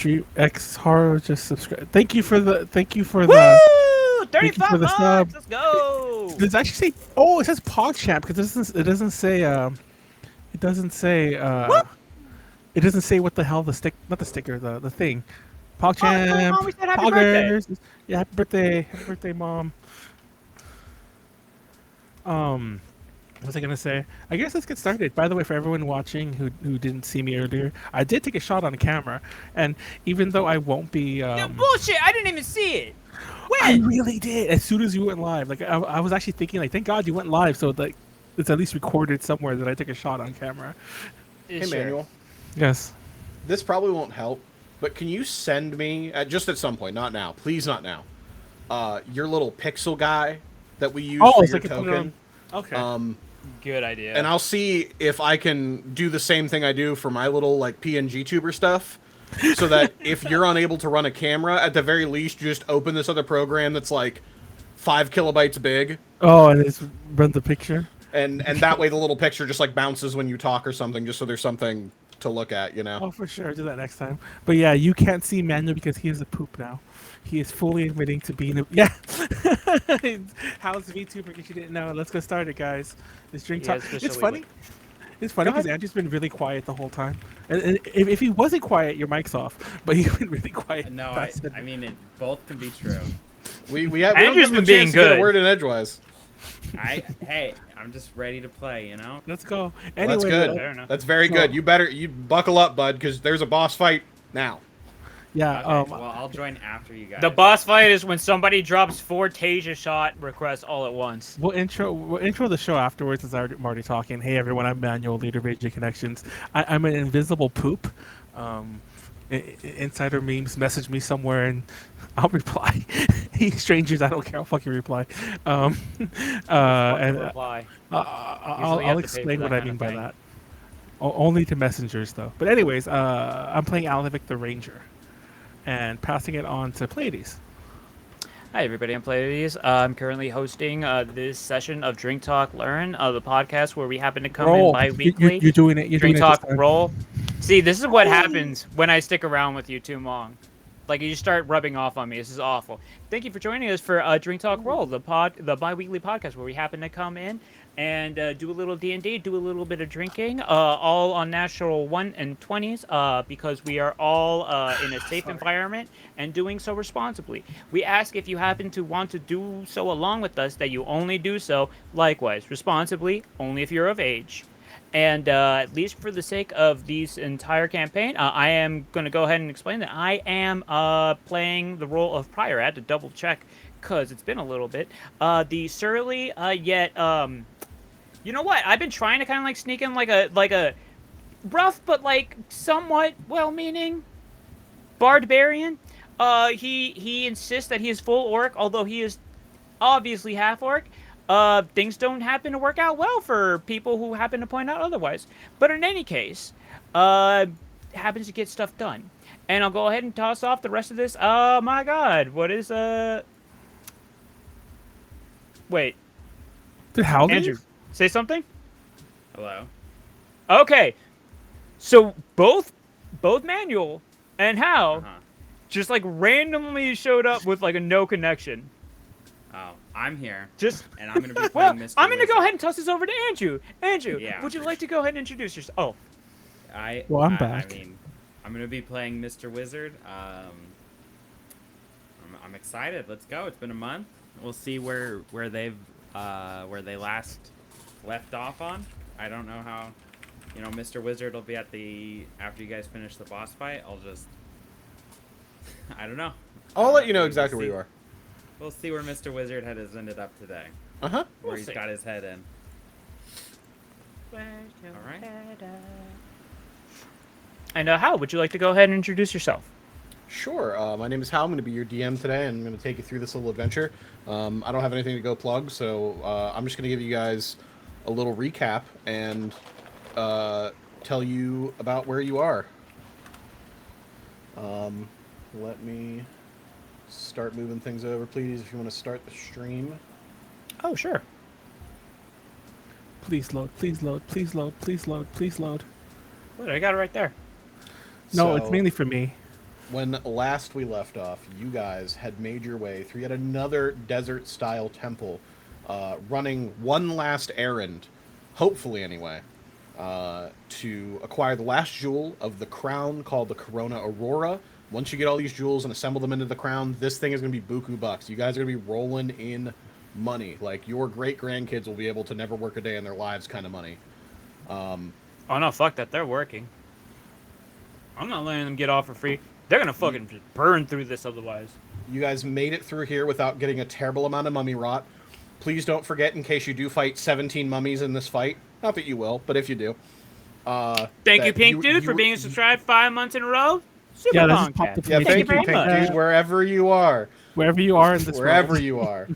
Street X Horror just subscribe. Thank you for the. Thank you for Woo! the. Thank you for 35 the sub. months. Let's go. Does it actually say? Oh, it says PogChamp because it doesn't say. It doesn't say. Woo! It doesn't say what the hell the stick. Not the sticker. The thing. Oh, tell PogChamp. Mom we said happy birthday. Poggers. Yeah, happy birthday, mom. What was I gonna say? I guess let's get started. By the way, for everyone watching who didn't see me earlier, I did take a shot on camera, and even though I won't be, No bullshit. I didn't even see it. I When? really did. As soon as you went live, like I was actually thinking, like, thank God you went live, so like it's at least recorded somewhere that I took a shot on camera. Hey, Sure. Manuel. Yes. This probably won't help, but can you send me, just at some point, not now, please not now, your little pixel guy that we use for so I your can put it token? on. Okay. Good idea. And I'll see if I can do the same thing I do for my little, like, PNG tuber stuff, so that if you're unable to run a camera, at the very least, you just open this other program that's, like, 5 kilobytes big, Oh, and it's run the picture. and that way the little picture just, like, bounces when you talk or something, just so there's something to look at, you know? Oh, for sure. I'll do that next time. But yeah, you can't see Manuel because he is a poop now. He is fully admitting to being a yeah. How's VTuber? In case you didn't know, let's get started, guys. This drink talk. It's funny. It's funny because Andrew's been really quiet the whole time. And if he wasn't quiet, your mic's off. But you've been really quiet. No, I mean, it both can be true. We don't Andrew's give him a been being chance to get good. a word in edgewise. Hey, I'm just ready to play, you know? Let's go. Well, Anyway, that's good. Fair enough. That's very good. You buckle up, bud, because there's a boss fight now. yeah. Okay, well, I'll join after you guys. The boss fight is when somebody drops 4 Tasia shot requests all at once. We'll intro the show afterwards as I'm already talking. Hey everyone, I'm Manuel, leader of AJ Connections. I'm an invisible poop. Insider memes message me somewhere and I'll reply. Strangers, I don't care. I'll fucking reply. And reply. I'll explain what I mean by that. Only to messengers though. But anyways, I'm playing Alavic the Ranger, and passing it on to Pleiades. Hi everybody, I'm Pleiades. I'm currently hosting this session of Drink Talk Learn, the podcast where we happen to come in bi-weekly. You're doing it. You're Drink doing Talk it this time. Roll. See, this is what happens when I stick around with you too long. Like, you start rubbing off on me. This is awful. Thank you for joining us for Drink Talk Roll, the bi-weekly podcast where we happen to come in and do a little D&D, do a little bit of drinking, all on natural 1 and 20s, because we are all in a safe environment and doing so responsibly. We ask if you happen to want to do so along with us, that you only do so, likewise, responsibly, only if you're of age. And at least for the sake of this entire campaign, I am going to go ahead and explain that I am playing the role of Pryor. I had to double check because it's been a little bit. The surly yet, you know what? I've been trying to kind of like sneak in like a rough but like somewhat well-meaning Barbarian. He insists that he is full orc, although he is obviously half orc. Things don't happen to work out well for people who happen to point out otherwise. But in any case, happens to get stuff done. And I'll go ahead and toss off the rest of this. Oh my god, what is Wait, Did Hal Andrew, leave? say something? Hello? Okay. So both Manuel and Hal Uh-huh. just like randomly showed up with like a no connection. Oh, I'm here. Just And I'm going to be well, playing Mr. I'm gonna go Wizard. ahead and toss this over to Andrew. Andrew, Yeah. would you like to go ahead and introduce yourself? Oh, Well, I'm I back. mean, I'm going to be playing Mr. Wizard. I'm excited. Let's go. It's been a month. We'll see where they last left off on. I don't know how, Mr. Wizard will be at after you guys finish the boss fight. I don't know. I'll let you know exactly where you are. We'll see where Mr. Wizard has ended up today. Uh-huh. Where We'll he's see. got his head in. Alright. And Hal, would you like to go ahead and introduce yourself? Sure. My name is Hal. I'm going to be your DM today, and I'm going to take you through this little adventure. I don't have anything to go plug, so I'm just going to give you guys a little recap and tell you about where you are. Let me start moving things over, please, if you want to start the stream. Oh, sure. Please load. Please load. Please load. Please load. Please load. Good, I got it right there. No, So- it's mainly for me. when last we left off, you guys had made your way through yet another desert-style temple, running one last errand, hopefully anyway, to acquire the last jewel of the crown called the Corona Aurora. Once you get all these jewels and assemble them into the crown, this thing is going to be buku bucks. You guys are going to be rolling in money. Like, your great-grandkids will be able to never work a day in their lives kind of money. Oh, no, fuck that. They're working. I'm not letting them get off for free. They're going to fucking just burn through this otherwise. You guys made it through here without getting a terrible amount of mummy rot. Please don't forget, in case you do fight 17 mummies in this fight. Not that you will, but if you do. Thank you, Pink Dude, for being subscribed 5 months in a row. Super Yeah, long this is popped up. Yeah, Thank thank you you, very Pink much. Dude, wherever you are. Wherever you are in this Wherever world. you are.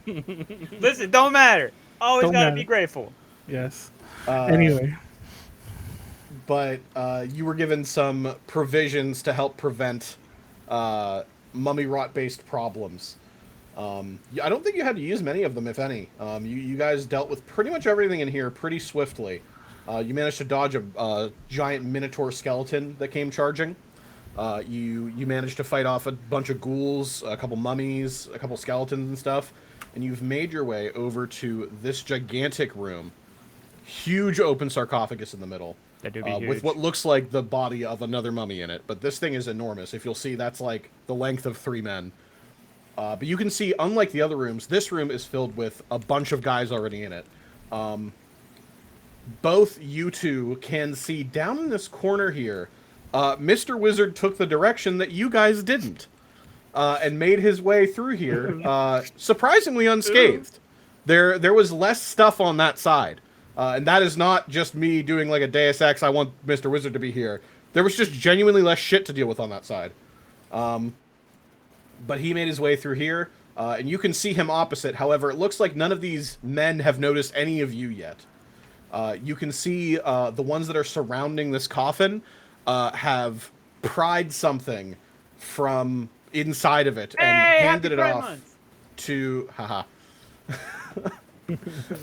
Listen, don't matter. Always Don't got to matter. be grateful. Yes. Uh, Anyway. But you were given some provisions to help prevent mummy rot-based problems. I don't think you had to use many of them, if any. You guys dealt with pretty much everything in here pretty swiftly. You managed to dodge a giant minotaur skeleton that came charging. You managed to fight off a bunch of ghouls, a couple mummies, a couple skeletons and stuff. And you've made your way over to this gigantic room. Huge open sarcophagus in the middle. That do be huge. With what looks like the body of another mummy in it. But this thing is enormous. If you'll see, that's like the length of 3 men. But you can see, unlike the other rooms, this room is filled with a bunch of guys already in it. Both you two can see down in this corner here, Mr. Wizard took the direction that you guys didn't. And made his way through here, surprisingly unscathed. There was less stuff on that side. And that is not just me doing like a Deus Ex, I want Mr. Wizard to be here. There was just genuinely less shit to deal with on that side. But he made his way through here, and you can see him opposite. However, it looks like none of these men have noticed any of you yet. You can see the ones that are surrounding this coffin have pried something from inside of it and handed it off to... Haha.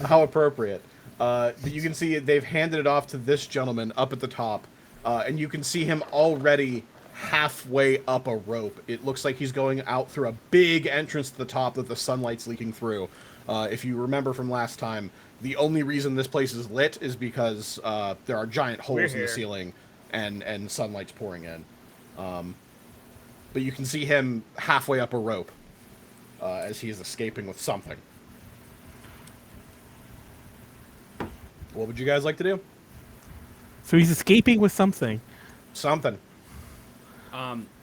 How appropriate. You can see they've handed it off to this gentleman up at the top, and you can see him already halfway up a rope. It looks like he's going out through a big entrance to the top that the sunlight's leaking through. If you remember from last time, the only reason this place is lit is because there are giant holes in the ceiling and sunlight's pouring in. But you can see him halfway up a rope as he is escaping with something. What would you guys like to do? So he's escaping with something. Something.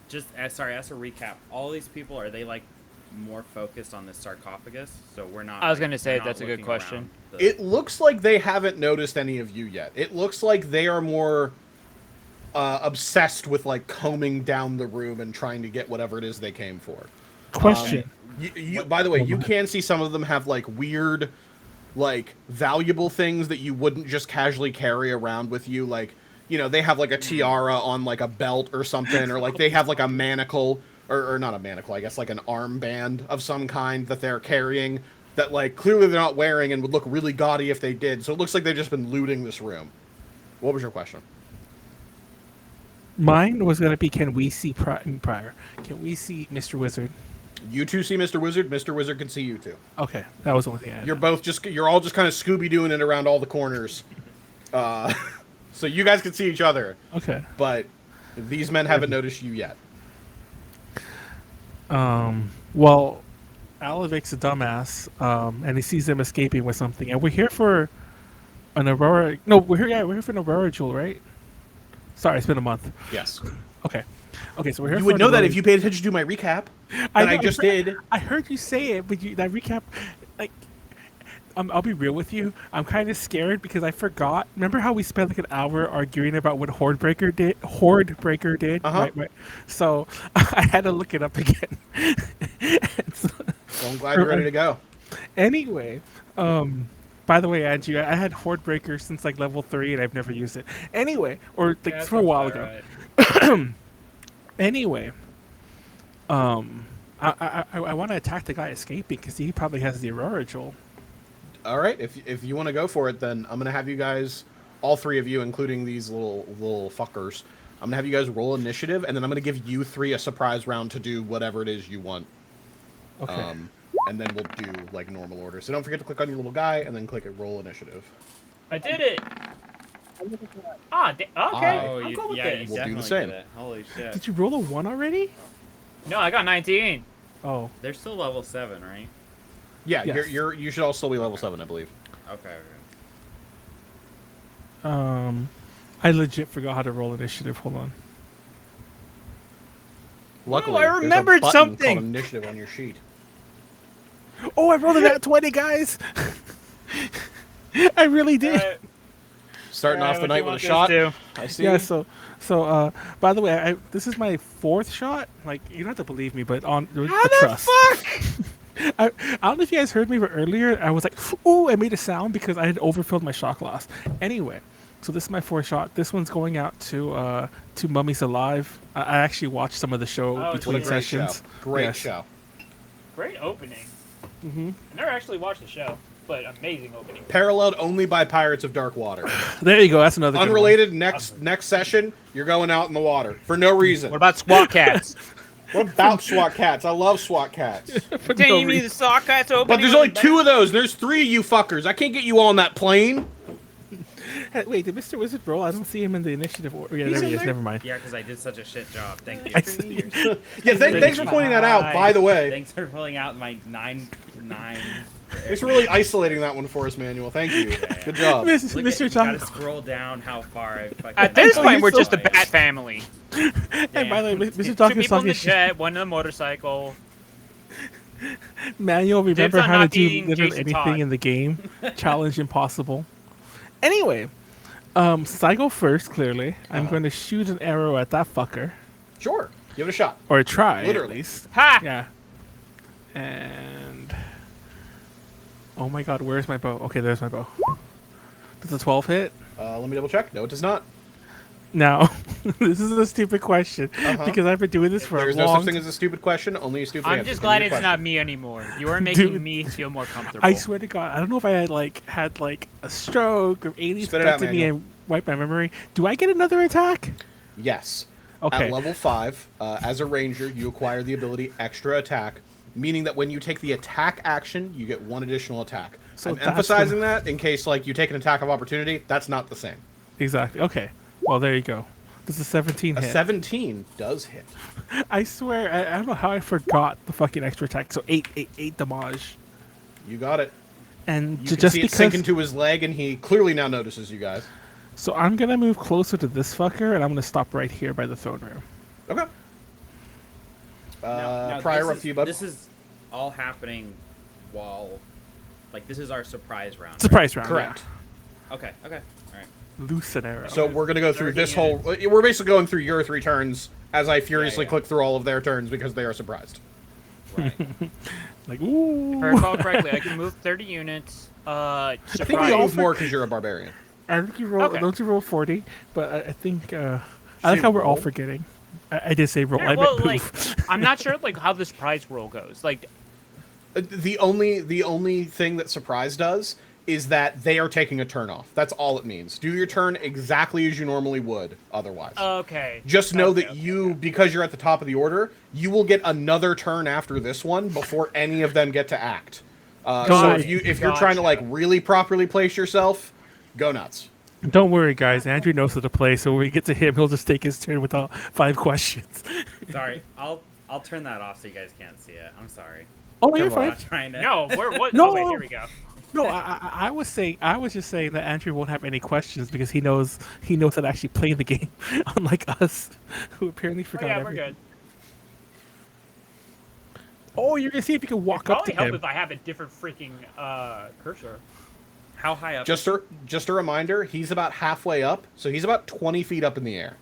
Just sorry, as a recap, all these people, are they like more focused on this sarcophagus? So we're not. I was gonna say we're not that's a good looking question. around the- It looks like they haven't noticed any of you yet. It looks like they are more obsessed with like combing down the room and trying to get whatever it is they came for. Question. By the way, you can see some of them have like weird, like valuable things that you wouldn't just casually carry around with you. Like, you know, they have like a tiara on like a belt or something, or like they have like a manacle, or not a manacle, I guess like an armband of some kind that they're carrying that like clearly they're not wearing and would look really gaudy if they did. So it looks like they've just been looting this room. What was your question? Mine was going to be, can we see Pryor? Can we see Mr. Wizard? You two see Mr. Wizard. Mr. Wizard can see you two. Okay, that was the only thing I had. You're all just kind of Scooby-Dooing it around all the corners. So you guys can see each other. Okay. But these men haven't noticed you yet. Well, Alavic's a dumbass, and he sees them escaping with something. And we're here for an Aurora... No, we're here for an Aurora jewel, right? Sorry, it's been a month. Yes. Okay, so we're here You for would an know that Aurora- if you paid attention to my recap. I just did. I heard you say it, but that recap... Like, I'll be real with you. I'm kind of scared because I forgot. Remember how we spent like an hour arguing about what Hordebreaker did? Uh-huh. Right. So I had to look it up again. Well, I'm glad you're ready to go. Anyway, by the way, Angie, I had Hordebreaker since like level 3 and I've never used it. Anyway, or like Yeah, for a while ago. right. Anyway, I want to attack the guy escaping because he probably has the Aurora Jewel. All right, if you want to go for it, then I'm gonna have you guys, all three of you, including these little fuckers, I'm gonna have you guys roll initiative, and then I'm gonna give you 3 a surprise round to do whatever it is you want. Okay. And then we'll do like normal order. So don't forget to click on your little guy, and then click at roll initiative. I did it. Okay. Oh, I'm you, cool with yeah, this. you We'll do definitely the same. did it. Holy shit. Did you roll a 1 already? No, I got 19. Oh. They're still level 7, right? Yeah, Yes. you should all still be level 7, I believe. Okay. I legit forgot how to roll initiative. Hold on. Luckily, I there's a remembered button something. called initiative on your sheet. Oh, I rolled a nat 20, guys. I really did. Starting Alright, off the what do night you with a want this shot. to? I see. Yeah. So, by the way, this is my 4th shot. Like, you don't have to believe me, but on How the the trust. fuck? I don't know if you guys heard me, but earlier I was like, "Ooh!" I made a sound because I had overfilled my shot glass. Anyway, so this is my 4th shot. This one's going out to Mummies Alive. I actually watched some of the show Oh, between What a great show. sessions. Great Yes. show. Great opening. Mm-hmm. I never actually watched the show, but amazing opening. Paralleled only by Pirates of Dark Water. There you go. That's another good one. Unrelated. Next session, you're going out in the water for no reason. What about SWAT cats? What about SWAT cats? I love SWAT cats. For Can no you me the reason. SWAT cats opening? But there's only 2 of those. There's 3 of you fuckers. I can't get you all on that plane. Hey, wait, did Mr. Wizard roll? I don't see him in the initiative order. Yeah, He's there he in is. there. Never mind. Yeah, because I did such a shit job. Thank you. I see. Yeah, thanks for pointing that out, by the way. Thanks for pulling out my 9. Thanks for really isolating that one for us, Manuel. Thank you. Good job. Mr. Look Mr. at, you gotta John. scroll down how far I fucking... At this Oh, point, you're we're so just a nice. bat family. And by the way, Mr. 2 Dawkins people in talking the shit. jet, 1 on the motorcycle. Manual, remember Dibs on how to not do being literally Jason anything Todd. in the game. Challenge impossible. Anyway, since I go first, clearly, I'm going to shoot an arrow at that fucker. Sure. Give it a shot. Or try, Literally. at least. Ha! Yeah. And... Oh my god, where's my bow? Okay, there's my bow. Does a 12 hit? Let me double check. No, it does not. No. This is a stupid question. Uh-huh. Because I've been doing this for There's a no long such thing as a stupid question. Only a stupid I'm answer. just Give me glad your it's question. not me anymore. You are making Dude. me feel more comfortable. I swear to God, I don't know if I had a stroke or aliens Spit it out, affected me Manuel. and wiped my memory. Do I get another attack? Yes. Okay. At level 5, as a ranger, you acquire the ability Extra Attack, meaning that when you take the attack action, you get 1 additional attack. So I'm that's emphasizing that in case like you take an attack of opportunity. That's not the same. Exactly. Okay. Well, there you go. This is 17 A hit. 17 does hit. I swear, I don't know how I forgot the fucking extra attack. So 8 damage. You got it. And You can just see it because... sink into his leg, and he clearly now notices you guys. So I'm going to move closer to this fucker, and I'm going to stop right here by the throne room. Okay. Now, Pryor, this up to you, bud. This is all happening while... Like, this is our surprise round, right? Surprise round. Correct. Okay, all right. Yeah. Loose an arrow. So we're gonna go through this Thirteen whole. We're basically going through your 3 turns as I furiously yeah. click through all of their turns because they are surprised. Right. Like, ooh. If I recall correctly, I can move 30 units. I think you Surprise. move more because you're a barbarian. I think you roll. Okay. Don't you roll 40? But I think. I like how we're all roll? forgetting. I did say roll. Yeah, I well, meant like, poof. I'm not sure like how this prize roll goes. Like, The only thing that surprise does is that they are taking a turn off. That's all it means. Do your turn exactly as you normally would otherwise. okay. Just know Okay, that okay, you, because you're at the top of the order, you will get another turn after this one before any of them get to act. So Got if you're trying to like really properly place yourself, go nuts. Don't worry, guys. Andrew knows how to play, so when we get to him, he'll just take his turn without 5 questions. Sorry, I'll turn that off so you guys can't see it. I'm sorry. Oh, you're Come fine. on. I'm not trying to... No, what? No. Oh, wait, here we go. No, I was just saying that Andrew won't have any questions because he knows how to actually play the game, unlike us, who apparently Oh, forgot yeah, we're everything. good. Oh, you're gonna see if you can walk up Probably to help him. if I have a different freaking cursor. How high up? Just a reminder, he's about halfway up, so he's about 20 feet up in the air.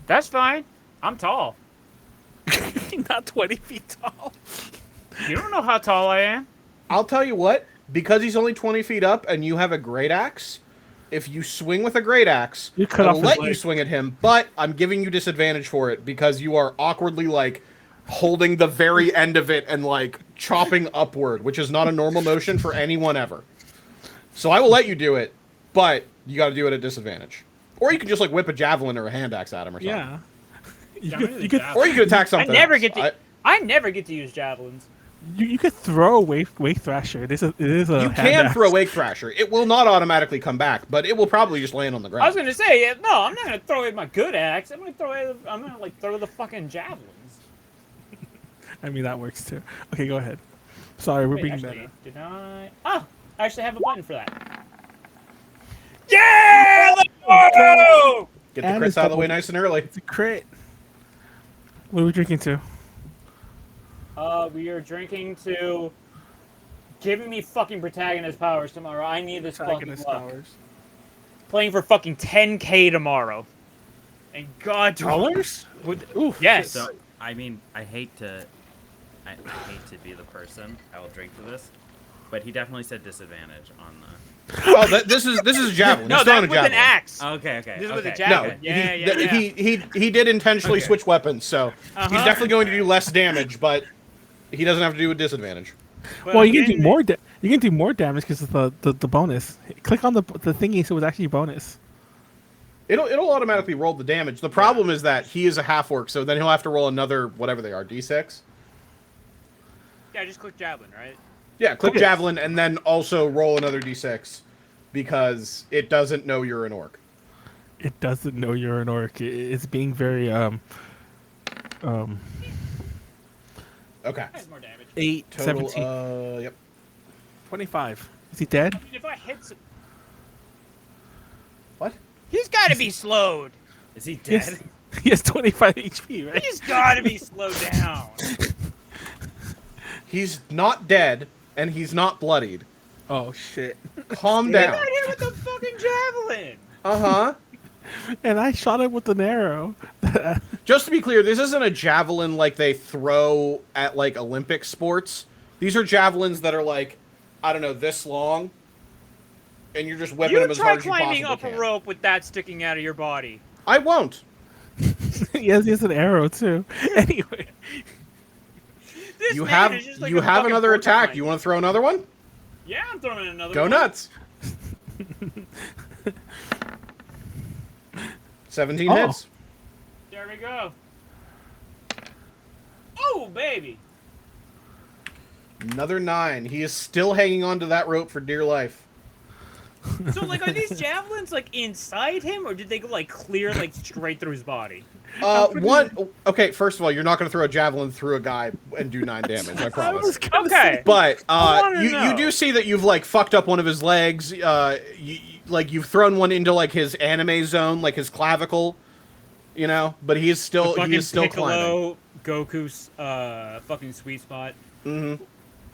That's fine. I'm tall. Not 20 feet tall. You don't know how tall I am. I'll tell you what, because he's only 20 feet up and you have a great axe, if you swing with a great axe, You cut I off will his let you leg. swing at him, but I'm giving you disadvantage for it because you are awkwardly, like, holding the very end of it and, like, chopping upward, which is not a normal motion for anyone ever. So I will let you do it, but you got to do it at disadvantage. Or you could just like whip a javelin or a hand axe at him or something. Yeah. Javelin You could Or you could attack I something. never else. get to. I never get to use javelins. you could throw a wake thrasher. It is a You hand can axe. throw a wake thrasher. It will not automatically come back, but it will probably just land on the ground. I was gonna say no. I'm not gonna throw away my good axe. I'm gonna like throw the fucking javelins. I mean, that works too. Okay, go ahead. Sorry, we're Wait, being actually, meta. did I? Oh, I actually have a button for that. Yeah! Let's go! Get the And crits it's out of the way double- nice and early. It's a crit. What are we drinking to? We are drinking to giving me fucking protagonist powers tomorrow. I need this fucking Protagonist luck. powers. Playing for fucking 10K tomorrow. And God, Dollars? Ooh. yes. So, I mean, I hate to be the person. I will drink to this, but he definitely said disadvantage on the. Oh, this is a javelin. No, He's that throwing was a javelin. an axe. Okay. This was a No, javelin. Yeah. he did intentionally Okay. switch weapons, so he's Uh-huh. definitely going to do less damage, but he doesn't have to do with disadvantage. Well, you can do more. You can do more damage because of the bonus. Click on the thingy, so it's actually bonus. It'll automatically roll the damage. The problem is that he is a half orc, so then he'll have to roll another whatever they are, d6. Yeah, just click javelin, right? Yeah, click Okay. javelin and then also roll another d6 because it doesn't know you're an orc. It doesn't know you're an orc. It's being very Okay. Has more damage. 8, Total, 17, yep. 25. Is he dead? I mean, if I hit some... What? He's got to be slowed. Is he dead? Yes. He has 25 HP, right? He's got to be slowed down. He's not dead and he's not bloodied. Oh shit! Calm He's down. not here with the fucking javelin. Uh-huh. And I shot him with an arrow. Just to be clear, this isn't a javelin like they throw at like Olympic sports. These are javelins that are like, I don't know, this long, and you're just whipping You them as try hard as you climbing possibly up can. a rope with that sticking out of your body. I won't. Yes, he has an arrow too. Anyway, This You man have is just like you a have fucking another attack. porcupine. You want to throw another one? Yeah, I'm throwing another Go one. nuts. 17 Oh. hits. There we go. Oh, baby. Another 9. He is still hanging on to that rope for dear life. So, like, are these javelins, like, inside him, or did they go, like, clear, like, straight through his body? Okay, first of all, you're not going to throw a javelin through a guy and do 9 damage, I I promise. was gonna Okay. say- But wanna you know. do see that you've like fucked up one of his legs. You've thrown one into like his anime zone, like his clavicle. You know, but he is still climbing. Piccolo, Goku's, fucking sweet spot.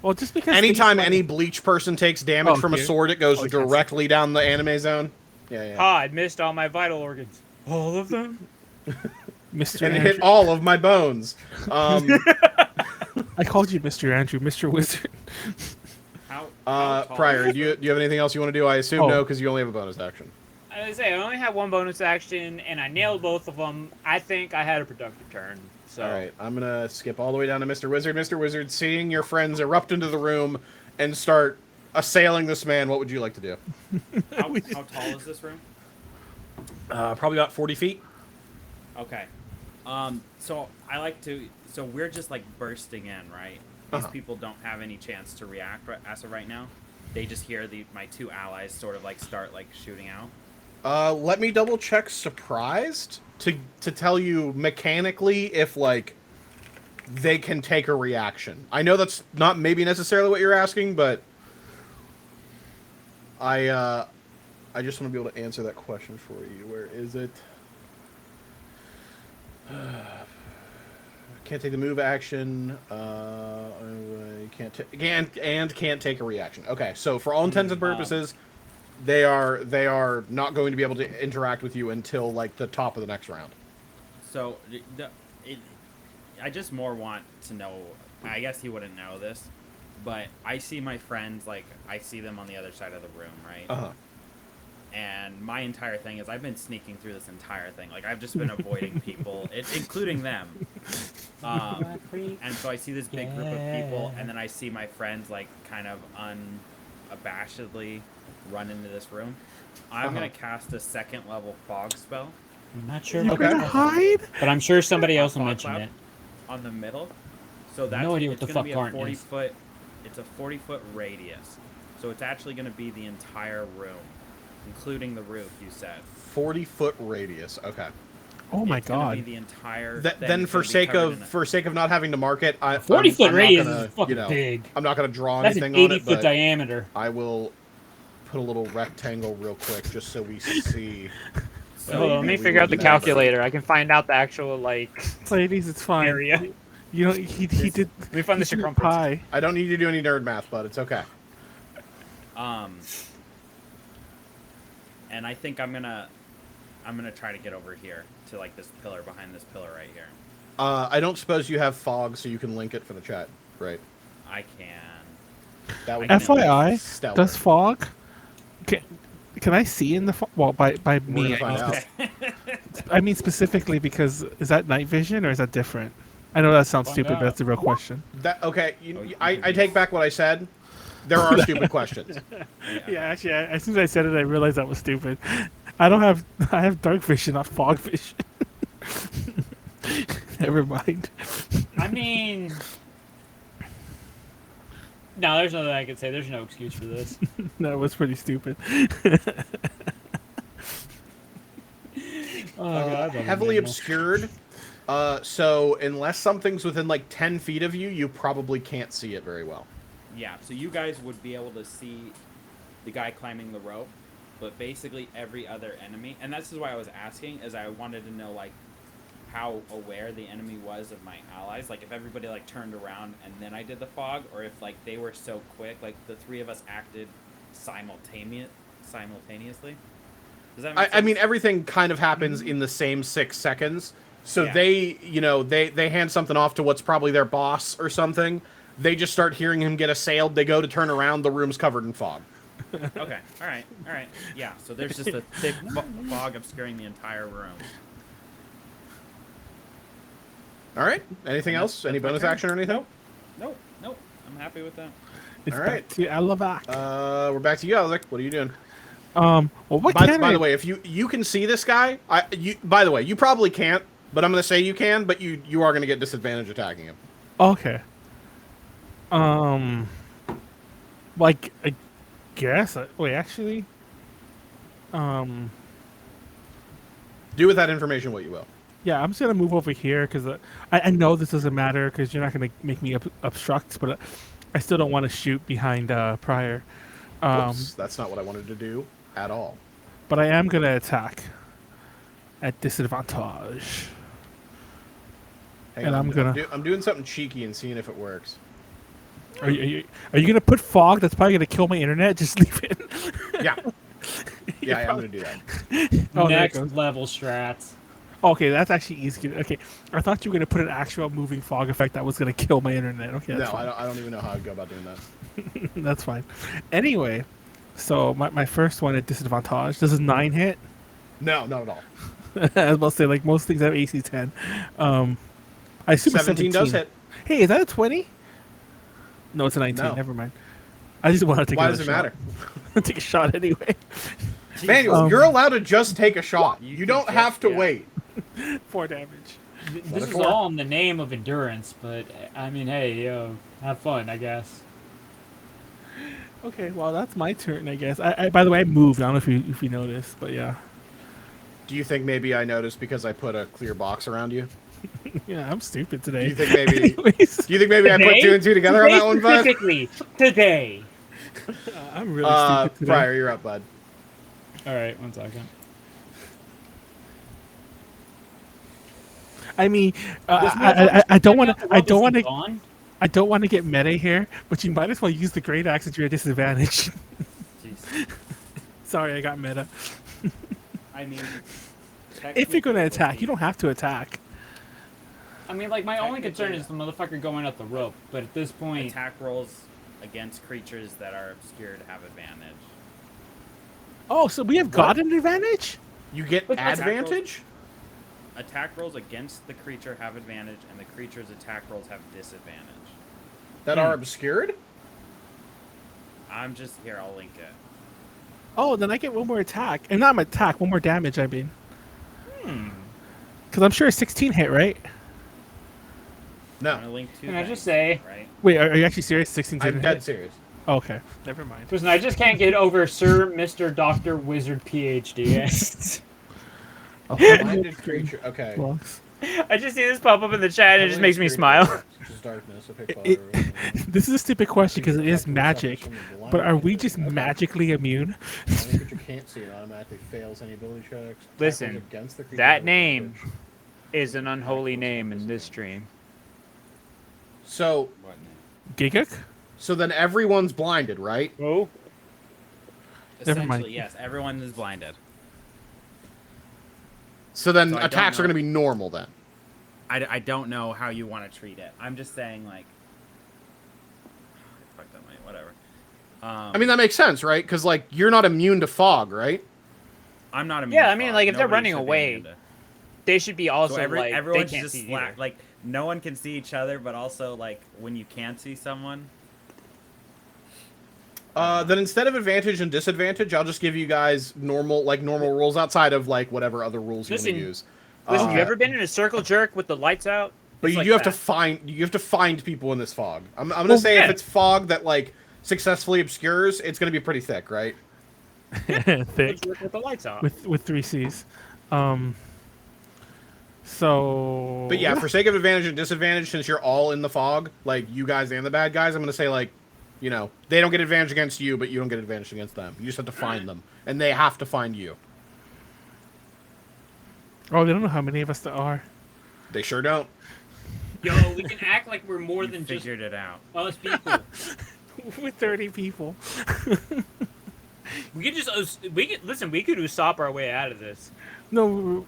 Well, just because Anytime things any bleach person takes damage Oh, from a here. sword, it goes Oh, yes. directly down the anime zone. Yeah. Ah, I missed all my vital organs. All of them? Mr. And it Andrew, hit all of my bones. I called you Mr. Andrew, Mr. Wizard. How tall Pryor, is do you have anything else you want to do? I assume Oh. no, because you only have a bonus action. I was gonna say, I only had one bonus action, and I nailed both of them. I think I had a productive turn. So. All right, I'm gonna skip all the way down to Mr. Wizard. Mr. Wizard, seeing your friends erupt into the room and start assailing this man, what would you like to do? How tall is this room? Probably about 40 feet. Okay. So I like to. So we're just like bursting in, right? These Uh-huh. people don't have any chance to react as of right now. They just hear my two allies sort of like start like shooting out. Let me double check surprised to tell you mechanically if like they can take a reaction. I know that's not maybe necessarily what you're asking, but I just want to be able to answer that question for you. Where is it? Can't take the move action. Can't take a reaction. Okay, so for all intents and purposes, they are not going to be able to interact with you until like the top of the next round. So I just more want to know. I guess he wouldn't know this, but I see my friends like I see them on the other side of the room, right? Uh-huh. And my entire thing is I've been sneaking through this entire thing. Like I've just been avoiding people, including them. And so I see this big group of people, and then I see my friends like kind of abashedly run into this room. I'm gonna cast a 2nd level fog spell. I'm not sure You about can that, hide? but I'm sure somebody else will Fog mention cloud it. on the middle. So that's No idea what it's the gonna fuck be a Garnt 40 is. foot. It's a 40-foot radius. So it's actually gonna be the entire room, including the roof. You said. 40-foot radius. Okay. Oh my It's gonna be god. the entire. Then for sake of not having to mark it, 40-foot I'm radius not gonna, is fucking you know, big. I'm not gonna draw That's an anything on it, 80-foot but diameter. I will put a little rectangle real quick just so we see. Hold on, we let me would figure out the never- calculator. I can find out the actual like Ladies, it's fine. area. You know, he did. Let me find the he did circumference. Pi. I don't need to do any nerd math, but it's okay. And I think I'm gonna try to get over here to like this pillar behind this pillar right here. I don't suppose you have fog, so you can link it for the chat, right? I can. That would FYI, be stellar. does fog? Can I see in the fog? Well, by We're me, gonna find out. I mean specifically because is that night vision or is that different? I know that sounds Find stupid, out. but that's the real question. That okay? Oh, you I can take back what I said. There are stupid questions. Yeah, actually, as soon as I said it, I realized that was stupid. I don't have. I have dark vision, not fog vision. Never mind. I mean, no, there's nothing I can say. There's no excuse for this. That was pretty stupid. Oh god, Heavily obscured. So unless something's within like 10 feet of you, you probably can't see it very well. Yeah, so you guys would be able to see the guy climbing the rope, but basically every other enemy, and this is why I was asking, is I wanted to know like how aware the enemy was of my allies, like if everybody like turned around and then I did the fog, or if like they were so quick, like the 3 of us acted simultaneously. Does that make sense? I mean, everything kind of happens in the same 6 seconds. So Yeah. they hand something off to what's probably their boss or something. They just start hearing him get assailed. They go to turn around. The room's covered in fog. Okay, all right. Yeah, so there's just a thick fog obscuring the entire room. All right. Anything And else? that's Any my bonus turn. action or anything? Nope. I'm happy with that. It's All back right. to Alavic. We're back to you, Alavic. What are you doing? Well, what By can I? the way, if you can see this guy, by the way, you probably can't, but I'm going to say you can, but you are going to get disadvantage attacking him. Okay. Like I guess. Wait, actually. Do with that information what you will. Yeah, I'm just gonna move over here because I know this doesn't matter because you're not gonna make me obstruct, but I still don't want to shoot behind Pryor. Whoops, that's not what I wanted to do at all. But I am gonna attack at disadvantage. Hang And on, I'm doing something cheeky and seeing if it works. Are you gonna put fog? That's probably gonna kill my internet. Just leave it. Yeah. Yeah, I'm going to do that. Oh, there it Next goes. level strats. Okay, that's actually easy. Okay, I thought you were gonna put an actual moving fog effect that was gonna kill my internet. Okay, No, that's fine. I don't even know how I'd go about doing that. That's fine. Anyway, so my first one at disadvantage. This is 9 hit. No, not at all. I was about to say, like most things have AC 10. I assume 17 does hit. Hey, is that a 20? No, it's a 19. No. Never mind. I just want to take Why another does it shot. matter? Take a shot anyway. Manuel, you're allowed to just take a shot. You don't just- have to yeah. wait. 4 damage. This is 4. all in the name of endurance, but I mean, hey, have fun, I guess. Okay, well that's my turn, I guess. I by the way, I moved. I don't know if you noticed, but yeah. Do you think maybe I noticed because I put a clear box around you? Yeah, I'm stupid today. Do you think maybe? Anyways, Do you think maybe I put 2 and 2 together on that one, bud? Specifically, today. I'm really stupid today. Pryor, you're up, bud. All right, 1 second. I mean, I don't want to. I don't want to. Gone? I don't want to get meta here, but you might as well use the great axe at your disadvantage. Jeez. Sorry, I got meta. I mean, If you're gonna attack, technically, you don't have to attack. I mean, like, my only concern Technically, is the motherfucker going up the rope, but at this point, attack rolls against creatures that are obscured have advantage. Oh, so we have got an advantage? You get But- advantage? Attack rolls against the creature have advantage, and the creature's attack rolls have disadvantage. That are obscured? I'm just here. I'll link it. Oh, then I get one more attack. And not an attack, one more damage, I mean. Because I'm sure 16 hit, right? I'm No, gonna link two. Can I just things, say- right? Wait, are you actually serious? 16 I'm didn't dead hit? serious. Oh, okay, never mind. Listen, I just can't get over Sir, Mr. Doctor, Wizard, PhD. Blinded creature. Okay. Blocks. I just see this pop up in the chat and it just makes me smile. Just darkness. Okay, This is a stupid question because it is magic, but are we just magically immune? creature can't see it automatically fails any ability checks. Listen, Against the creature that has name advantage. is an unholy name in this stream. So, Giguk? so then everyone's blinded, right? Oh? Never mind. Essentially, yes. Everyone is blinded. So then So I don't attacks are know. going to be normal then. I don't know how you want to treat it. I'm just saying, like, fuck that, mate. Whatever. I mean, that makes sense, right? Because, like, you're not immune to fog, right? I'm not immune. Yeah, to I mean, fog. like, if they're Nobody running should be away, immune to- They should be also So like everyone they should can't just see slack. either. Like, no one can see each other, but also, like, when you can't see someone. Then instead of advantage and disadvantage, I'll just give you guys normal rules outside of, like, whatever other rules you want to Listen, use. Listen, you ever been in a circle jerk with the lights out? But It's you like do have that. you have to find people in this fog. I'm gonna Well, say yeah. if it's fog that like successfully obscures, it's gonna be pretty thick, right? Thick. With the lights out. With 3 C's. So... But yeah, for sake of advantage and disadvantage, since you're all in the fog, like you guys and the bad guys, I'm gonna say like, you know, they don't get advantage against you, but you don't get advantage against them. You just have to find them, and they have to find you. Oh, they don't know how many of us there are. They sure don't. Yo, we can act like we're more You than just figured it out. us people. With 30 people. We could just listen. We could stop our way out of this. No,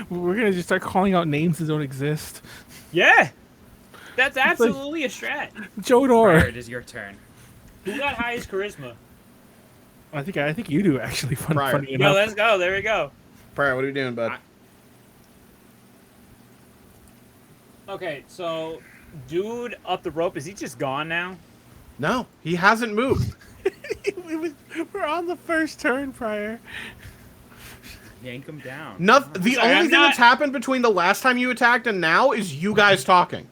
we're gonna just start calling out names that don't exist. Yeah, that's absolutely a strat. Joe Pryor, Dor. it is your turn. Who got highest charisma? I think you do actually. Pryor. Funny Yo, enough. let's go. There we go. Pryor, what are you doing, bud? Okay, so dude up the rope, is he just gone now? No, he hasn't moved. We're on the first turn, Pryor. Yank him down. The Sorry, only I'm thing not- that's happened between the last time you attacked and now is you guys talking.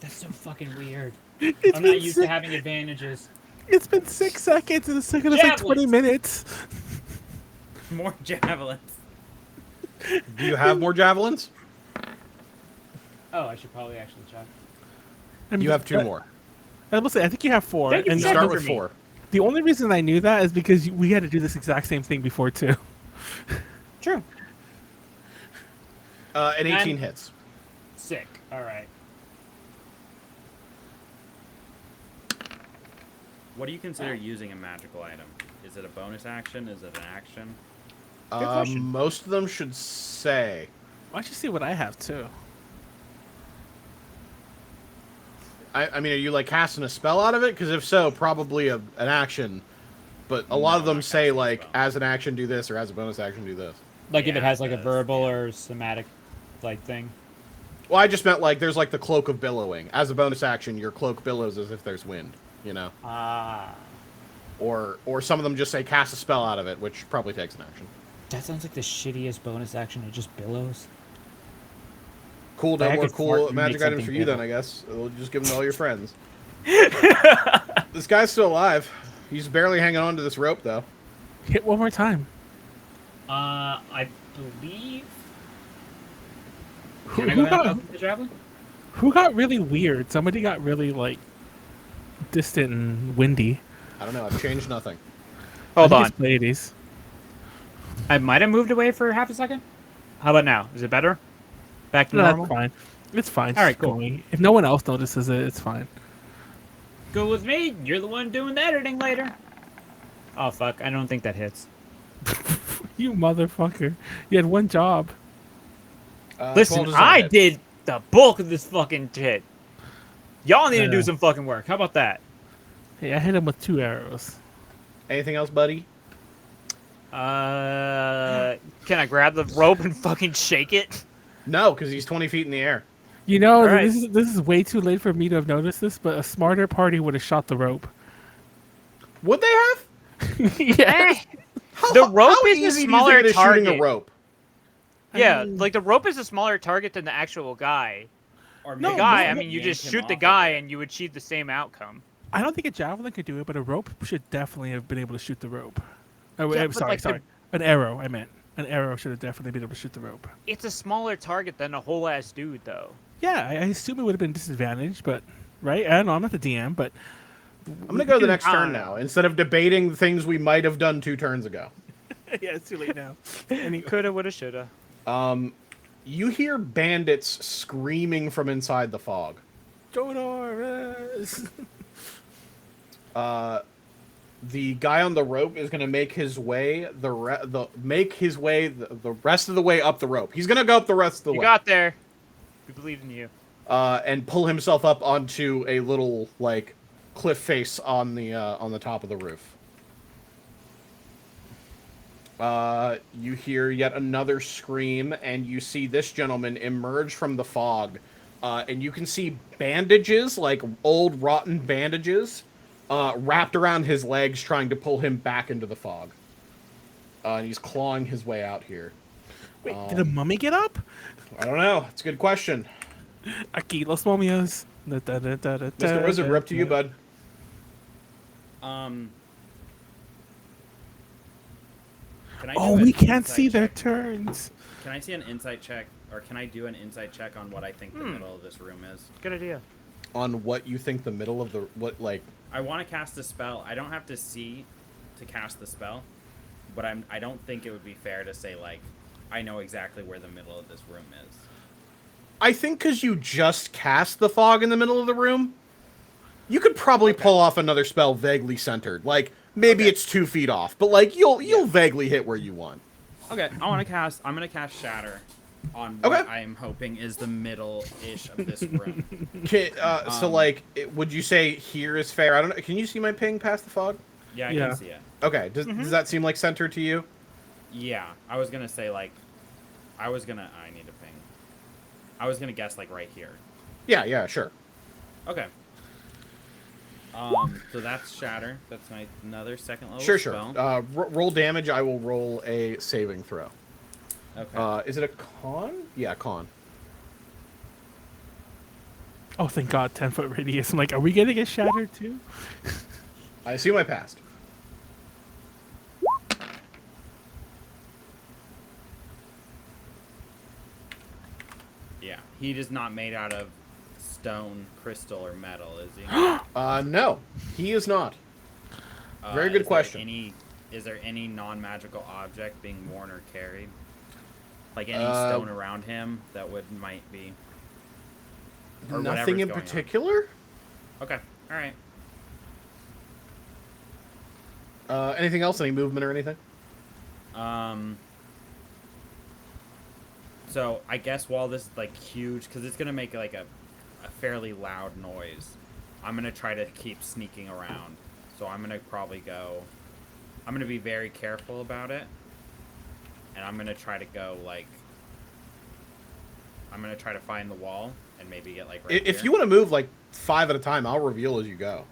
That's so fucking weird. It's I'm been not used to six, having advantages. it's been 6 seconds and it's taken us like 20 Javelins. minutes. More javelins. Do you have more javelins? Oh, I should probably actually check. I mean, You have 2 more. I will say, I think you have 4. Thank you And for You start for with me. 4. the only reason I knew that is because we had to do this exact same thing before too. True. And 18 And- hits. Sick. All right. What do you consider using a magical item? Is it a bonus action? Is it an action? question. Most of them should say. Why don't you see what I have too? I mean, are you like casting a spell out of it? Because if so, probably an action. But a lot No, of them not say casting a like, spell. as an action do this, or as a bonus action do this. Like if it Yeah, has like a does, verbal yeah. or somatic, like thing. Well, I just meant like there's like the cloak of billowing. As a bonus action, your cloak billows as if there's wind. You know, Ah. or some of them just say cast a spell out of it, which probably takes an action. That sounds like the shittiest bonus action. It just billows. Cool, Like, no I more could fart cool and magic make items for something you then, cool. I guess. We'll just give them to all your friends. This guy's still alive. He's barely hanging on to this rope, though. Hit one more time. I believe. Who, Can I who go ahead and got, open the javelin? who got really weird? Somebody got really like distant and windy. I don't know. I've changed nothing. Hold I on. think it's Pleiades. I might have moved away for half a second. How about now? Is it better? Back to No, normal? that's fine. It's fine. All right, Just cool. going. If no one else notices it, it's fine. Go with me. You're the one doing the editing later. Oh fuck! I don't think that hits. You motherfucker. You had one job. 12 Listen, does not I hit. did the bulk of this fucking shit. Y'all need to do Yeah. some fucking work. How about that? Hey, I hit him with 2 arrows. Anything else, buddy? Can I grab the rope and fucking shake it? No, because he's 20 feet in the air. You know, All right. this is way too late for me to have noticed this, but a smarter party would have shot the rope. Would they have? Yes. The rope how is easy a do you smaller think it is shooting target. a rope? Yeah, mean- like the rope is a smaller target than the actual guy. Or No, The maybe guy, no, I no. mean, you yank just him shoot the off of guy it. and you achieve the same outcome. I don't think a javelin could do it, but a rope should definitely have been able to shoot the rope. Oh, Yeah, I'm but, sorry, like, the- sorry. An arrow, I meant. An arrow should have definitely been able to shoot the rope. It's a smaller target than a whole ass dude, though. Yeah, I assume it would have been disadvantaged, but right? I don't know. I'm not the DM, but I'm gonna go to the next I turn don't now. know. Instead of debating the things we might have done 2 turns ago. yeah, it's too late now. Anyway. Coulda, woulda, shoulda. You hear bandits screaming from inside the fog. Jonas. The guy on the rope is gonna make his way the rest of the way up the rope. He's gonna go up the rest of the You way. got there. We believe in you. And pull himself up onto a little like cliff face on the top of the roof. You hear yet another scream, and you see this gentleman emerge from the fog. And you can see bandages, like old rotten bandages, wrapped around his legs, trying to pull him back into the fog. And he's clawing his way out here. Wait, did a mummy get up? I don't know. It's a good question. Aquí los momios. Mr. Wizard, we're up to you, bud. Can I Oh, do we an can't insight see their check? turns. Can I see an insight check, or can I do an insight check on what I think the middle of this room is? Good idea. On what you think the middle of the like? I want to cast a spell. I don't have to see to cast the spell, but I don't think it would be fair to say like I know exactly where the middle of this room is. I think because you just cast the fog in the middle of the room, you could probably pull off another spell vaguely centered. Like maybe it's 2 feet off, but like you'll vaguely hit where you want. Okay, I'm gonna cast Shatter on what I am hoping is the middle-ish of this room. So like, would you say here is fair? I don't know. Can you see my ping past the fog? Yeah, I Yeah. can see it. Okay. Does that seem like center to you? Yeah, I was gonna say like, I need a ping. I was gonna guess like right here. Yeah, sure. Okay. So that's Shatter. That's my another second level Sure. spell. Roll damage. I will roll a saving throw. Okay. Is it a con? Yeah, con. Oh, thank God, 10-foot radius. I'm like, are we gonna get shattered too? I assume I passed. Yeah, he is not made out of stone, crystal, or metal, is he? No, he is not. Very good question. Is there any non-magical object being worn or carried? Like any stone around him that might be. Or Nothing in whatever's going on. particular. Okay. All right. Anything else? Any movement or anything? So I guess while this is like huge, because it's gonna make like a fairly loud noise, I'm gonna try to keep sneaking around. So I'm gonna probably go. I'm gonna be very careful about it, and I'm gonna try to go like. I'm gonna try to find the wall and maybe get like right If here. you want to move like 5 at a time, I'll reveal as you go.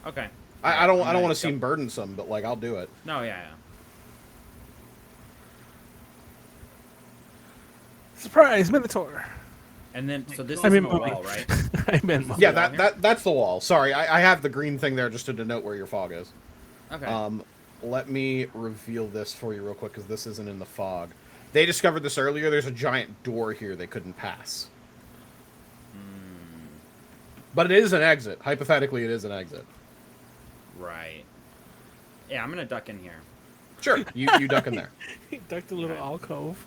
Okay. I don't I'm gonna want to go- seem burdensome, but like I'll do it. No, yeah. Surprise, Minotaur. And then so this I is mean, the mummy. wall, right? I meant mummy. Yeah, wall here? that's the wall. Sorry, I have the green thing there just to denote where your fog is. Okay. Let me reveal this for you real quick because this isn't in the fog. They discovered this earlier. There's a giant door here they couldn't pass. But it is an exit. Hypothetically, it is an exit. Right. Yeah, I'm gonna duck in here. Sure, you duck in there. He ducked a little alcove.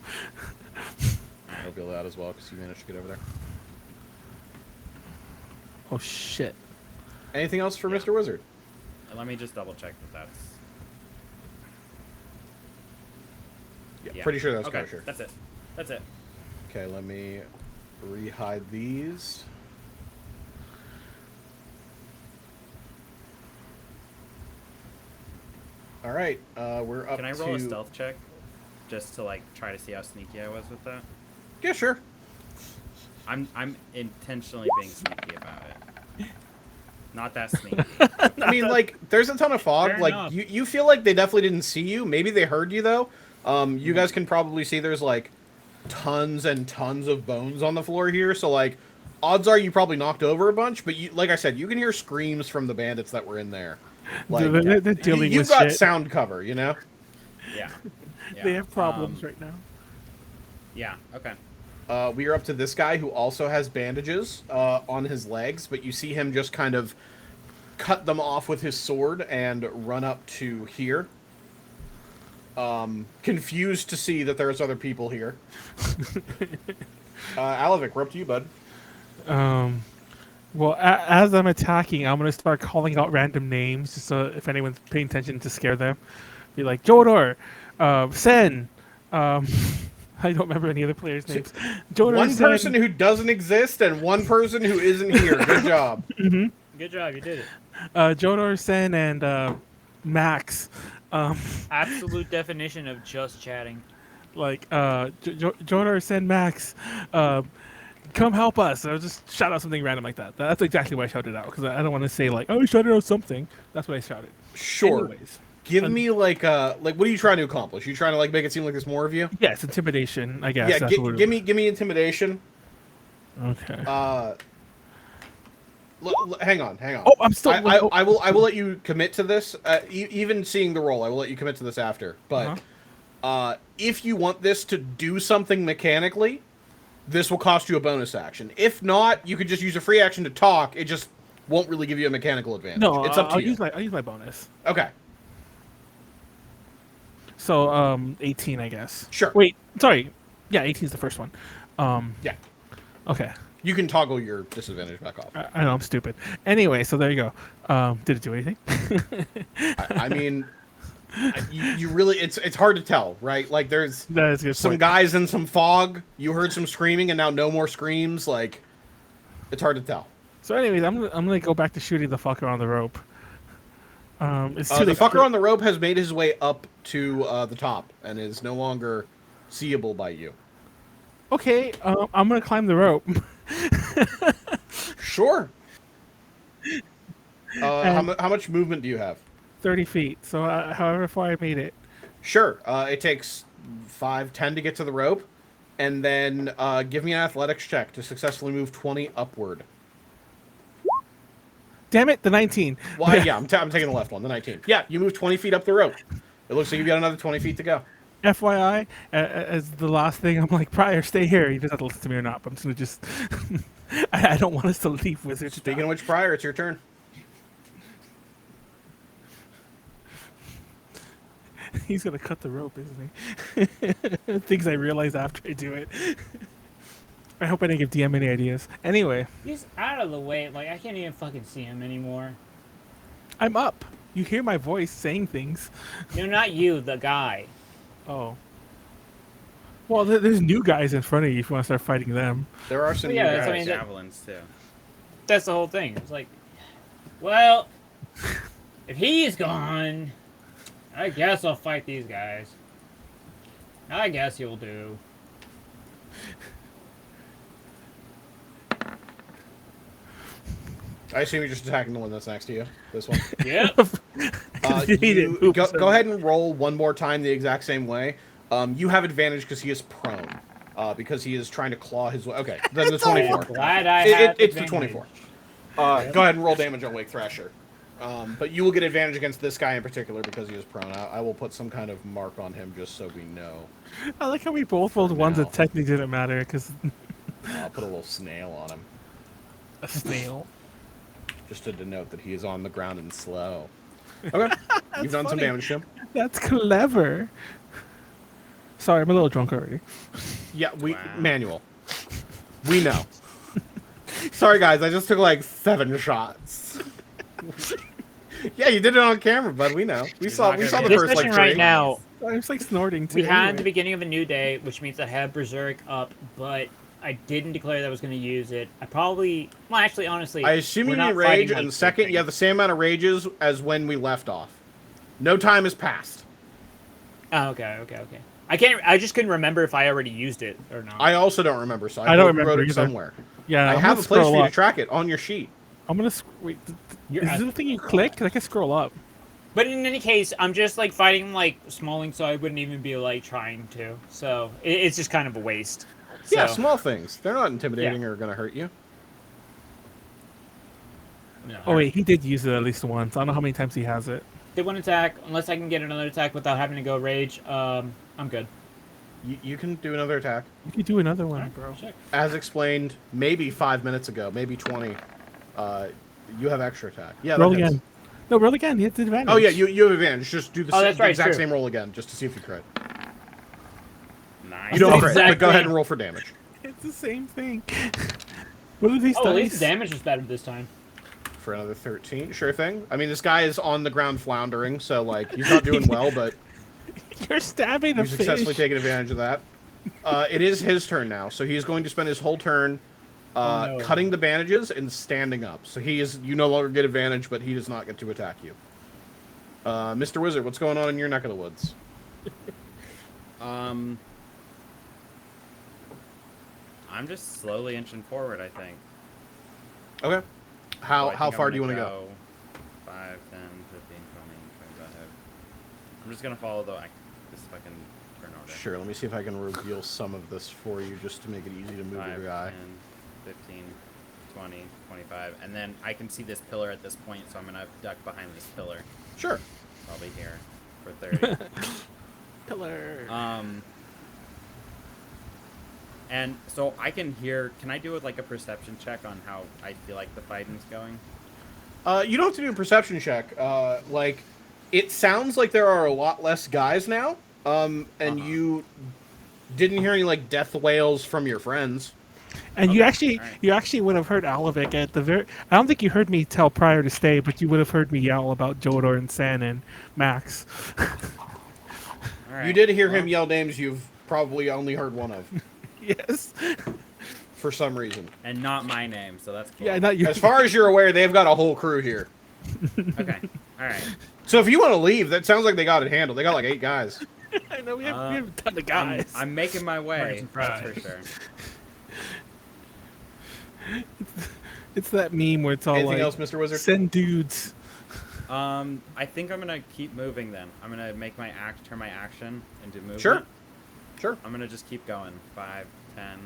I'll reveal that as well because you managed to get over there. Oh shit. Anything else for Mr. Wizard? Let me just double check that that's. Yeah, pretty sure that's okay. kosher. That's it. That's it. Okay, let me rehide these. All right, we're up. Can I roll a to... stealth check, just to like try to see how sneaky I was with that? Yeah, sure. I'm intentionally being sneaky about it. Not that sneaky. I mean, like, there's a ton of fog. Fair Like, enough. you feel like they definitely didn't see you. Maybe they heard you, though. You guys can probably see there's, like, tons and tons of bones on the floor here. So, like, odds are you probably knocked over a bunch. But, you, like I said, you can hear screams from the bandits that were in there. Like, They're dealing you've with got shit. sound cover, you know? Yeah. They have problems right now. Yeah. Okay. We are up to this guy who also has bandages on his legs, but you see him just kind of cut them off with his sword and run up to here. Confused to see that there's other people here. Alavic, we're up to you, bud. Well, as I'm attacking, I'm gonna start calling out random names, just so if anyone's paying attention to scare them. Be like Jodor, Sen. I don't remember any other players' names. Jodor, One Sen. person who doesn't exist and one person who isn't here. Good job. Good job, you did it. Jodor, Sen, and Max. Absolute definition of just chatting. Like Jodor, Sen, Max. Come help us. I'll just shout out something random like that. That's exactly why I shouted out, because I don't want to say like, oh, I shouted out something. That's what I shouted. Sure. Anyways. Give me like what are you trying to accomplish? You trying to like make it seem like there's more of you? Yeah, it's intimidation, I guess. Yeah, That's what give me intimidation. Okay. Hang on. Oh, I'm still. I will let you commit to this. Even seeing the roll, I will let you commit to this after. But if you want this to do something mechanically, this will cost you a bonus action. If not, you could just use a free action to talk. It just won't really give you a mechanical advantage. No, it's up to I'll you. use my bonus. Okay. So 18, I guess. Sure. Wait, sorry. Yeah, 18 is the first one. Yeah. Okay. You can toggle your disadvantage back off. I know I'm stupid. Anyway, so there you go. Did it do anything? I mean, you really it's hard to tell, right? Like there's That is a good some point. guys in some fog. You heard some screaming, and now no more screams. Like it's hard to tell. So, anyways, I'm gonna go back to shooting the fucker on the rope. It's too The late. fucker on the rope has made his way up to the top and is no longer seeable by you. Okay, I'm gonna climb the rope. Sure. How much movement do you have? 30 feet. So, however far I made it. Sure. It takes 5-10 to get to the rope, and then give me an athletics check to successfully move 20 upward. Damn it, the 19. Well, yeah, I'm taking the left one, the 19. Yeah, you move 20 feet up the rope. It looks like you've got another 20 feet to go. FYI, as the last thing, I'm like, Pryor, stay here. You just have to listen to me or not. But I'm just gonna just. I don't want us to leave Wizard. Speaking of which, Pryor, it's your turn. He's gonna cut the rope, isn't he? Things I realize after I do it. I hope I didn't give DM any ideas. Anyway, He's out of the way. Like, I can't even fucking see him anymore. I'm up. You hear my voice saying things. No, not you, the guy. Oh. Well, there's new guys in front of you if you want to start fighting them. There are some Yeah, new that's guys. what I mean, Javelins too. That's the whole thing. It's like, well, if he's gone, I guess I'll fight these guys. I guess you'll do. I assume you're just attacking the one that's next to you. This one. Yep. You You didn't. go ahead and roll one more time the exact same way. You have advantage because he is prone. Because he is trying to claw his way. Okay, then the 24. Glad I had It's the advantage. 24. Go ahead and roll damage on Wake Thrasher. But you will get advantage against this guy in particular because he is prone. I will put some kind of mark on him just so we know. I like how we both rolled ones now. that technically didn't matter because I'll put a little snail on him a snail. just to denote that he is on the ground and slow. Okay, you've done some funny. damage to him. That's clever. Sorry, I'm a little drunk already. Yeah, Wow. Manuel. We know. Sorry, guys. I just took like 7 shots. Yeah, you did it on camera, bud. We know. We saw not the gonna This first like mission 3. right now, I was like snorting too. we had the anyway. beginning of a new day, which means I had Berserk up, but I didn't declare that I was going to use it. I probably, well, actually, honestly, I assume we're you not need rage, fighting, and like, second, big you have the same amount of rages as when we left off. No time has passed. Oh, okay. I just couldn't remember if I already used it or not. I also don't remember, so I don't wrote remember it either. somewhere. Yeah, I I'm have gonna a place for scroll you to up. track it on your sheet. I'm gonna wait. You're Is this the thing you click? 'Cause I can scroll up. But in any case, I'm just like fighting like Smalling, so I wouldn't even be like trying to. So it's just kind of a waste. Yeah, So, small things. They're not intimidating or going to hurt you. no. Oh wait, he did use it at least once. I don't know how many times he has it. They one attack. Unless I can get another attack without having to go rage, I'm good. You can do another attack. You could do another one, bro. Check. As explained, maybe 5 minutes ago, maybe 20. You have extra attack. Yeah, Roll that hits. again. No, roll again. You have the advantage. Oh yeah, you have advantage. Just do the, that's right, exact true. same roll again, just to see if you crit. Nice. You don't That's crit, but exactly- go ahead and roll for damage. It's the same thing. What are these Oh, at least dice? the damage is better this time. For another 13, sure thing. I mean, this guy is on the ground floundering, so like he's not doing well, but You're stabbing a he's successfully fish. taking advantage of that. It is his turn now, so he's going to spend his whole turn no. cutting the bandages and standing up. So you no longer get advantage, but he does not get to attack you. Mr. Wizard, what's going on in your neck of the woods? I'm just slowly inching forward, I think. Okay. So How I how think far I'm do you want to gonna go? 5, 10, 15, 20, 25. I'm just gonna follow this fucking turn order. Sure, let me see if I can reveal some of this for you just to make it easy to move 5, your guy. 10, 15, 20, 25. And then I can see this pillar at this point, so I'm gonna duck behind this pillar. Sure. I'll be here for 30. Pillar. And so I can hear. Can I do like a perception check on how I feel like the fighting's going? You don't have to do a perception check. Like, it sounds like there are a lot less guys now. And you didn't hear any like death wails from your friends. And Okay, alright. you actually would have heard Alavic at the very. I don't think you heard me tell Pryor to stay, but you would have heard me yell about Jodor and San and Max. All right. You did hear well, him yell names you've probably only heard one of Yes. for some reason. and not my name, so that's cool. Yeah, not you. As far as you're aware, they've got a whole crew here. Okay. All right. So if you want to leave, that sounds like they got it handled. They got like 8 guys. I know we have a ton of I'm, guys. I'm making my way. That's for sure. It's that meme where it's all Anything like, else, Mr. Wizard? send dudes. I think I'm gonna keep moving then. I'm gonna make my turn my action into movement. Sure. Sure. I'm gonna just keep going. 5, 10.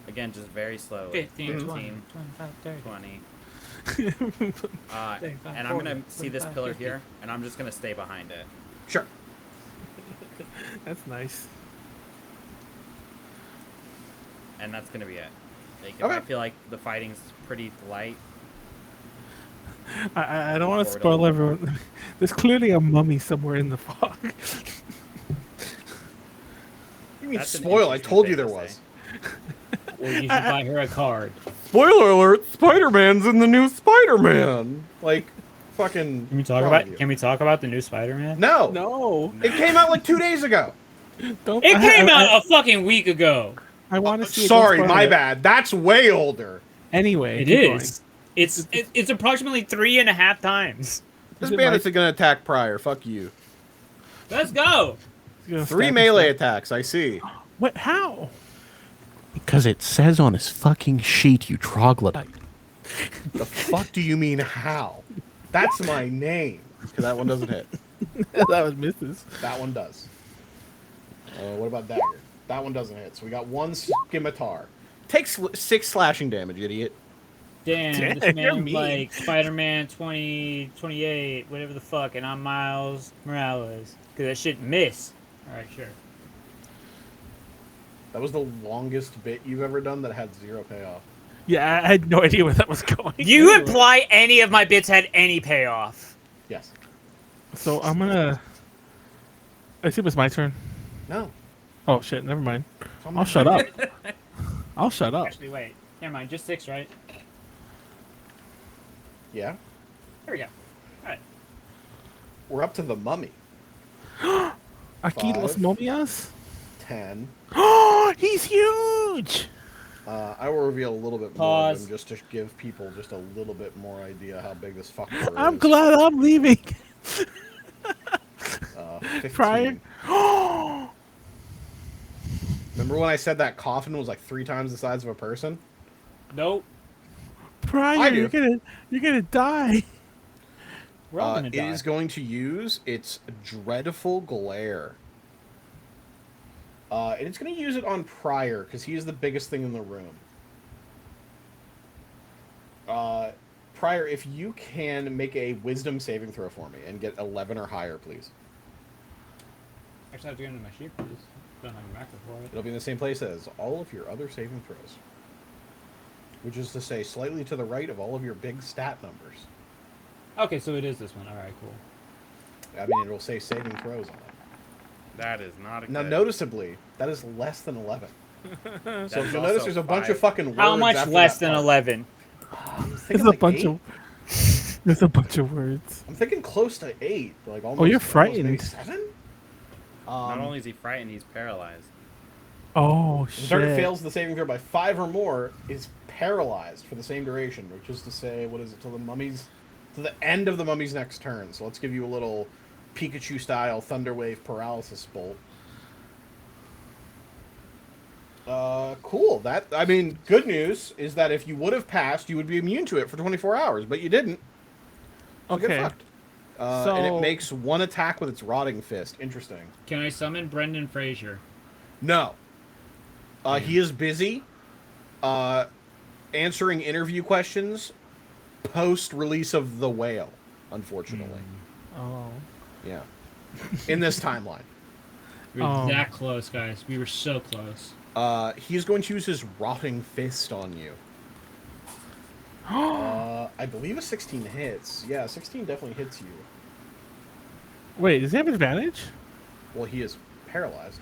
Again, just very slowly. 15, 20, 25, 30. 20. 35, And I'm gonna 40, see this 45, pillar 50. here, and I'm just gonna stay behind it. Sure. That's nice. And that's gonna be it. Like, if Okay. I feel like the fighting's pretty light. I don't want to Forward spoil on. everyone. There's clearly a mummy somewhere in the fog. You mean That's an spoil? I interesting told you thing there to was. say. Or you should buy her a card. Spoiler alert! Spider-Man's in the new Spider-Man. Like, fucking. Can we talk wrong about? with you? Can we talk about the new Spider-Man? No. No. It came out like 2 days ago. Don't, It came out a fucking week ago. I want to see. Sorry, it. my bad. That's way older. Anyway, It keep is. It's approximately 3.5 times. This Is it bandit's my- gonna attack Pryor. Fuck you. Let's go. going. 3 melee attacks. I see. What? How? Because it says on his fucking sheet, you troglodyte. The fuck do you mean how? That's my name. Okay, that one doesn't hit. That was misses. That one does. What about dagger? That one doesn't hit. So we got 1 scimitar. Takes 6 slashing damage, idiot. Damn, Damn, this you're man mean. like Spider-Man 2028, whatever the fuck, and I'm Miles Morales. Cause that shit miss. All right, sure. That was the longest bit you've ever done that had 0 payoff. Yeah, I had no idea where that was going. You Anyway. imply any of my bits had any payoff? Yes. So I'm gonna. I think it was my turn. No. Oh shit! Never mind. Come I'll on. shut up. I'll shut up. Actually, wait. Never mind. Just 6, right? Yeah. There we go. All right. We're up to the mummy. Aquí los 5. momias. 10. Oh, he's huge. I will reveal a little bit more of Pause. them just to give people just a little bit more idea how big this fucker I'm is. glad I'm leaving. 15. Pryor. Oh, Remember when I said that coffin was like 3 times the size of a person? Nope. Pryor, do. you're gonna die. We're all gonna It die. is going to use its dreadful glare. And it's going to use it on Pryor because he is the biggest thing in the room. Pryor, if you can make a wisdom saving throw for me and get 11 or higher, please. Actually, I have to go into my sheet for this. Don't have a macro for it. It'll be in the same place as all of your other saving throws. Which is to say, slightly to the right of all of your big stat numbers. Okay, so it is this one. All right, cool. I mean, it'll say saving throws on it. That is not a Now, good. noticeably, that is less than 11. That's So if you'll also notice, there's a bunch of 5. fucking words How much after less that than part. 11? I'm There's thinking a like bunch 8. of there's a bunch of words. I'm thinking close to 8. Like almost, Oh, you're almost frightened. maybe 7? Not only is he frightened, he's paralyzed. Oh If the target shit. fails the saving throw by 5 or more, is paralyzed for the same duration, which is to say, what is it, to the end of the mummy's next turn. So let's give you a little Pikachu-style Thunderwave paralysis bolt. Cool. I mean, good news is that if you would have passed, you would be immune to it for 24 hours, but you didn't. So get Okay. fucked. And So- it makes one attack with its rotting fist. Interesting. Can I summon Brendan Fraser? No. He is busy answering interview questions post-release of The Whale, unfortunately. Oh. Yeah. In this timeline. We were Oh. that close, guys. We were so close. He's going to use his rotting fist on you. I believe a 16 hits. Yeah, 16 definitely hits you. Wait, does he have advantage? Well, he is paralyzed.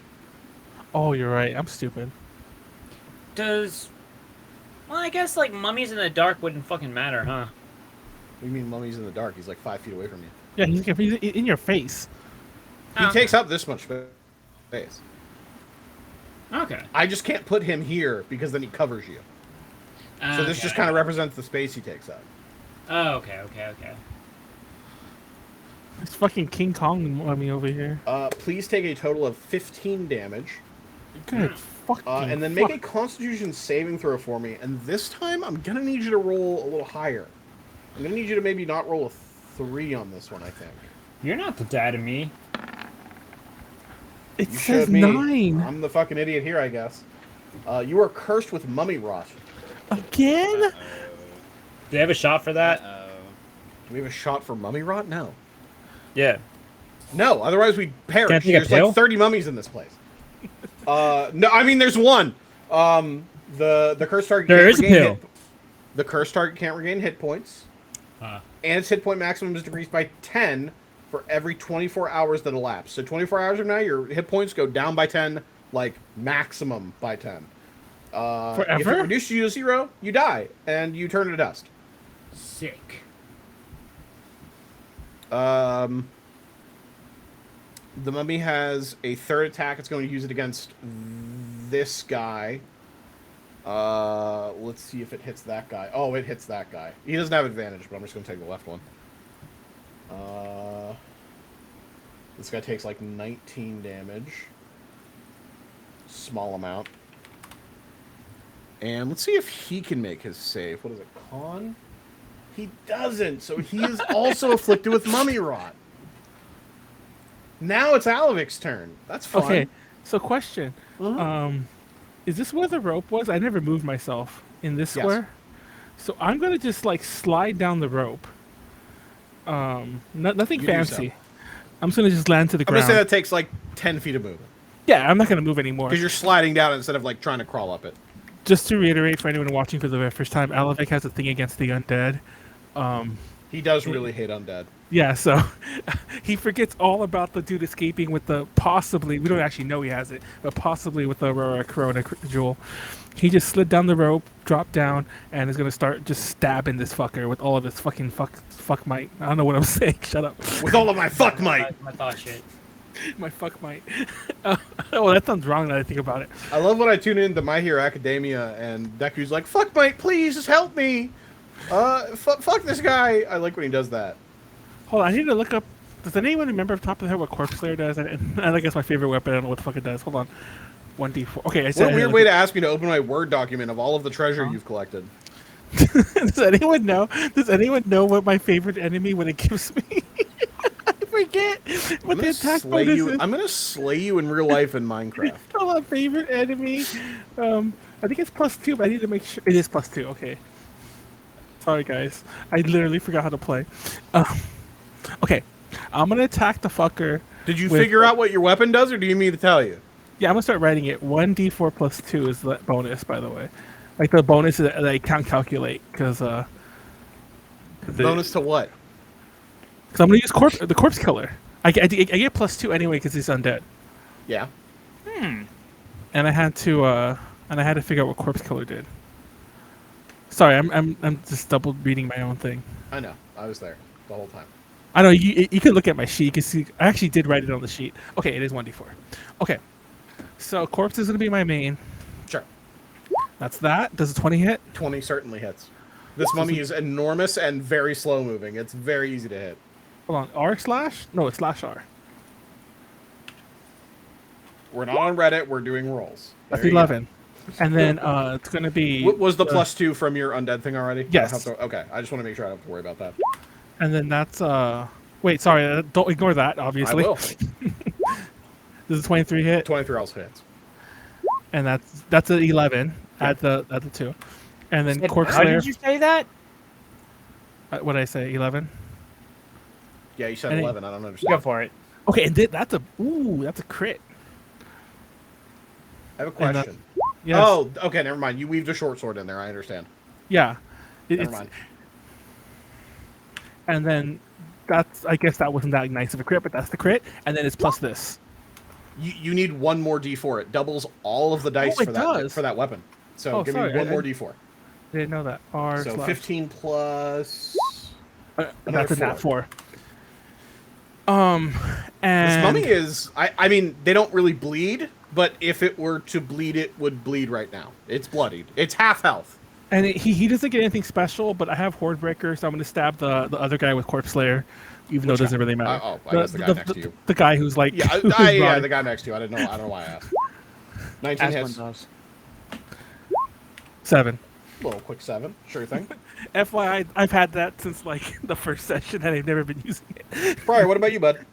Oh, you're right. I'm stupid. Does... Well, I guess, like, mummies in the dark wouldn't fucking matter, huh? What do you mean mummy's in the dark? He's like 5 feet away from you. Yeah, he's in your face. He takes up this much space. Okay. I just can't put him here because then he covers you. So this just kind of represents the space he takes up. Oh, okay. It's fucking King Kong mummy over here. Please take a total of 15 damage. Good fucking And then make a Constitution saving throw for me. And this time, I'm going to need you to roll a little higher. I'm going to need you to maybe not roll a 3 on this one, I think. You're not the dad of me. It You says showed me. 9. I'm the fucking idiot here, I guess. You are cursed with mummy rot. Again? Do they have a shot for that? Do we have a shot for mummy rot? No. Yeah. No, otherwise we'd perish. Can I take a There's pill? like 30 mummies in this place. No, I mean there's one. The cursed target There can't is a regain pill. The cursed target can't regain hit points. Huh. And its hit point maximum is decreased by 10 for every 24 hours that elapse. So 24 hours from now, your hit points go down by 10, like maximum by 10. If it Forever? reduces you to 0, you die, and you turn to dust. Sick. The mummy has a third attack. It's going to use it against this guy. Let's see if it hits that guy. Oh, it hits that guy. He doesn't have advantage, but I'm just going to take the left one. This guy takes like 19 damage. Small amount. And let's see if he can make his save. What is it, con? He doesn't, so he is also afflicted with mummy rot. Now it's Alavic's turn. That's fun. Okay, so question. Uh-huh. Is this where the rope was? I never moved myself in this Yes. square. So I'm going to just like slide down the rope. Nothing You do fancy. so. I'm just going to just land to the I'm going ground. to say that takes like 10 feet of movement. Yeah, I'm not going to move anymore. Because you're sliding down instead of like trying to crawl up it. Just to reiterate for anyone watching for the very first time, Alavic has a thing against the undead. He does really hate undead. Yeah, so he forgets all about the dude escaping with the possibly, we don't actually know he has it, but possibly with the Aurora Corona jewel. He just slid down the rope, dropped down, and is going to start just stabbing this fucker with all of his fucking fuck might. I don't know what I'm saying. Shut up. With all of my fuck might. My thought shit. My fuck might. Oh, that sounds wrong now that I think about it. I love when I tune into My Hero Academia and Deku's like, fuck might, please, just help me. Fuck this guy. I like when he does that. Hold on, I need to look up. Does anyone remember off the top of the head what Corpse Slayer does? And I think it's my favorite weapon. I don't know what the fuck it does. Hold on. 1d4. Okay, I What said a weird way to ask me to open my Word document of all of the treasure Huh? you've collected. Does anyone know? Does anyone know what my favorite enemy when it gives me? I forget what the attack bonus is. I'm gonna slay you in real life in Minecraft. Oh, my favorite enemy. I think it's +2, but I need to make sure it is +2. Okay. Sorry, guys. I literally forgot how to play. Okay, I'm gonna attack the fucker. Did you with- figure out what your weapon does, or do you need me to tell you? Yeah, I'm gonna start writing it. 1d4 +2 is the bonus, by the way. Like the bonus that I can't calculate because Bonus to what? I'm gonna use the corpse killer. I get +2 anyway because he's undead. Yeah. And I had to figure out what corpse killer did. Sorry, I'm just double reading my own thing. I know. I was there the whole time. I know you can look at my sheet. You can see I actually did write it on the sheet. Okay, it is 1d4. Okay, so corpse is gonna be my main. Sure. That's that. Does a 20 hit? 20 certainly hits. This mummy is enormous and very slow moving. It's very easy to hit. Hold on, R/? No, it's /R. We're not on Reddit. We're doing rolls. That's There you go. 11. And then it's gonna be. What was the +2 from your undead thing already? Yes. I don't have to- okay, I just want to make sure I don't have to worry about that. And then that's Wait, sorry. Don't ignore that. Obviously. I will. Does a 23 hit? 23 also hits. And that's an 11 at the 2. And then corpse How slayer. did you say that? What did I say? 11. Yeah, you said And 11. I don't understand. Go for it. Okay, and that's a crit. I have a And, question. Yes. Oh, okay, never mind. You weaved a short sword in there. I understand. Yeah. Never It's- mind. And then I guess that wasn't that nice of a crit, but that's the crit. And then it's plus this. You need one more D4. It doubles all of the dice it for does. that weapon. So Oh, give sorry, me one I- more D4. I didn't know that. R So slash- 15 plus. That's another a nat 4. 4. And This mummy is. I mean, they don't really bleed, but if it were to bleed, it would bleed right now. It's bloodied. It's half health. And he doesn't get anything special, but I have Horde Breaker, so I'm going to stab the other guy with Corpse Slayer, even though it doesn't really matter. I guess the guy next to you. The guy who's like... Yeah, who's yeah, rotting. the guy next to you. I don't know why I asked. 19 As hits. one does. 7. Little quick 7. Sure thing. FYI, I've had that since like the first session, and I've never been using it. Pryor, what about you, bud?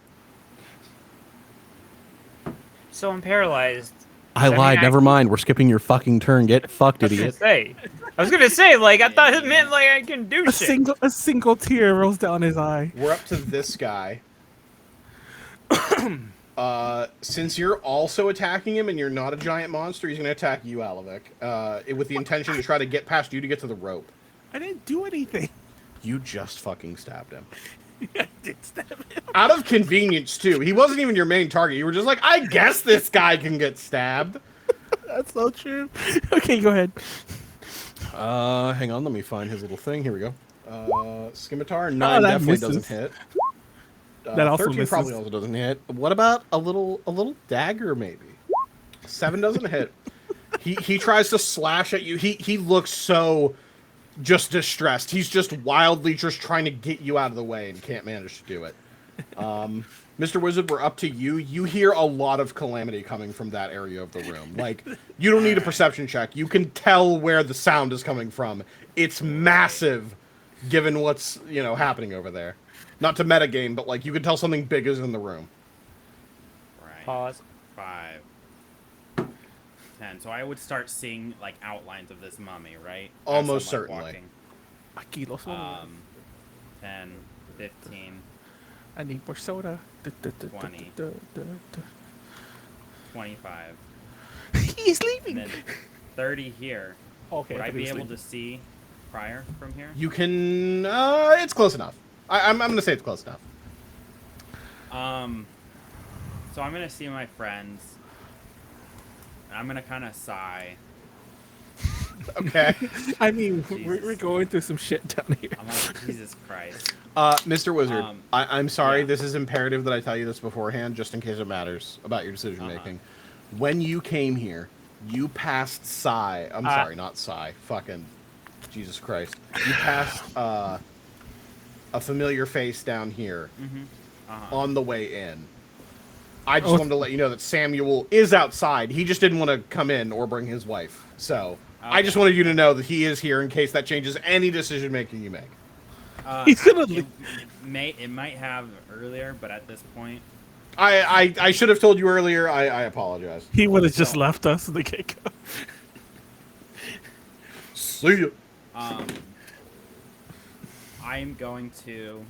So I'm paralyzed. I lied. Never mind. We're skipping your fucking turn. Get fucked, idiot. I was gonna say, like, I thought it meant like I can do shit. A single tear rolls down his eye. We're up to this guy. Since you're also attacking him and you're not a giant monster, he's going to attack you, Alavic, with the intention to try to get past you to get to the rope. I didn't do anything. You just fucking stabbed him. I did stab him. Out of convenience, too. He wasn't even your main target. You were just like, I guess this guy can get stabbed. That's so true. Okay, go ahead. Hang on. Let me find his little thing. Here we go. Scimitar. 9 that definitely misses. doesn't hit. That also 13 misses. probably also doesn't hit. What about a little dagger, maybe? 7 doesn't hit. He tries to slash at you. He looks so just distressed. He's just wildly just trying to get you out of the way and can't manage to do it. Mr. Wizard, we're up to you. You hear a lot of calamity coming from that area of the room. Like, you don't need a perception check. You can tell where the sound is coming from. It's massive, given what's, happening over there. Not to metagame, but, like, you can tell something big is in the room. Right. Pause. 5, 10. So I would start seeing like outlines of this mummy, right? As Almost I'm, like, certainly. walking. Aquí lo soda. 10, 15, I need more soda. 20. 25, He's and leaving. then 30 here. Okay, Would I thought he be was able leaving. to see Pryor from here? You can... it's close enough. I'm going to say it's close enough. So I'm gonna see my friends. I'm gonna kind of sigh. Okay. I mean, we're Jesus. going through some shit down here. I'm like, Jesus Christ. Mr. Wizard, I'm sorry. yeah. This is imperative that I tell you this beforehand, just in case it matters about your decision making. When you came here, you passed Psy. I'm sorry, not Psy. Fucking Jesus Christ. You passed a familiar face down here on the way in. I just wanted to let you know that Samuel is outside. He just didn't want to come in or bring his wife. So I just wanted you to know that he is here in case that changes any decision making you make. He's gonna it, leave. it might have earlier, but at this point, I should have told you earlier. I apologize. He would have just left us in the get-go. See ya. I'm going to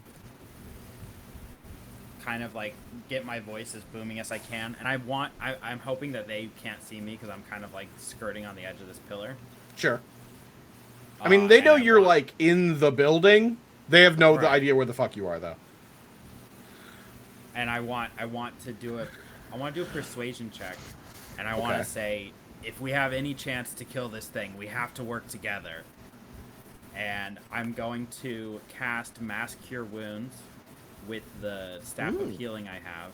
kind of like get my voice as booming as I can, and I'm hoping that they can't see me because I'm kind of like skirting on the edge of this pillar. Sure. I mean, they know and I you're want- like in the building. They have no Right. idea where the fuck you are, though. And I want to do a persuasion check, and I want Okay. to say, if we have any chance to kill this thing, we have to work together. And I'm going to cast Mass Cure Wounds with the Staff of Healing I have.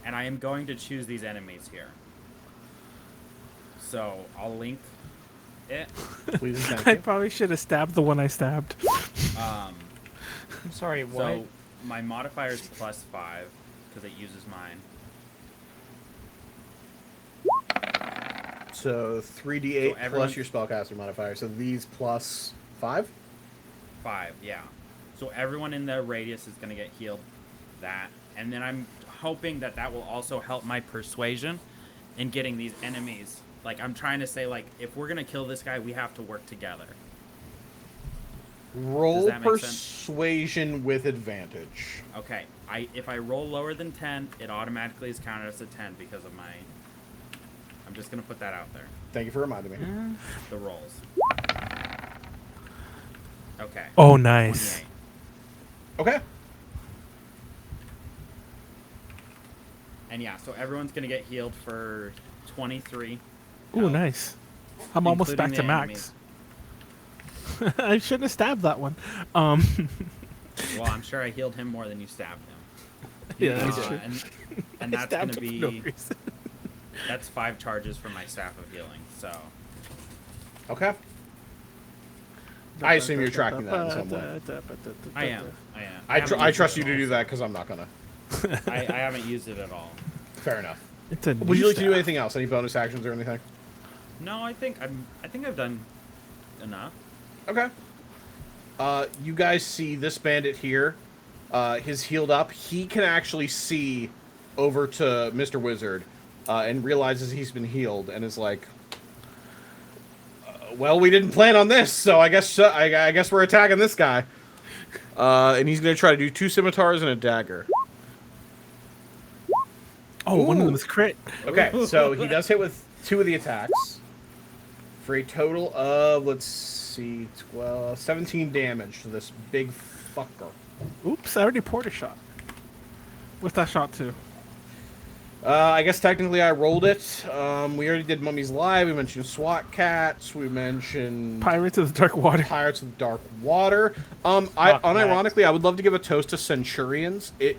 And I am going to choose these enemies here. So I'll link it. Please and I thank you. probably should have stabbed the one I stabbed. I'm sorry, what? So my modifier is +5 because it uses mine. So 3d8 So everyone- plus your spellcaster modifier. So these plus 5? 5, yeah. So everyone in the radius is going to get healed that. And then I'm hoping that that will also help my persuasion in getting these enemies. Like, I'm trying to say, like, if we're going to kill this guy, we have to work together. Roll that make sense? persuasion with advantage. Okay, if I roll lower than 10, it automatically is counted as a 10 because of my... I'm just going to put that out there. Thank you for reminding me. The rolls. Okay. Oh, nice. 28. Okay. And yeah, so everyone's going to get healed for 23. Ooh, health, nice. I'm almost back including to the max. I shouldn't have stabbed that one. Well, I'm sure I healed him more than you stabbed him. Yeah, that's true. And I that's going stabbed to him for no be... reason. That's 5 charges for my Staff of Healing, so... Okay. I assume you're tracking that in some way. I am. I trust you to do that because I'm not gonna. I haven't used it at all. Fair enough. It's a Would you new like to do staff. anything else? Any bonus actions or anything? No, I think I've done enough. Okay. You guys see this bandit here. His healed up. He can actually see over to Mr. Wizard and realizes he's been healed and is like, well, we didn't plan on this, so I guess we're attacking this guy. And he's going to try to do 2 scimitars and a dagger. Oh, one of Ooh. them is crit. Okay, so he does hit with 2 of the attacks for a total of, let's see, 17 damage to this big fucker. Oops, I already poured a shot. What's that shot to? I guess technically I rolled it. We already did Mummies Live. We mentioned SWAT cats. We mentioned Pirates of the Dark Water. Pirates of the Dark Water. Unironically, I would love to give a toast to Centurions. It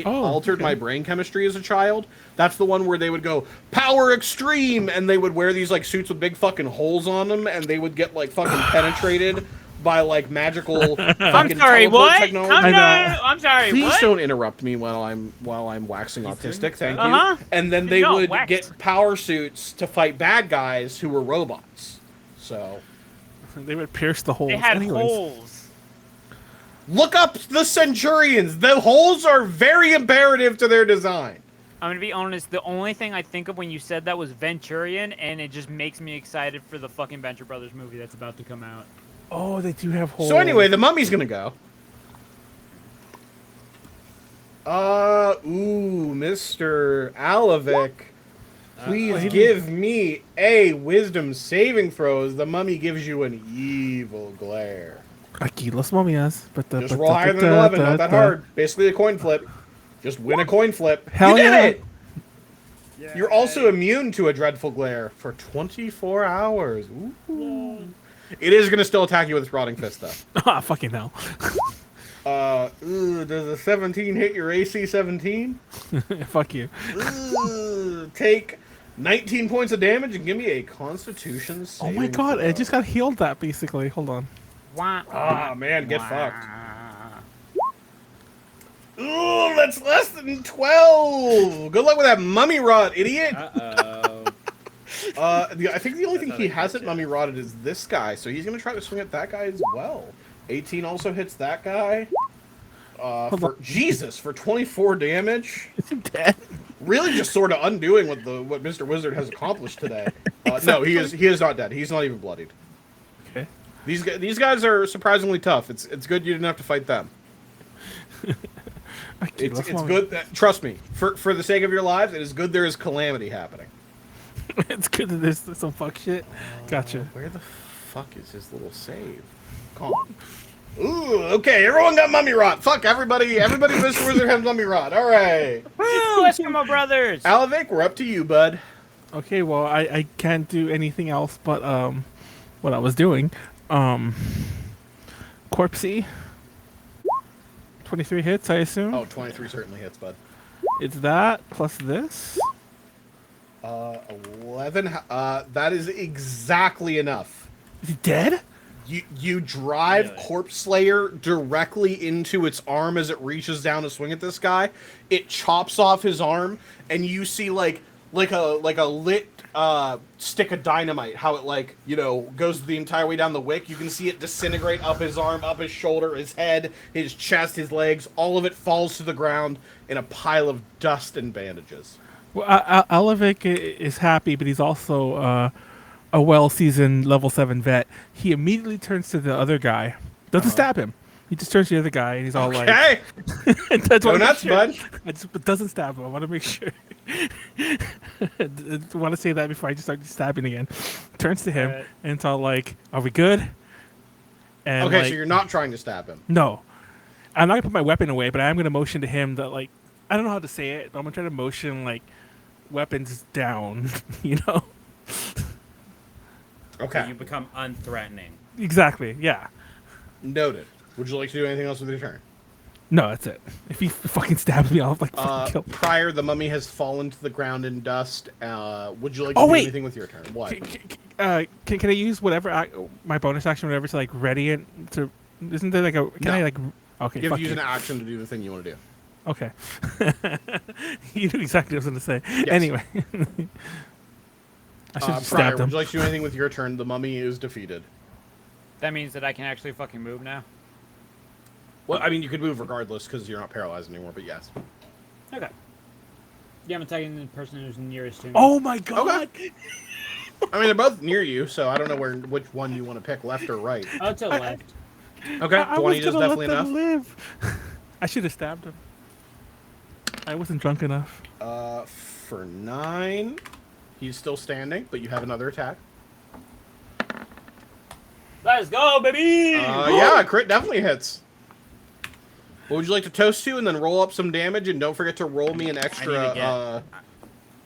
altered my brain chemistry as a child. That's the one where they would go power extreme, and they would wear these like suits with big fucking holes on them, and they would get like fucking penetrated by like magical I'm fucking sorry, teleport what? technology. I'm sorry, Please what? don't interrupt me while I'm waxing autistic. Thank you. Uh-huh. And then they No, would wax. get power suits to fight bad guys who were robots. So They would pierce the holes. They had Anyways. holes. look up the Centurions. The holes are very imperative to their design. I'm gonna be honest, the only thing I think of when you said that was Venturian, and it just makes me excited for the fucking Venture Brothers movie that's about to come out. Oh, they do have holes. So anyway, the mummy's gonna go. Mr. Alavic, please give me a wisdom saving throw as the mummy gives you an evil glare. Aquí los momias. Just roll higher than 11, not that hard. Basically a coin flip. Just win a coin flip. Hell You did yeah. it! You're also immune to a dreadful glare for 24 hours. Ooh. It is going to still attack you with its rotting fist, though. Ah, fucking hell. Does a 17 hit your AC 17? Fuck you. Take 19 points of damage and give me a Constitution Oh saving my god, throw. I just got healed that basically. Hold on. Ah, man, get fucked. Ooh, that's less than 12. Good luck with that mummy rot, idiot. Uh-oh. I think the only thing That's he how they hasn't catch it. mummy rotted is this guy, so he's gonna try to swing at that guy as well. 18 also hits that guy. Hold For Jesus, for 24 damage. Is he dead? Really, just sort of undoing what Mr. Wizard has accomplished today. No, he is not dead. He's not even bloodied. Okay. These guys are surprisingly tough. It's good you didn't have to fight them. Okay, It's good that, trust me, for the sake of your lives, it is good there is calamity happening. It's good that there's some fuck shit. Gotcha. Where the fuck is his little save? Calm. Ooh, okay, everyone got mummy rot. Fuck everybody. Everybody, Mr. Wizard has mummy rot. All right. Woo, Eskimo brothers. Alavic, we're up to you, bud. Okay, well, I can't do anything else but what I was doing. Corpsey. 23 hits, I assume. Oh, 23 certainly hits, bud. It's that plus this. 11. That is exactly enough. Is he dead? You drive Really? Corpse Slayer directly into its arm as it reaches down to swing at this guy. It chops off his arm, and you see like a lit stick of dynamite. How it goes the entire way down the wick. You can see it disintegrate up his arm, up his shoulder, his head, his chest, his legs. All of it falls to the ground in a pile of dust and bandages. Well, Alavic is happy, but he's also a well-seasoned level 7 vet. He immediately turns to the other guy. Doesn't stab him. He just turns to the other guy, and he's all like... Okay. Go nuts, bud. But doesn't stab him. I want to make sure. I want to say that before I just start stabbing again. Turns to him, Alright. and it's all like, are we good? And Okay, like, so you're not trying to stab him. No. I'm not going to put my weapon away, but I am going to motion to him that, like... I don't know how to say it, but I'm going to try to motion, like, weapons down, you know? Okay. So you become unthreatening. Exactly, yeah. Noted. Would you like to do anything else with your turn? No, that's it. If he fucking stabs me, I'll like fucking kill him. Pryor, the mummy has fallen to the ground in dust. Would you like to Oh, do wait. anything with your turn? What? Can I use whatever my bonus action, whatever, to like ready it to? Isn't there like a? Can No. I like? Okay, You have fuck to use you. an action to do the thing you want to do. Okay. You knew exactly what I was going to say. Yes. Anyway, I should have Pryor, stabbed would him. you like to do anything with your turn? The mummy is defeated. That means that I can actually fucking move now. Well, I mean, you could move regardless because you're not paralyzed anymore, but yes. Okay. Yeah, I'm attacking the person who's nearest to me. Oh my god! I mean, they're both near you, so I don't know which one you want to pick, left or right. Oh, to the left. Okay, I 20 was is gonna definitely let them enough. live. I should have stabbed him. I wasn't drunk enough. For 9, he's still standing, but you have another attack. Let's go, baby! Yeah, crit definitely hits. What would you like to toast to, and then roll up some damage, and don't forget to roll me an extra.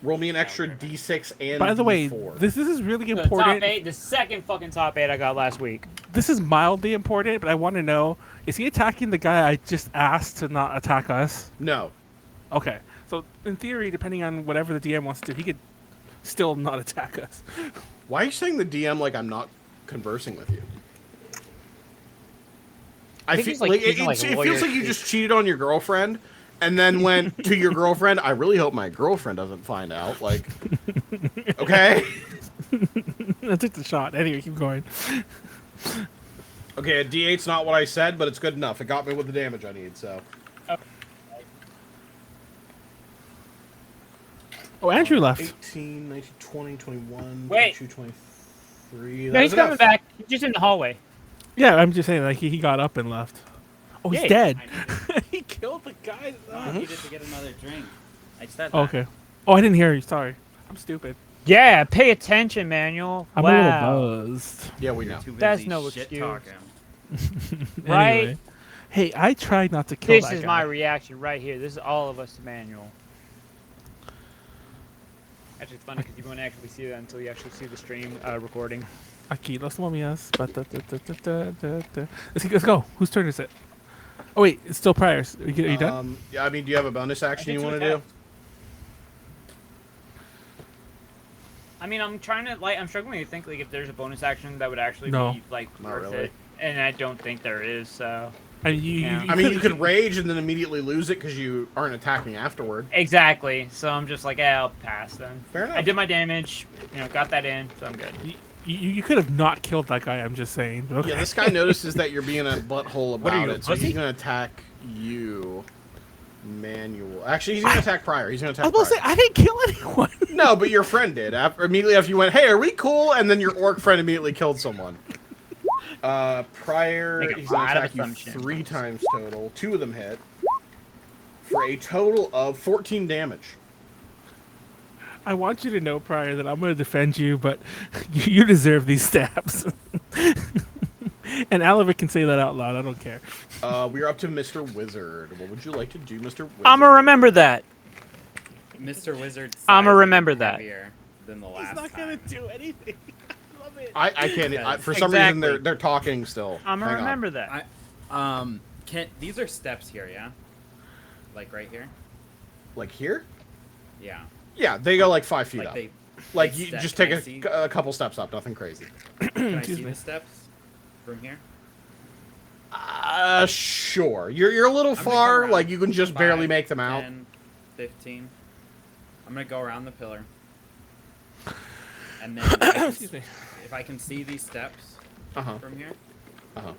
Roll me an extra D6 and By the way, D4. this is really The top important. 8, the second fucking top 8 I got last week. This is mildly important, but I want to know: is he attacking the guy I just asked to not attack us? No. Okay, so in theory, depending on whatever the DM wants to do, he could still not attack us. Why are you saying the DM like I'm not conversing with you? I think feel he's, like, like, using, like, it lawyer feels like you speak. just cheated on your girlfriend, and then went to your girlfriend. I really hope my girlfriend doesn't find out. Like, okay, I took the shot. Anyway, keep going. okay. A D8's not what I said, but it's good enough. It got me with the damage I need. So. Oh, Andrew left. 18, 19, 20, 21, Wait. 22, 23. No, he's coming back. He's just in the hallway. Yeah, I'm just saying, like he got up and left. Oh, he's Yay. dead. I needed, He killed the guy. I needed to get another drink. I said that. Oh, okay. Oh, I didn't hear you. Sorry. I'm stupid. Yeah, pay attention, Manuel. I'm wow. a little buzzed. Yeah, we know. Too busy That's no shit excuse. talking. Right? Anyway. Hey, I tried not to kill This that is guy. my reaction right here. This is all of us to Manuel. Actually, it's funny because you won't actually see that until you actually see the stream recording. Aquí los momias. Let's go. Whose turn is it? Oh wait, it's still Pryor's. Are you done? Yeah, I mean, do you have a bonus action you want to do? I mean, I'm trying to I'm struggling to think like if there's a bonus action that would actually No. be like Not worth really. it, and I don't think there is. So I mean, Yeah. you could rage and then immediately lose it because you aren't attacking afterward. Exactly. So I'm just like, yeah, I'll pass then. Fair enough. I did my damage. Got that in, so I'm good. You could have not killed that guy. I'm just saying. Okay. Yeah, this guy notices that you're being a butthole about What are you, a it, so he's pussy? gonna attack you, Manuel. Actually, he's gonna attack Pryor. He's gonna I attack was Pryor. about to say I didn't kill anyone. No, but your friend did. Immediately after you went, hey, are we cool? And then your orc friend immediately killed someone. Pryor, Make a he's gonna lot of attack you assumptions. 3 times total. 2 of them hit. For a total of 14 damage. I want you to know, Pryor, that I'm going to defend you, but you deserve these stabs. And Alavic can say that out loud. I don't care. We're up to Mr. Wizard. What would you like to do, Mr. Wizard? I'ma remember that. Mr. Wizard. I'ma size remember is that. heavier than the He's last not going time. to do anything. I love it. I can't. For some reason, Exactly. they're talking still. I'ma Hang on. remember that. These are steps here, yeah? Like right here? Like here? Yeah. Yeah, they go like 5 feet Like up. they. Like they you step. just Can take I see- a couple steps up, nothing crazy. Can I Excuse see me. the steps from here? Sure. You're a little I'm gonna go far. around Like you can just barely 5, make them out. 10, 15. I'm gonna go around the pillar. And then Excuse me. if I can see these steps Uh huh. from here, Uh huh.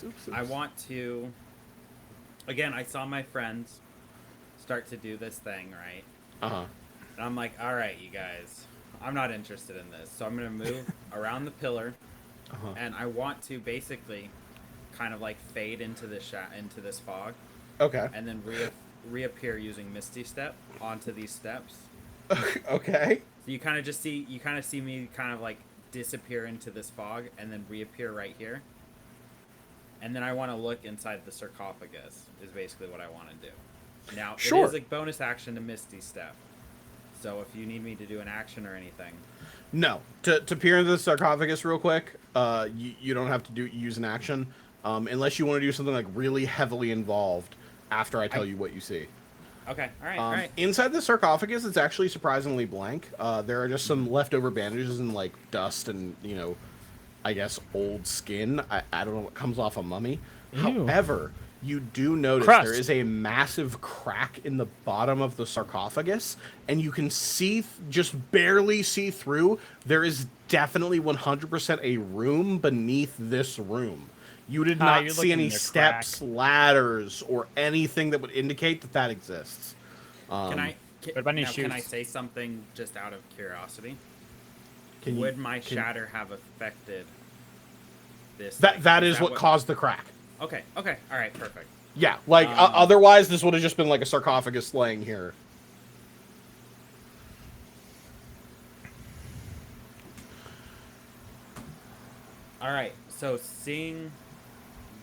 Oops. I want to. Again, I saw my friends start to do this thing, right? Uh huh. And I'm like, all right, you guys, I'm not interested in this. So I'm gonna move around the pillar, Uh huh. and I want to basically kind of like fade into this into this fog, Okay. and then reappear using Misty Step onto these steps. Okay. So you kind of see me kind of like disappear into this fog and then reappear right here. And then I want to look inside the sarcophagus is basically what I want to do. Now, Sure. it is a bonus action to Misty Step. So if you need me to do an action or anything. No. To peer into the sarcophagus real quick, you don't have to use an action, unless you want to do something like really heavily involved after I tell you what you see. Okay, all right. Inside the sarcophagus, it's actually surprisingly blank. There are just some leftover bandages and like dust and I guess old skin. I don't know what comes off a mummy. Ew. However, you do notice Crust. there is a massive crack in the bottom of the sarcophagus, and you can see, just barely see through. There is definitely 100% a room beneath this room. You did not you're see looking any in the steps, ladders, or anything that would indicate that that exists. Can I What about any can I shoes? say something just out of curiosity? Can you- Would my can- shatter have affected this? That thing? that is what caused the crack. Okay, all right, perfect. Yeah, like otherwise this would have just been like a sarcophagus laying here. All right, so seeing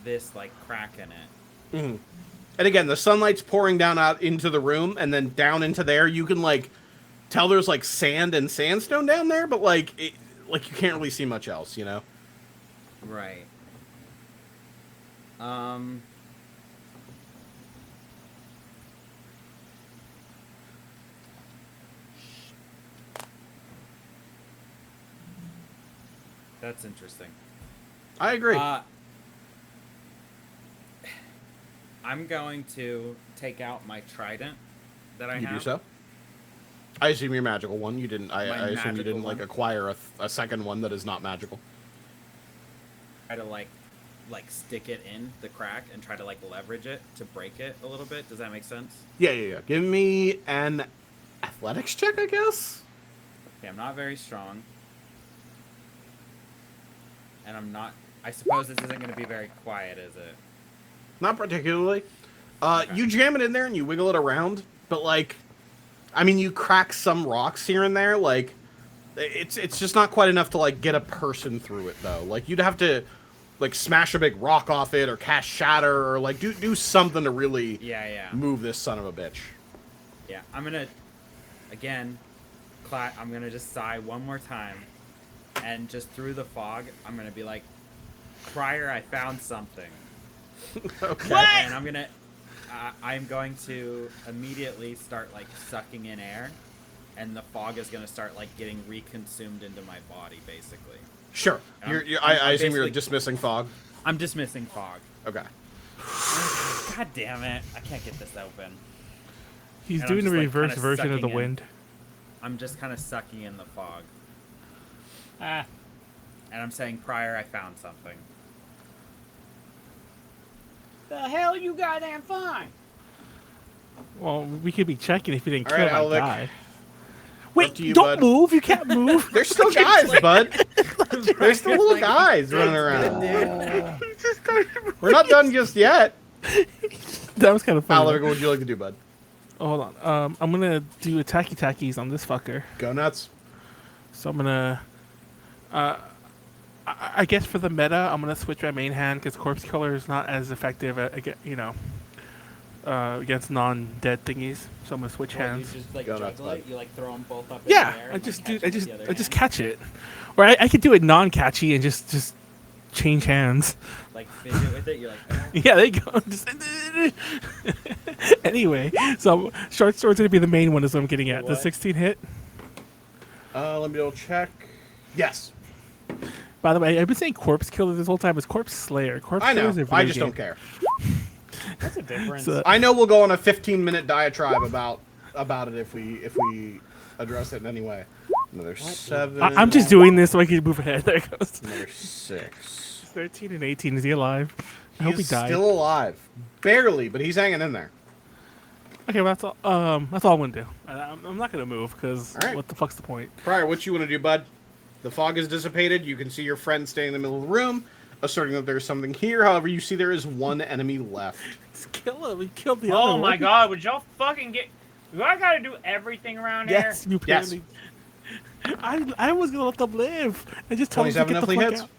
this like crack in it. Mm-hmm. And again, the sunlight's pouring down out into the room, and then down into there. You can like tell there's like sand and sandstone down there, but like you can't really see much else, Right. That's interesting. I agree. I'm going to take out my trident that I you have. do so. I assume your magical one. You didn't. I My assume you magical didn't like one. acquire a second one that is not magical. Try to like stick it in the crack and try to like leverage it to break it a little bit. Does that make sense? Yeah. Give me an athletics check, I guess. Okay, I'm not very strong. And I'm not... I suppose this isn't going to be very quiet, is it? Not particularly. Okay. You jam it in there and you wiggle it around, but like, I mean, you crack some rocks here and there. Like, it's just not quite enough to like get a person through it though. Like, you'd have to like smash a big rock off it or cast shatter or like do something to really Yeah. move this son of a bitch. Yeah, I'm going to... Again, I'm going to just sigh one more time. And just through the fog, I'm going to be like, Pryor, I found something. Okay. And I'm going to immediately start like sucking in air, and the fog is going to start like getting reconsumed into my body, basically. Sure. I'm I assume you're basically- dismissing fog. I'm dismissing fog. Okay. God damn it! I can't get this open. He's And I'm doing the just, like, reverse kinda version of the sucking in. wind. I'm just kind of sucking in the fog, Ah. and I'm saying, Pryor, I found something. The hell you goddamn fine. Well, we could be checking if he didn't All kill right, that Alavic. guy. Up Wait, to you, don't bud. move. You can't move. There's still guys, bud. There's still little guys running around. We're not done just yet. That was kind of funny. Alavic, what would you like to do, bud? Oh, hold on. I'm gonna do attacky tackies on this fucker. Go nuts. So I'm gonna. I guess for the meta, I'm gonna switch my main hand because Corpse Killer is not as effective against non-dead thingies. So I'm gonna switch hands. You just like Go nuts, juggle it. bud. You like throw them both up Yeah, in the air. I and, just like, do. catch I it with just the I other just hand. catch it, or I could do it non-catchy and just change hands. Like fidget with it. You're like. Oh. Yeah, there you go. Just anyway, so short sword's gonna be the main one. Is what I'm getting at. The What? 16 hit. Let me double check. Yes. By the way, I've been saying Corpse Killer this whole time. It's Corpse Slayer. Corpse I know. Slayer is a I video just game. don't care. What's the difference? So- I know we'll go on a 15-minute diatribe about it if we address it in any way. Another 7. I'm just doing this so I can move ahead. There it goes. Another 6. 13 and 18. Is he alive? I hope he He's died. still alive, barely, but he's hanging in there. Okay, well, that's all. That's all I'm gonna do. I'm not gonna move because All right. what the fuck's the point? Pryor, what you want to do, bud? The fog is dissipated. You can see your friend staying in the middle of the room, asserting that there's something here. However, you see there is one enemy left. Just kill him. We killed the other Oh one. my god, would y'all fucking get... Do I gotta do everything around here? Yes, you Yes. apparently. I was gonna let them live. I just told them to 27 get the definitely fuck hits. out.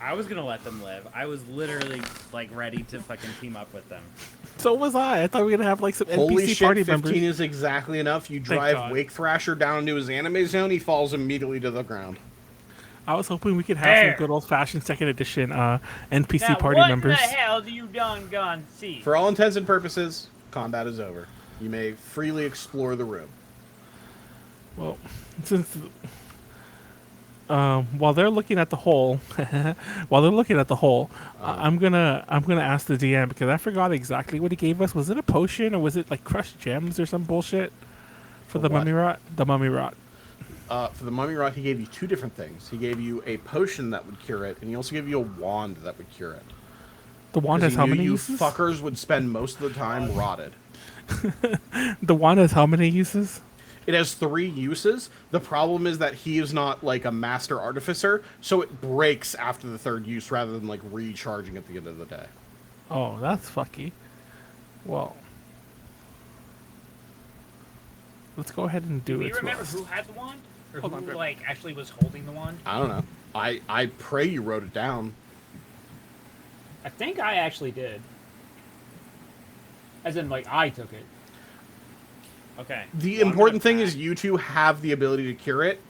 I was gonna let them live. I was literally like ready to fucking team up with them. So was I. I thought we were gonna have like some Holy NPC shit, party 15 members. is exactly enough. You drive God. Wake Thrasher down into his anime zone. He falls immediately to the ground. I was hoping we could have There. some good old fashioned second edition NPC Now, party what members. the hell do you done gone see? For all intents and purposes, combat is over. You may freely explore the room. Well, since while they're looking at the hole, I'm gonna ask the DM because I forgot exactly what he gave us. Was it a potion or was it like crushed gems or some bullshit for the what? mummy rot? The mummy rot. For the mummy rot, he gave you 2 different things. He gave you a potion that would cure it, and he also gave you a wand that would cure it. The wand 'Cause has he how knew many you uses? fuckers would spend most of the time rotted. The wand has how many uses? It has 3 uses. The problem is that he is not like a master artificer, so it breaks after the 3rd use rather than like recharging at the end of the day. Oh, that's fucky. Well, let's go ahead and do Do it. you to remember us. who had the wand? Or Hold on, who, Greg. like, actually was holding the wand? I don't know. I pray you wrote it down. I think I actually did. As in, like, I took it. Okay. The well, I'm important gonna thing is pass. you 2 have the ability to cure it.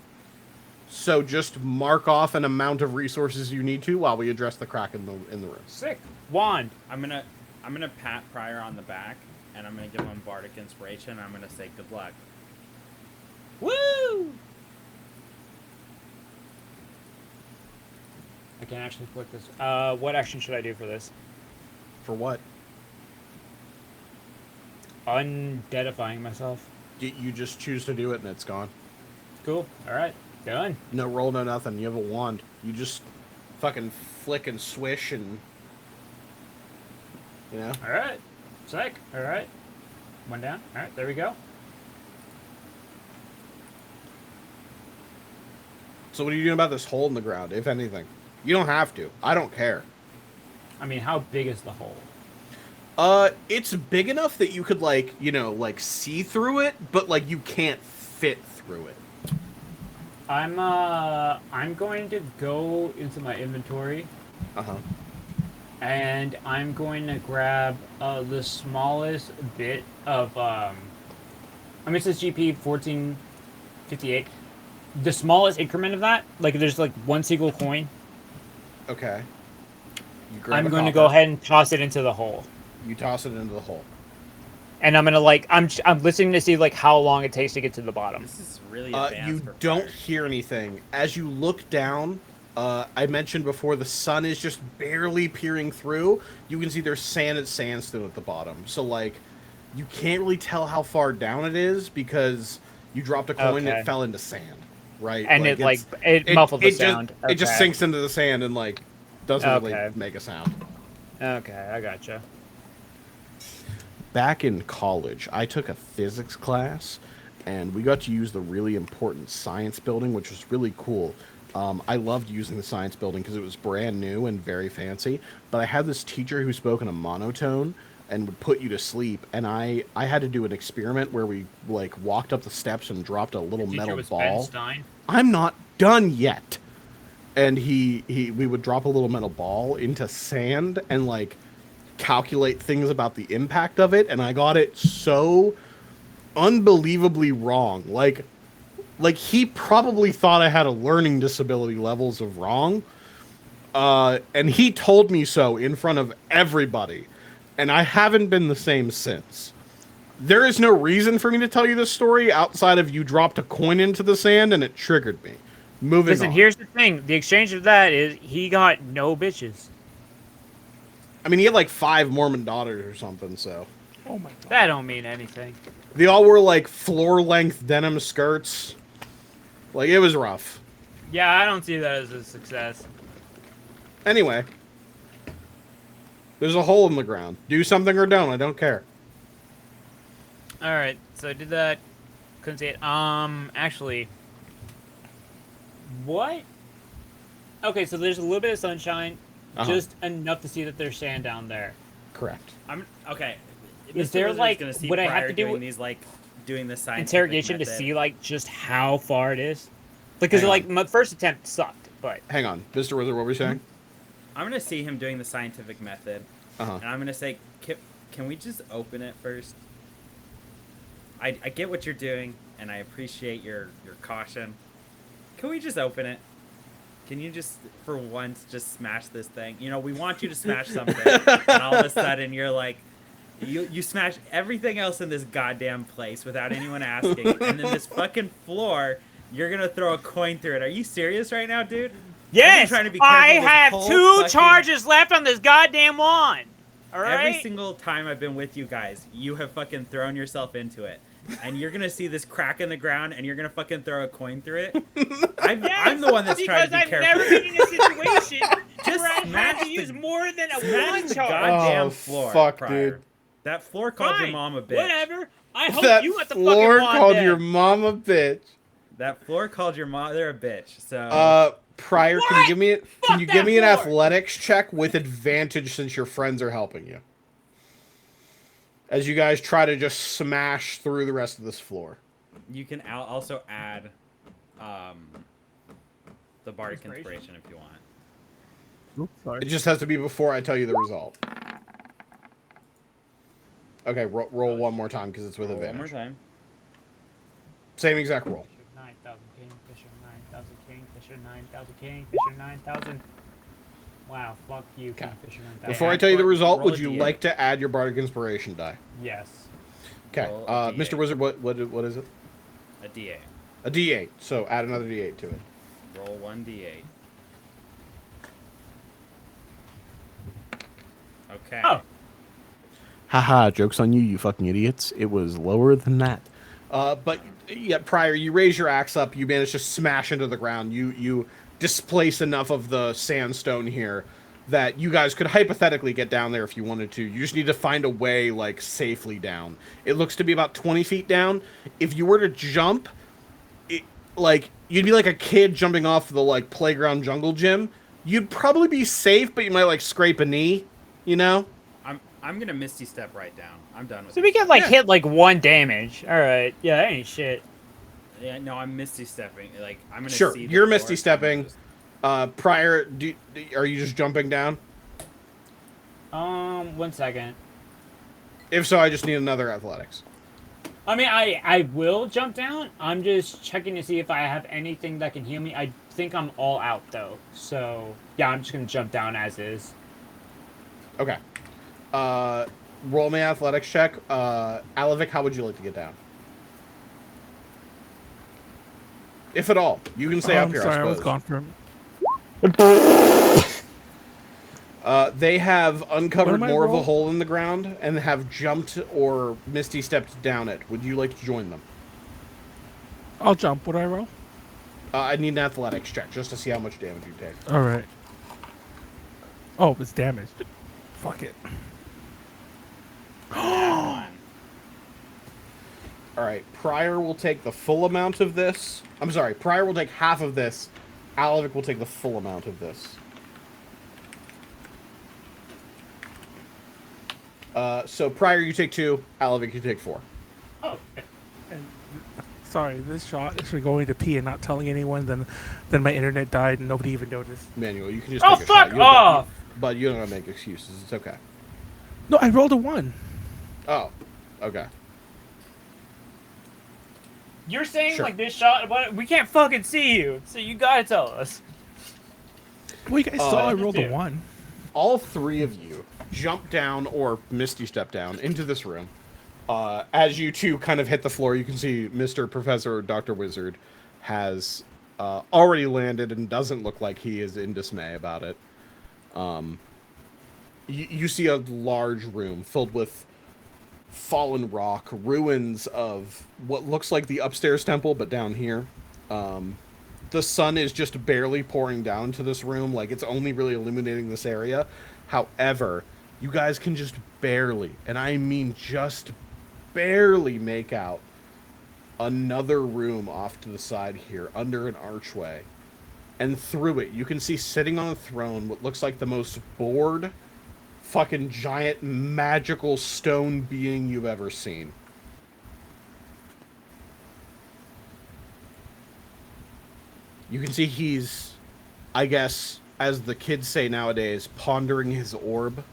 So just mark off an amount of resources you need to while we address the crack in the room. Sick. Wand. I'm gonna pat Pryor on the back, and I'm gonna give him bardic inspiration. And I'm gonna say good luck. Woo! I can't actually click this. What action should I do for this? For what? Undeadifying myself. You just choose to do it and it's gone. Cool. Alright. Done. No roll, no nothing. You have a wand. You just fucking flick and swish and... You know? Alright. Sick. Alright. One down. Alright, there we go. So what are you doing about this hole in the ground, if anything? You don't have to. I don't care. I mean, how big is the hole? It's big enough that you could, like, you know, like, see through it, but, like, you can't fit through it. I'm going to go into my inventory Uh-huh. and I'm going to grab the smallest bit of I mean, it says GP 1458. The smallest increment of that, like there's like one single coin. Okay. You grab I'm a going to copper, go ahead and toss it into the hole. You toss it into the hole. And I'm gonna like I'm listening to see like how long it takes to get to the bottom. This is really advanced. You for don't Pryor. hear anything. As you look down, I mentioned before, the sun is just barely peering through. You can see there's sand and sandstone at the bottom. So, like, you can't really tell how far down it is because you dropped a coin and Okay. it fell into sand, right? And it muffled the sound. It just sinks into the sand and, like, doesn't really Okay. make a sound. Okay, I gotcha. Back in college, I took a physics class, and we got to use the really important science building, which was really cool. I loved using the science building because it was brand new and very fancy. But I had this teacher who spoke in a monotone and would put you to sleep. And I had to do an experiment where we like walked up the steps and dropped a little metal ball. I'm not done yet. And we would drop a little metal ball into sand and like calculate things about the impact of it. And I got it so unbelievably wrong. Like he probably thought I had a learning disability levels of wrong. And he told me so in front of everybody. And I haven't been the same since. There is no reason for me to tell you this story outside of you dropped a coin into the sand and it triggered me. Moving Listen, on. here's the thing. The exchange of that is he got no bitches. I mean, he had like 5 Mormon daughters or something, so. Oh my god. That don't mean anything. They all wore like floor-length denim skirts. Like, it was rough. Yeah, I don't see that as a success. Anyway. There's a hole in the ground. Do something or don't. I don't care. All right, so I did that. Couldn't see it. Actually, what? Okay, so there's a little bit of sunshine, just enough to see that there's sand down there. Correct. I'm okay. Is Mr. there, Wizard's like, gonna see would I have Pryor to do doing these like doing the scientific Interrogation to method. see like just how far it is? Because Hang like my first attempt sucked, but Hang on. Mr. Wizard, what were you saying? I'm gonna see him doing the scientific method, Uh-huh. and I'm gonna say, can we just open it first? I get what you're doing, and I appreciate your caution. Can we just open it? Can you just, for once, just smash this thing? You know, we want you to smash something, and all of a sudden you're like, you smash everything else in this goddamn place without anyone asking, and then this fucking floor, you're gonna throw a coin through it. Are you serious right now, dude? yes, trying to be careful I this have whole 2 fucking- charges left on this goddamn wand. All right. Every single time I've been with you guys, you have fucking thrown yourself into it. And you're gonna see this crack in the ground, and you're gonna fucking throw a coin through it. I'm the one that's trying to be because careful. I've never been in a situation Just where I have smash to use the- more than a Smash one the charge. goddamn Oh, floor, fuck, Pryor. dude. That floor called your Fine, mom a bitch. Whatever. I hope That you got the floor fucking wand called then. your mom a bitch. That floor called your mother a bitch. So Pryor, can you give me Fuck give that me an floor. athletics check with advantage since your friends are helping you? As you guys try to just smash through the rest of this floor. you can also add the bardic Inspiration. inspiration if you want. Oops, sorry. It just has to be before I tell you the result. Okay, roll one more time because it's with Roll one advantage. more time. Same exact roll. 9,000 Kingfisher, 9,000 Kingfisher, 9,000 Kingfisher, 9,000. Wow, fuck you, Okay. Kingfisher, 9,000. Before I tell you the result, roll would a you D8. like to add your bardic inspiration die? Yes. Okay, Roll a Mr. D8. Wizard, what is it? A D8. A D8. So add another D8 to it. Roll 1d8. Okay. Oh. Haha, joke's on you, you fucking idiots. It was lower than that. But yeah, Pryor, you raise your axe up. You manage to smash into the ground. You displace enough of the sandstone here that you guys could hypothetically get down there if you wanted to. You just need to find a way, like, safely down. It looks to be about 20 feet down. If you were to jump, you'd be like a kid jumping off the, like, playground jungle gym. You'd probably be safe, but you might, like, scrape a knee, you know? I'm gonna Misty Step right down. I'm done with So it. we get like Yeah. hit like 1 damage. All right. Yeah, that ain't shit. Yeah, no, I'm Misty Stepping. Like, I'm gonna Sure, see the you're floor, Misty so I'm gonna Stepping. just- Pryor, are you just jumping down? 1 second. If so, I just need another athletics. I mean, I will jump down. I'm just checking to see if I have anything that can heal me. I think I'm all out though. So yeah, I'm just gonna jump down as is. Okay. Roll me an athletics check. Alavic, how would you like to get down? If at all. You can stay up here, Sorry, I was suppose. gone for a minute. They have What uncovered am I more of a roll? hole in the ground and have jumped or misty stepped down it. Would you like to join them? I'll jump. What do I roll? I need an athletics check just to see how much damage you take. All right. Oh, it's damaged. Fuck it. All right, Pryor will take the full amount of this. I'm sorry, Pryor will take half of this. Alavic will take the full amount of this. So Pryor, you take 2. Alavic, you take 4. Oh. And, sorry, this shot is for going to pee and not telling anyone. Then my internet died and nobody even noticed. Manuel, you can just Oh, take a fuck shot. You don't- off! But you don't have to make excuses. It's okay. No, I rolled a 1. Oh, okay. You're saying Sure. like this shot? What? We can't fucking see you, so you gotta tell us. Well, you guys saw I you rolled a do. 1. All 3 of you jump down or misty step down into this room. As you two kind of hit the floor, you can see Mr. Professor or Dr. Wizard has already landed and doesn't look like he is in dismay about it. You see a large room filled with fallen rock, ruins of what looks like the upstairs temple, but down here. The sun is just barely pouring down to this room, like it's only really illuminating this area. However, you guys can just barely, and I mean just barely, make out another room off to the side here, under an archway. And through it, you can see sitting on a throne what looks like the most bored, fucking giant magical stone being you've ever seen. You can see he's, I guess, as the kids say nowadays, pondering his orb.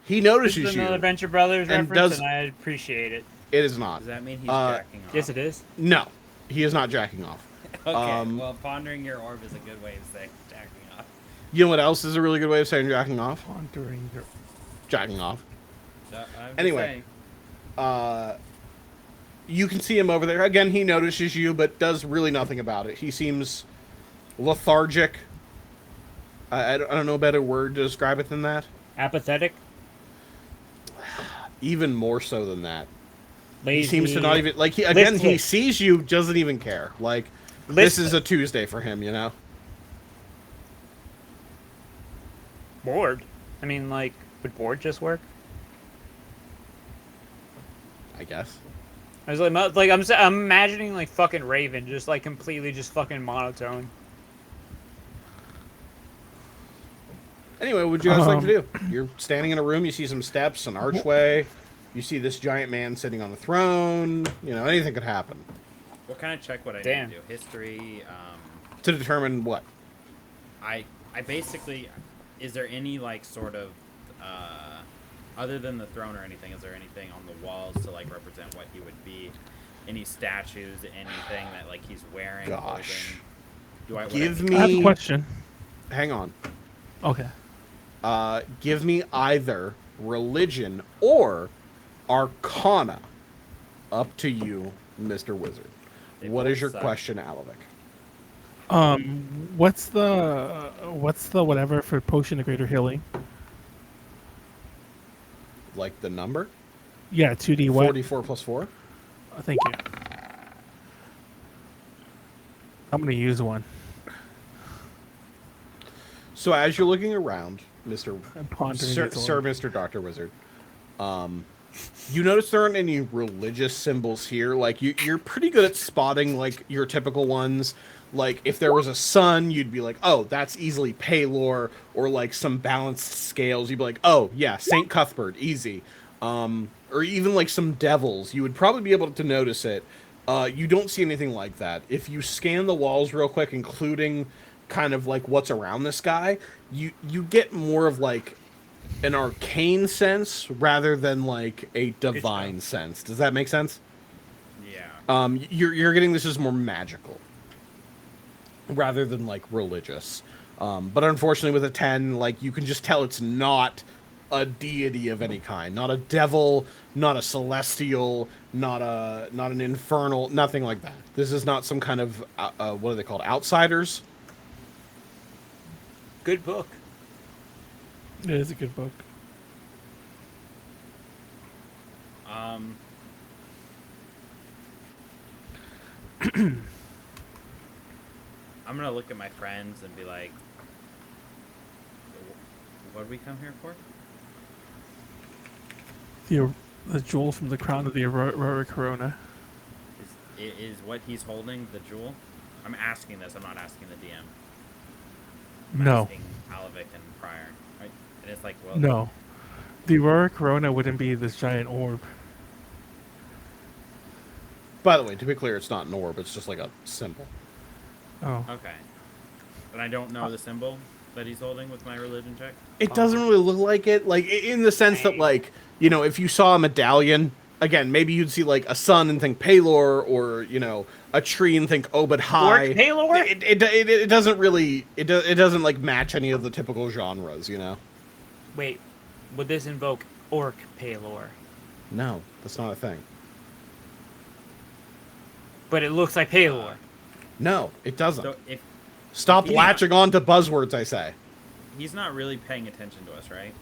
He notices This is you. another Venture Brothers and reference, does- and I appreciate it. It is not. Does that mean he's Uh, jacking off? Yes, it is. No, he is not jacking off. Okay, well, pondering your orb is a good way of saying jacking off. You know what else is a really good way of saying jacking off? Pondering your... Jacking off. So, I'm just Anyway. saying. You can see him over there. Again, he notices you, but does really nothing about it. He seems lethargic. I don't know a better word to describe it than that. Apathetic. Even more so than that. Lazy. He seems to not even, like, he listless. sees you, doesn't even care. Like, this is a Tuesday for him, you know? Bored. I mean, like, would bored just work? I guess. I was like I'm imagining like fucking Raven, just like completely just fucking monotone. Anyway, what would you guys like to do? You're standing in a room, you see some steps, an archway, you see this giant man sitting on the throne, you know, anything could happen. What kind of check would I Damn. need to do? History, To determine what? I basically, is there any like sort of, other than the throne or anything, is there anything on the walls to like represent what he would be? Any statues, anything that like he's wearing? Gosh. Holding? Give I have a me... question. Hang on. Okay. Give me either religion or arcana. Up to you, Mr. Wizard. They What both is your suck. question, Alavic? What's the whatever for potion of greater healing? Like the number? Yeah, 2d what? 44 plus 4? Thank you. I'm gonna use one. So as you're looking around, Mr. I'm pondering Sir, its Sir order. Mr. Dr. Wizard, you notice there aren't any religious symbols here. Like, you're pretty good at spotting, like, your typical ones. Like, if there was a sun, you'd be like, oh, that's easily Palor, or, like, some balanced scales. You'd be like, oh, yeah, St. Cuthbert, easy. Or even, like, some devils. You would probably be able to notice it. You don't see anything like that. If you scan the walls real quick, including kind of, like, what's around this guy, you get more of, like, an arcane sense rather than, like, a divine sense. Does that make sense? Yeah. You're getting this as more magical rather than like religious. But unfortunately with a 10, like, you can just tell it's not a deity of any kind. Not a devil, not a celestial, not an infernal, nothing like that. This is not some kind of what are they called? Outsiders? Good book. It is a good book. I'm gonna look at my friends and be like, "What did we come here for?" The jewel from the crown of the Aurora Corona. Is what he's holding the jewel? I'm asking this. I'm not asking the DM. No. Asking Alavic and Pryor. Right? And it's like, well, No. The Aurora Corona wouldn't be this giant orb. By the way, to be clear, it's not an orb. It's just like a symbol. Oh. Okay. And I don't know the symbol that he's holding with my religion check. It doesn't really look like it, like in the sense that, like, you know, if you saw a medallion, again, maybe you'd see like a sun and think Palor, or you know, a tree and think Obed High. Palor? It doesn't really it doesn't like match any of the typical genres, you know. Wait, would this invoke Orc Palor? No, that's not a thing. But it looks like Palor. No, it doesn't. So if Stop Yeah. latching on to buzzwords, I say. he's not really paying attention to us, right?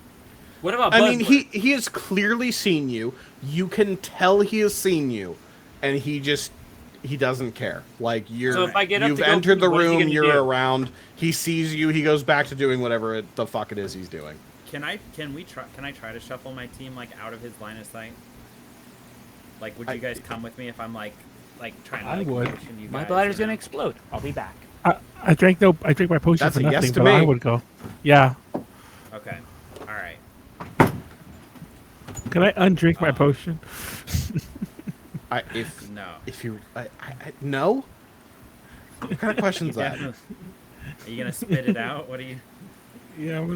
What about I mean, Buzzword? he has clearly seen you. You can tell he has seen you, and he doesn't care. Like So if I get up you've to go entered the what is he room, gonna you're do? around. He sees you. He goes back to doing whatever the fuck it is he's doing. Can I try to shuffle my team like out of his line of sight? Like, would you guys come with me if I'm like trying to I like would. motion you My guys, bladder's you gonna know? explode. I'll be back. I drank my potion That's for a nothing, yes to but I me. would go. Yeah. Okay. All right. Can I undrink my potion? If you no. What kind of question's that? Are you gonna spit it out? What are you? Yeah, I'm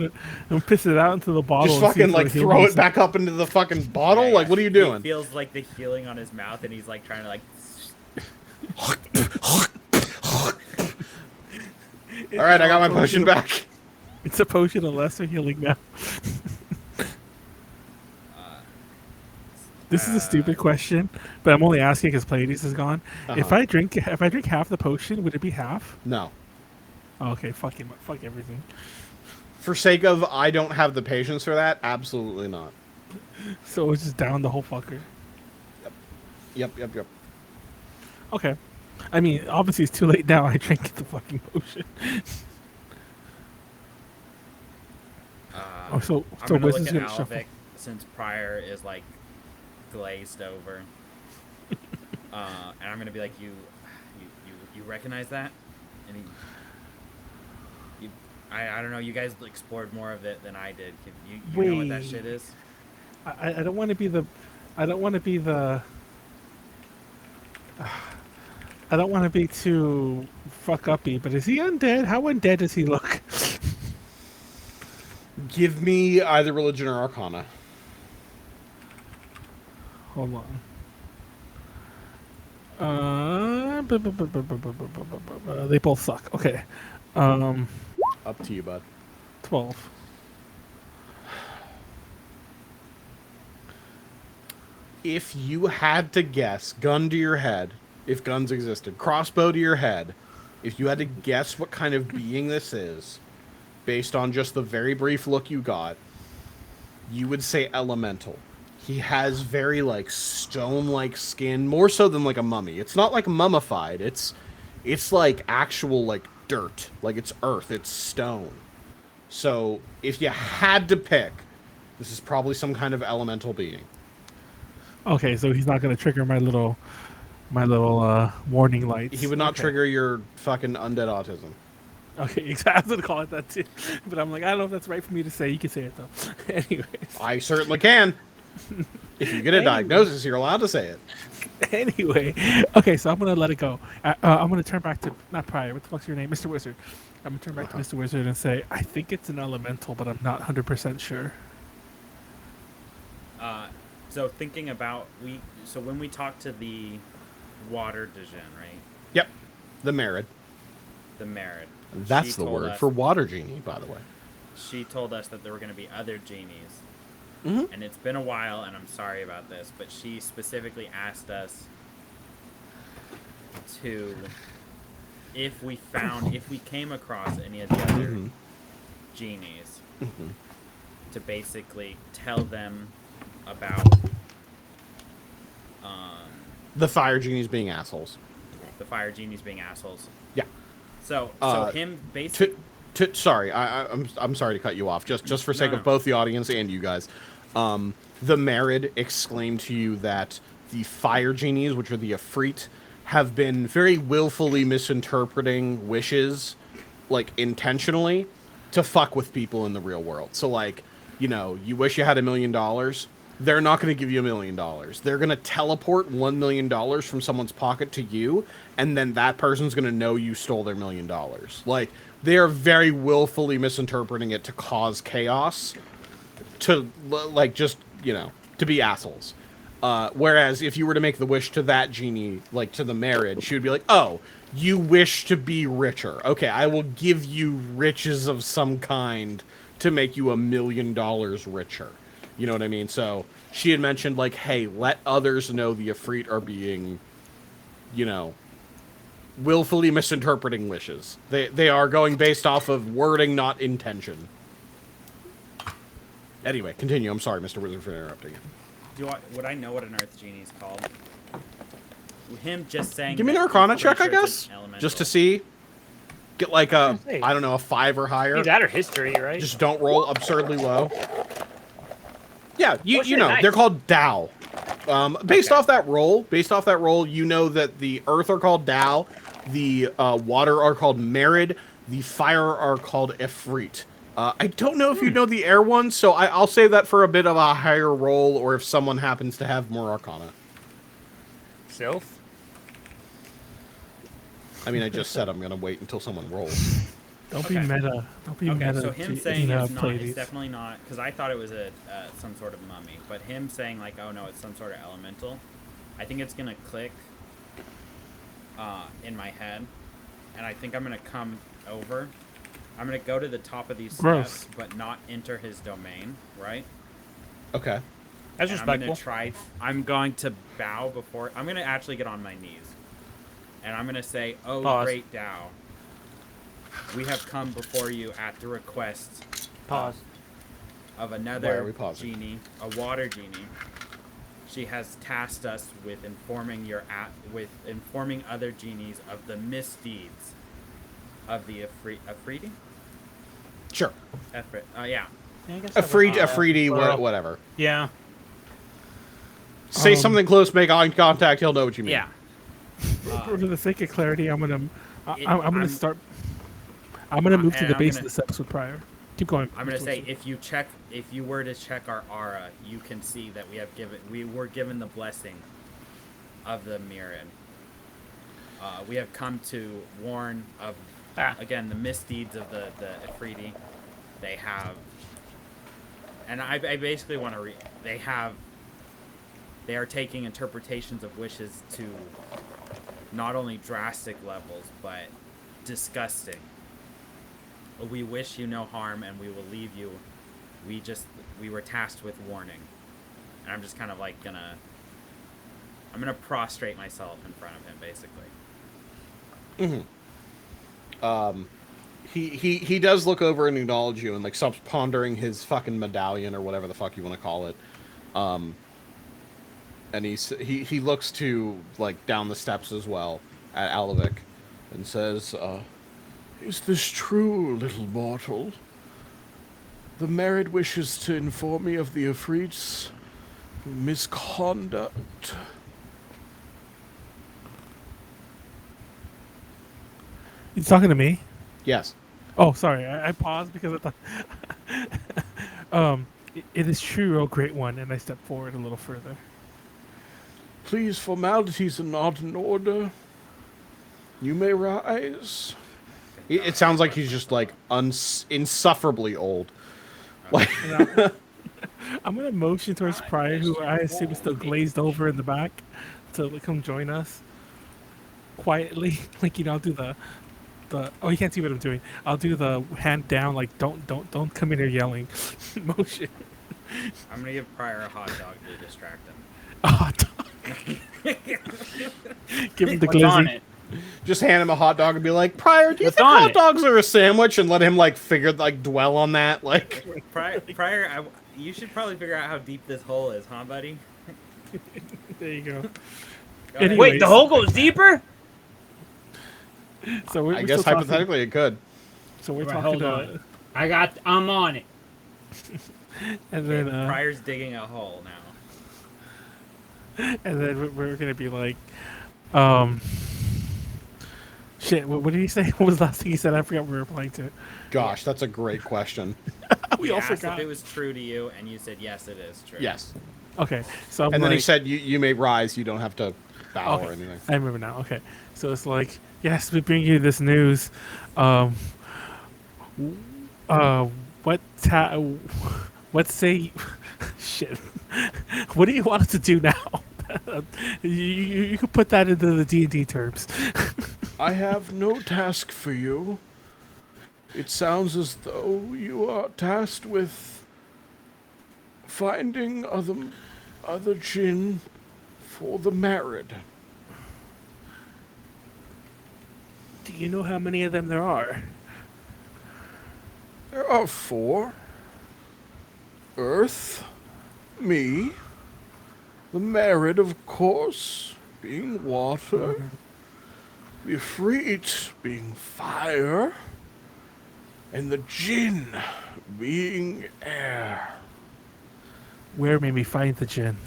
gonna piss it out into the bottle. Just and see fucking if like it'll heal throw it myself. back up into the fucking bottle? Yeah, Like, what are you He doing? feels like the healing on his mouth, and he's like trying to like. All right, I got my potion back. It's a potion of lesser healing now. This is a stupid question, but I'm only asking because Pleiades is gone. If I drink half the potion, would it be half? No. Oh, okay, fuck everything. For sake of I don't have the patience for that, absolutely not. So it's just down the whole fucker. Yep. Okay. I mean, obviously it's too late now. I drank the fucking potion. I'm so gonna look Wizard's at gonna shuffle. Alavic since Pryor is like glazed over, and I'm gonna be like, you recognize that? And I don't know. You guys explored more of it than I did. You know what that Wait. shit is? I don't want to be the. I don't want to be the. I don't want to be too fuck uppy, but is he undead? How undead does he look? Give me either religion or arcana. Hold on. They both suck. Okay. Up to you, bud. 12. If you had to guess, gun to your head, if guns existed, crossbow to your head, if you had to guess what kind of being this is, based on just the very brief look you got, you would say elemental. He has very like stone-like skin, more so than like a mummy. It's not like mummified. It's like actual like dirt, like it's earth, it's stone. So if you had to pick, this is probably some kind of elemental being. Okay, so he's not gonna trigger my little warning lights. He would not Okay. trigger your fucking undead autism. Okay, exactly. I was gonna call it that too, but I'm like, I don't know if that's right for me to say. You can say it though. Anyways, I certainly can. If you get a diagnosis, you're allowed to say it. anyway, okay. So I'm gonna let it go. I'm gonna turn back to not Pryor. What the fuck's your name, Mr. Wizard? I'm gonna turn back to Mr. Wizard and say I think it's an elemental, but I'm not 100% sure. So thinking about when we talked to the water Djinn, right? Yep. The Merid. The Merid. That's She the told word us- for water genie, by the way. She told us that there were going to be other genies. Mhm. And it's been a while, and I'm sorry about this, but she specifically asked us to, if we came across any of the other genies Mhm. to basically tell them about The fire genies being assholes. the fire genies being assholes. Yeah. So Uh, him basically. Sorry, I'm sorry to cut you off. Just for sake No. of both the audience and you guys, the Merid exclaimed to you that the fire genies, which are the Efreet, have been very willfully misinterpreting wishes, like intentionally, to fuck with people in the real world. So like, you wish you had $1 million. They're not going to give you $1 million. They're going to teleport $1 million from someone's pocket to you, and then that person's going to know you stole their $1 million. Like, they are very willfully misinterpreting it to cause chaos, to, like, just, to be assholes. Whereas if you were to make the wish to that genie, like, to the marriage, she would be like, oh, you wish to be richer. Okay, I will give you riches of some kind to make you $1 million richer. You know what I mean? So she had mentioned, like, hey, let others know the Efreet are being, willfully misinterpreting wishes. They are going based off of wording, not intention. Anyway, continue. I'm sorry, Mr. Wizard, for interrupting you. Would I know what an Earth genie is called? Him just saying. Give me an that Arcana he's check, I pretty sure guess, it's an just to elemental. see. Get like a, Hey. I don't know, a 5 or higher. He's at her history, right? Just don't roll absurdly low. Yeah, you shit, know, nice. they're called Tao. Based Okay. off that roll, you know that the Earth are called Tao, the water are called Merid, the fire are called Efreet. I don't know if you know the air ones, so I'll save that for a bit of a higher roll, or if someone happens to have more Arcana. Sylph? I mean, I just said I'm gonna wait until someone rolls. Don't be Okay. meta. Don't be Okay, meta. so him to- saying it's not, Pleiades. it's definitely not, because I thought it was some sort of mummy, but him saying like, oh no, it's some sort of elemental, I think it's gonna click in my head, and I think I'm gonna come over. I'm gonna go to the top of these Gross. steps, but not enter his domain, right? Okay. That's And I'm gonna respectful. I'm going to bow before. I'm gonna actually get on my knees, and I'm gonna say, "Oh, Pause. great Tao, we have come before you at the request Pause. of Why are another we pausing? genie, a water genie. She has tasked us with informing informing other genies of the misdeeds of the Afridi. Sure. Yeah. Yeah, I guess that Efreet, was- Efreeti, plural. whatever. Yeah. Say something close, make eye contact, he'll know what you mean. Yeah. For the sake of clarity, I'm gonna I'm- start. I'm gonna move to and the I'm base gonna- of the steps with Pryor. Keep going. I'm gonna say if you were to check our aura, you can see that we were given the blessing of the Mirren. We have come to warn of again the misdeeds of the Afridi. They have, and I basically want to they are taking interpretations of wishes to not only drastic levels but disgusting. We wish you no harm, and we will leave you. We were tasked with warning, and I'm just kind of like I'm gonna prostrate myself in front of him, basically. He does look over and acknowledge you and like stops pondering his fucking medallion or whatever the fuck you want to call it. And he looks to like down the steps as well at Alavic and says, "Is this true, little mortal? The Merid wishes to inform me of the Efreet's misconduct." You talking to me? Yes. Oh, sorry. I paused because I thought. It is true, oh great one, and I step forward a little further. Please, formalities are not in order. You may rise. It sounds like he's just like insufferably old. Like, I'm gonna motion towards Pryor, who I assume is still glazed over in the back, to come join us quietly. Like I'll do the. Oh, you can't see what I'm doing. I'll do the hand down, like don't come in here yelling. Motion. I'm gonna give Pryor a hot dog to distract him. Oh, give him the What's on glizzy. it? Just hand him a hot dog and be like, Pryor, do you What's think on hot it? dogs are a sandwich? And let him like dwell on that. Like, Pryor, you should probably figure out how deep this hole is, huh, buddy? There you go. Go ahead. Anyways. Wait, the hole goes deeper? So we're I guess still talking- hypothetically it could. So we're Right, talking hold on. I'm on it. and then Pryor's digging a hole now. and then we're gonna be like, shit. What did he say? What was the last thing he said? I forgot what we were playing to. Gosh, that's a great question. We He all asked forgot. if it was true to you, and you said yes, it is true. Yes. Okay, so I'm And then he like- said, you may rise. You don't have to bow Okay. or anything. I remember now. Okay, so it's like, yes, we bring you this news. What say? Shit. What do you want us to do now? you could put that into the D&D terms. I have no task for you. It sounds as though you are tasked with finding other jinn for the married. Do you know how many of them there are? There are 4. Earth, me, the married, of course, being water, the Ifrit being fire, and the jinn being air. Where may we find the djinn?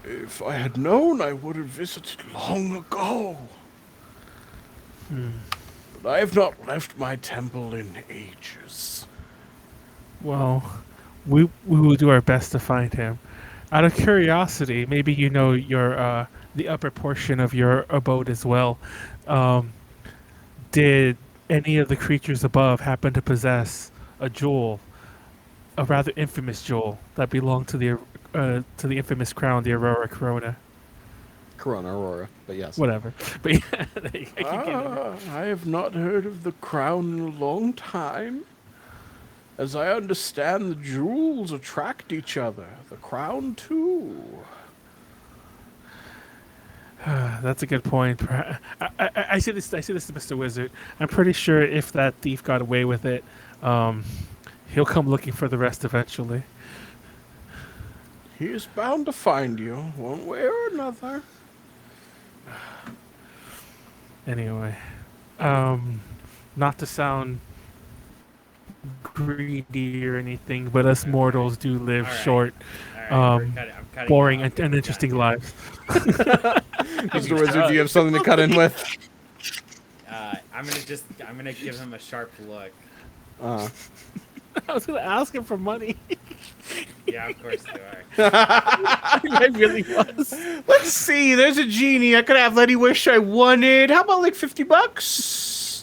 If I had known, I would have visited long ago. But I have not left my temple in ages. Well, we will do our best to find him. Out of curiosity, maybe you know your the upper portion of your abode as well. Did any of the creatures above happen to possess a jewel, a rather infamous jewel that belonged to the infamous crown, the Aurora Corona? Aurora, but yes. Whatever. But yeah, I keep getting I have not heard of the crown in a long time. As I understand, the jewels attract each other. The crown, too. That's a good point. I say this to Mr. Wizard. I'm pretty sure if that thief got away with it, he'll come looking for the rest eventually. He is bound to find you, one way or another. Anyway, not to sound greedy or anything, but us mortals do live All right. short, All right, I'm cutting boring, you off. and interesting lives. Mr. Wizard, do you have something to cut in with? I'm gonna give him a sharp look. I was gonna ask him for money. Yeah, of course you are. I really was. Let's see. There's a genie. I could have Letty wish I wanted. How about like $50?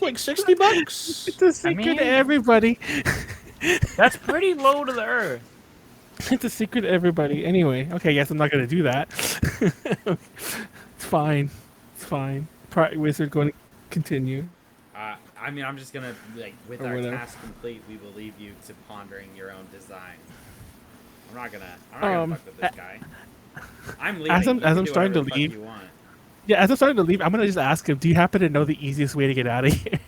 Like $60? It's a secret mean- to everybody. That's pretty low to the earth. It's a secret to everybody. Anyway, okay, yes, I'm not gonna do that. It's fine. It's fine. Wizard going to continue. I mean, I'm just gonna with Or our whatever. task complete, we will leave you to pondering your own design. I'm not gonna fuck with this guy. I'm leaving. As I'm- You can as I'm do starting whatever to the fuck leave- you want. Yeah, as I'm starting to leave, I'm gonna just ask him, do you happen to know the easiest way to get out of here?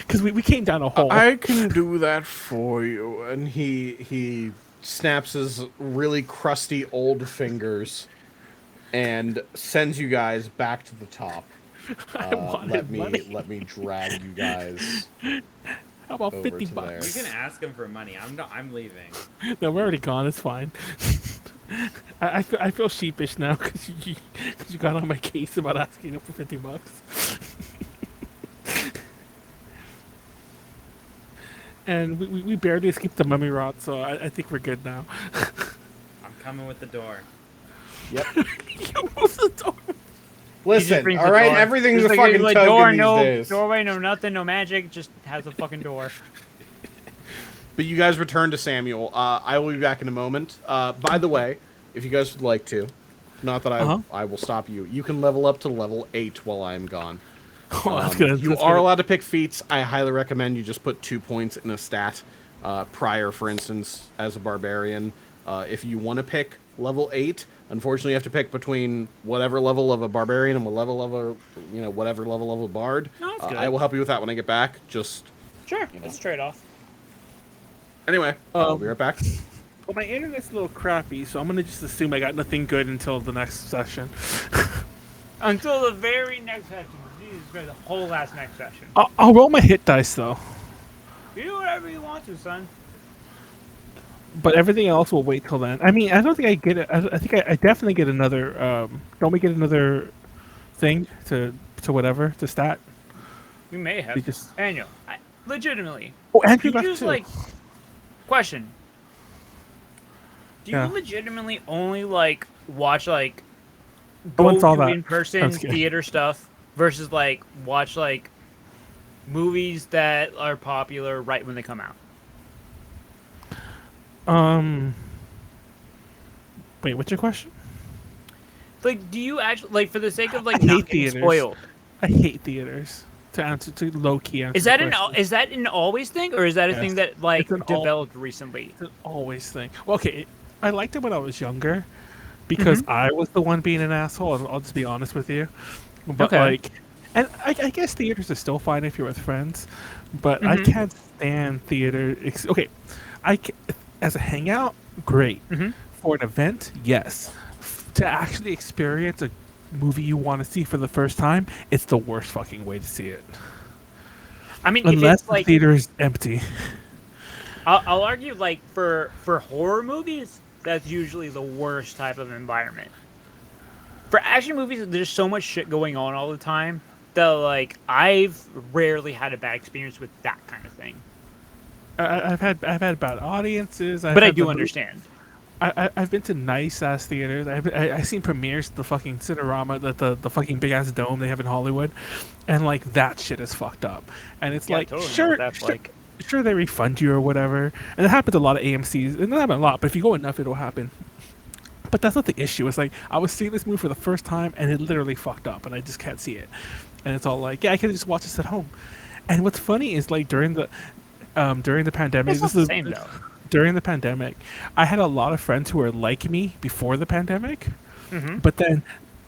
Because we came down a hole. I can do that for you. And he snaps his really crusty old fingers and sends you guys back to the top. I wanted money. Let me drag you guys. How about over 50 to bucks? You can ask him for money. I'm leaving. No, we're already gone. It's fine. I feel sheepish now because you got on my case about asking him for 50 bucks. And we barely escaped the mummy rot, so I think we're good now. I'm coming with the door. Yep. You closed the door. Listen, brings all the right, door. everything's a Just fucking like, token door, these no days. doorway, no nothing, no magic. Just has a fucking door. But you guys return to Samuel. I will be back in a moment. By the way, if you guys would like to, not that I will stop you, you can level up to level 8 while I am gone. Oh, that's good. You That's are good. allowed to pick feats. I highly recommend you just put 2 points in a stat. Pryor, for instance, as a barbarian. If you want to pick level 8. Unfortunately, you have to pick between whatever level of a barbarian and whatever level of a bard. No, that's good. I will help you with that when I get back. Just Sure, it's a trade-off. anyway, I'll be right back. Well, my internet's a little crappy, so I'm gonna just assume I got nothing good until the next session. Until the very next session. Jesus Christ, the whole last next session. I'll roll my hit dice though, You do whatever you want to, son. but everything else will wait till then. I mean, I don't think I get it. I think I definitely get another. Don't we get another thing to whatever to stat? We may have. We just- Manuel, legitimately. Oh, Andrew You left just too. like question. Do you Yeah. legitimately only like watch like I once saw go that. in person That's good. theater stuff versus like watch like movies that are popular right when they come out? Wait, what's your question? Like, do you actually like for the sake of I like hate not getting theaters. spoiled? I hate theaters. To answer to low key answer. Is that the an question. is that an always thing or is that a thing Yes. that like It's an al- developed recently? It's an always thing. Well, okay, I liked it when I was younger because I was the one being an asshole. I'll just be honest with you. But Okay. like, and I guess theaters are still fine if you're with friends, but I can't stand theater. Okay, as a hangout, great. For an event, yes. To actually experience a movie you want to see for the first time, it's the worst fucking way to see it. I mean, Unless if it's like the theater is empty. I'll argue like for horror movies, that's usually the worst type of environment. For action movies, there's so much shit going on all the time that like I've rarely had a bad experience with that kind of thing. I've had bad audiences. But I do understand. I've been to nice ass theaters. I've seen premieres at the fucking Cinerama, the fucking big ass dome they have in Hollywood, and like that shit is fucked up. And it's Yeah, like totally know sure, what that's sure, like. sure they refund you or whatever, and it happens a lot of AMC's. And it happens a lot, but if you go enough, it'll happen. But that's not the issue. It's like I was seeing this movie for the first time, and it literally fucked up, and I just can't see it. And it's all like, yeah, I can just watch this at home. And what's funny is like during the pandemic, It's not the same though. during the pandemic, I had a lot of friends who were like me before the pandemic, but then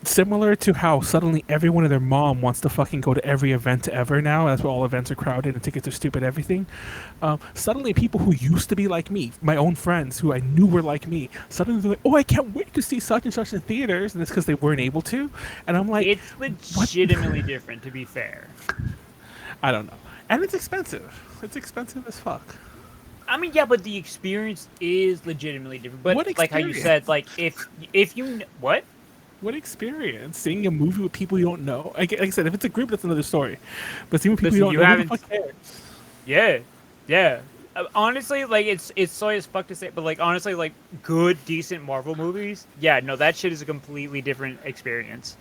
similar to how suddenly everyone and their mom wants to fucking go to every event ever now, that's why all events are crowded and tickets are stupid, everything. Suddenly people who used to be like me, my own friends who I knew were like me, suddenly they're like, oh, I can't wait to see such and such in theaters, and it's because they weren't able to. And I'm like, It's legitimately different, to be fair. I don't know. And it's expensive. It's expensive as fuck. I mean, yeah, but the experience is legitimately different. But What like how you experience? said, like if you what? What experience? Seeing a movie with people you don't know? Like I said, if it's a group, that's another story. But seeing with people Listen, you you don't know, who the haven't- fuck cares? Yeah, yeah. Honestly, like it's sorry as fuck to say, but like honestly, like good, decent Marvel movies, yeah, no, that shit is a completely different experience.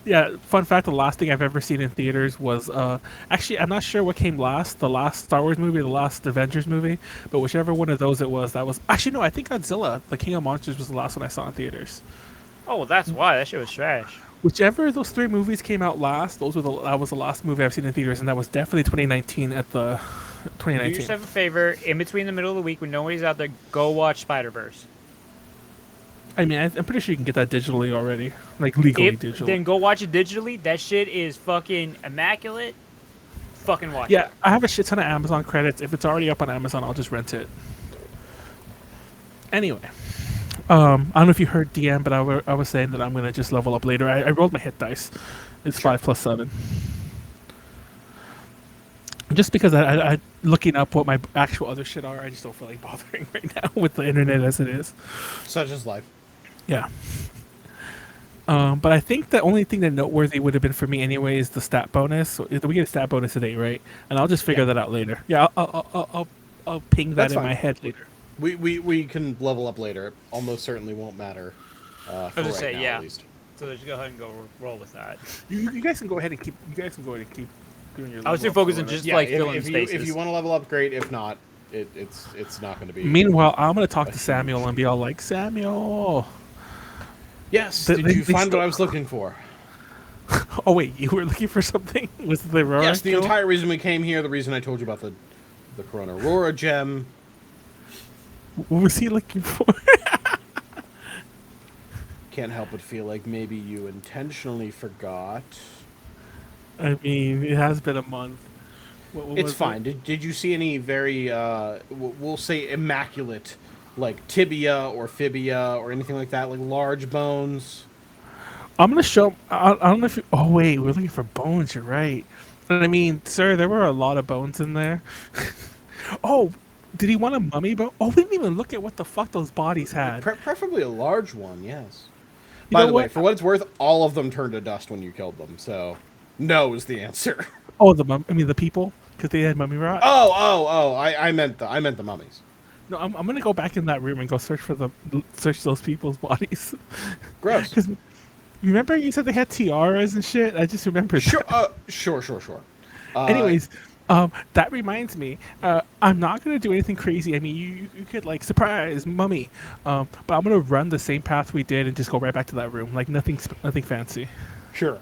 Yeah, fun fact, the last thing I've ever seen in theaters was, actually, I'm not sure what came last, the last Star Wars movie or the last Avengers movie, but whichever one of those it was, that was, actually, no, I think Godzilla, the King of Monsters was the last one I saw in theaters. Oh, well, that's why that shit was trash. Whichever of those three movies came out last, that was the last movie I've seen in theaters, and that was definitely 2019 at the, Do 2019. yourself a favor, in between the middle of the week when nobody's out there, go watch Spider-Verse. I mean, I'm pretty sure you can get that digitally already, like legally digitally. Then go watch it digitally. That shit is fucking immaculate. Fucking watch Yeah, it. I have a shit ton of Amazon credits. If it's already up on Amazon, I'll just rent it. Anyway, I don't know if you heard DM, but I was saying that I'm gonna just level up later. I rolled my hit dice. It's 5 + 7. Just because I looking up what my actual other shit are, I just don't feel like bothering right now with the internet as it is. Such is life. Yeah. But I think the only thing that noteworthy would have been for me anyway is the stat bonus. So we get a stat bonus today, right? And I'll just figure that out later. Yeah, I'll ping that That's in fine. my head later. We can level up later. It almost certainly won't matter. For I was right gonna say, now, yeah. at least. So let's go ahead and go roll with that. You guys can go ahead and keep. Doing your. I was too level up focused or on whatever. just like filling if spaces. you want to level up, great. If not, it's not going to be. Meanwhile, I'm gonna talk to Samuel and be all like, Samuel. Yes. They- Did they- you they find still- what I was looking for? Oh wait, you were looking for something? Was it the Aurora? Yes. The kill? entire reason we came here. The reason I told you about the Corona Aurora gem. What was he looking for? can't help but feel like maybe you intentionally forgot. I mean, it has been a month. What It's was fine. Did you see any very, we'll say immaculate, like tibia or fibia or anything like that, like large bones? I'm gonna show. I don't know if. Oh wait, we're looking for bones. You're right. And I mean, sir, there were a lot of bones in there. Oh, did he want a mummy bone? Oh, we didn't even look at what the fuck those bodies had. Preferably a large one, yes. You By know the way, what? for what it's worth, all of them turned to dust when you killed them, so no is the answer. Oh, I mean, the people, because they had mummy rot. I meant the mummies. No, I'm gonna go back in that room and go search those people's bodies. Gross. Because remember you said they had tiaras and shit. I just remembered. Sure, that. sure. Anyways, that reminds me. I'm not gonna do anything crazy. I mean, you could like surprise mummy, but I'm gonna run the same path we did and just go right back to that room. Like nothing fancy. sure.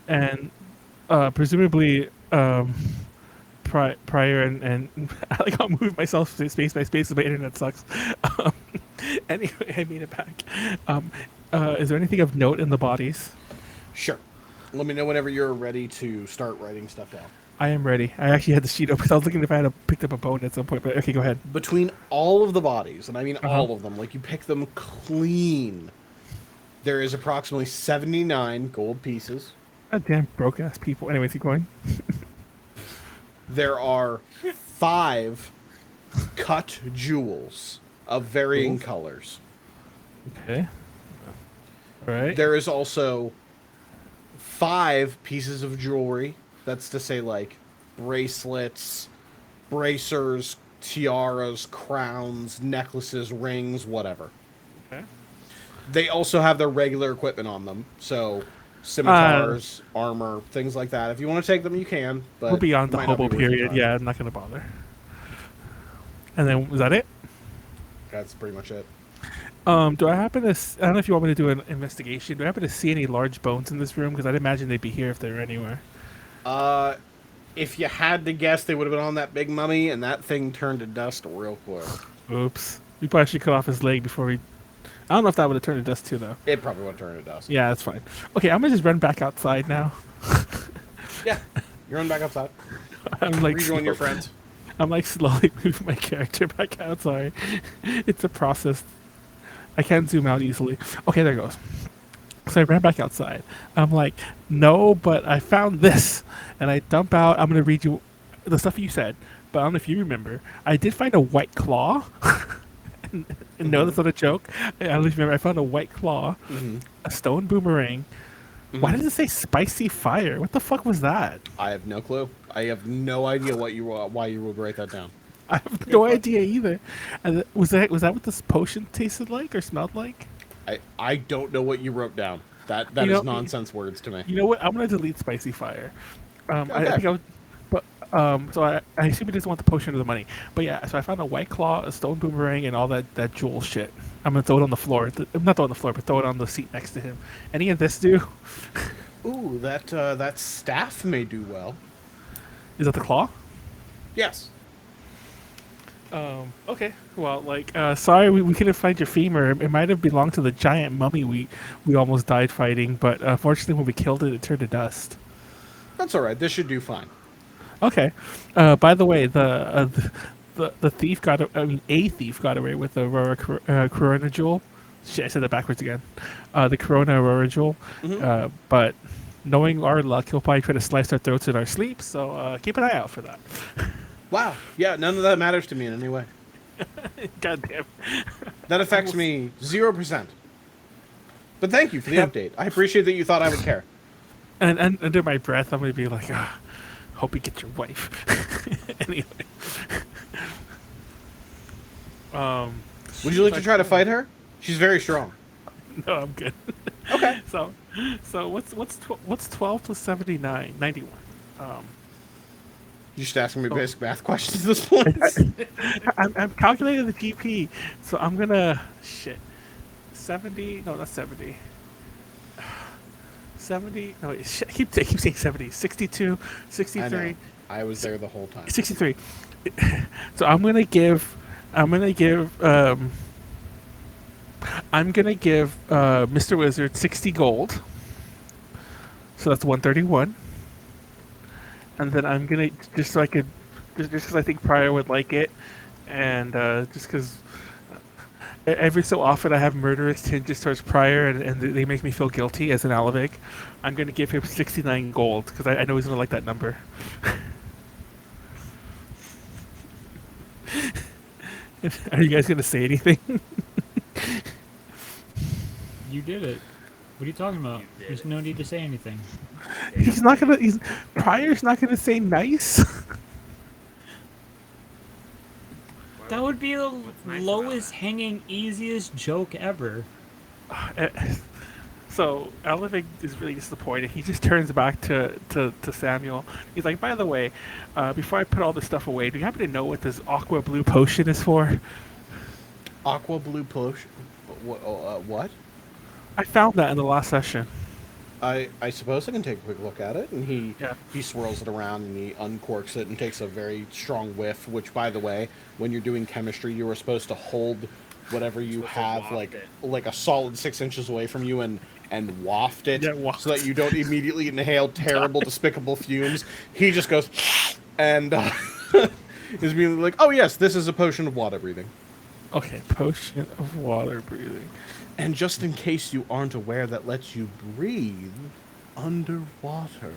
And presumably, Pryor and I like I'll move myself space by space. My internet sucks. Um, anyway, I made it back. Is there anything of note in the bodies? Sure. Let me know whenever you're ready to start writing stuff down. I am ready. I actually had the sheet open. I was looking if I had picked up a bone at some point, but okay, go ahead. Between all of the bodies, and I mean Uh-huh. all of them, like you pick them clean, there is approximately 79 gold pieces. God damn broke ass people. Anyways, keep going. There are 5 cut jewels of varying colors. Okay. All right. There is also 5 pieces of jewelry. That's to say, like bracelets, bracers, tiaras, crowns, necklaces, rings, whatever. Okay. They also have their regular equipment on them. So scimitars, armor, things like that. If you want to take them, you can. But We're beyond the might not be hobo worth your period. time. Yeah, I'm not gonna bother. And then was that it? That's pretty much it. Do I happen to? I don't know if you want me to do an investigation. Do I happen to see any large bones in this room? Because I'd imagine they'd be here if they're anywhere. If you had to guess, they would have been on that big mummy, and that thing turned to dust real quick. Oops. We probably should cut off his leg before we. I don't know if that would have turned to dust too, though. It probably would have turned to dust. Yeah, that's fine. Okay, I'm gonna just run back outside now. Yeah. You're on back outside. I'm like Rejoin your slow- friends. I'm like slowly moving my character back out. Sorry, it's a process. I can't zoom out easily. Okay, there it goes. So I ran back outside. I'm like, no, but I found this, and I dump out. I'm gonna read you the stuff you said, but I don't know if you remember. I did find a white claw. and no, that's not a joke. I don't know if you remember. I found a white claw, a stone boomerang. Why does it say spicy fire? What the fuck was that? I have no clue. I have no idea why you would write that down. I have no idea either. And was that what this potion tasted like or smelled like? I don't know what you wrote down. That You is know- nonsense words to me. You know what? I'm gonna delete spicy fire. I Okay. think I would, but so I assume he doesn't want the potion or the money. But yeah, so I found a white claw, a stone boomerang, and all that jewel shit. I'm gonna throw it on the floor. Not throw it on the floor, but throw it on the seat next to him. Any of this do? Ooh, that staff may do well. Is that the claw? Yes. Okay. Well, like, sorry, we couldn't find your femur. It might have belonged to the giant mummy we almost died fighting, but unfortunately, when we killed it, it turned to dust. That's all right. This should do fine. Okay. By the way, the thief a thief got away with the Aurora Corona jewel. Shit, I said that backwards again. The Corona Aurora jewel. But knowing our luck, he'll probably try to slice our throats in our sleep. So keep an eye out for that. Wow. Yeah, none of that matters to me in any way. God damn. That affects me 0%. But thank you for the update. I appreciate that you thought I would care. And under my breath, I'm gonna be like, hope you get your wife. Anyway. Would you like to try to fight her? She's very strong. No, I'm good. Okay. So what's 12 plus 79? 91. You're just asking me basic math questions at this point. I'm calculating the GP, so I'm gonna 70. No, not 70. 70. No, wait, shit, I keep saying 70. 62, 63. I know. I was there the whole time. 63. So I'm gonna give. I'm I'm gonna give Mr. Wizard 60 gold. So that's 131. And then I'm gonna just so I could, just because I think Pryor would like it, and just because every so often I have murderous tinges towards Pryor, and they make me feel guilty as an Alavic. I'm gonna give him 69 gold because I know he's gonna like that number. Are you guys gonna say anything? You did it. What are you talking about? There's no need to say anything. He's not gonna. Pryor's not gonna say nice. That would be the nice lowest about hanging, easiest joke ever. So Alavic is really disappointed. He just turns back to Samuel. He's like, by the way, before I put all this stuff away, do you happen to know what this aqua blue potion is for? Aqua blue potion. What? I found that in the last session. I suppose I can take a quick look at it. And Yeah. he swirls it around and he uncorks it and takes a very strong whiff. Which, by the way, when you're doing chemistry, you are supposed to hold whatever you have like a solid 6 inches away from you and waft it, so that you don't immediately inhale terrible, despicable fumes. He just goes and is being like, "Oh yes, this is a potion of water breathing." Okay, potion of water breathing. And just in case you aren't aware, that lets you breathe underwater.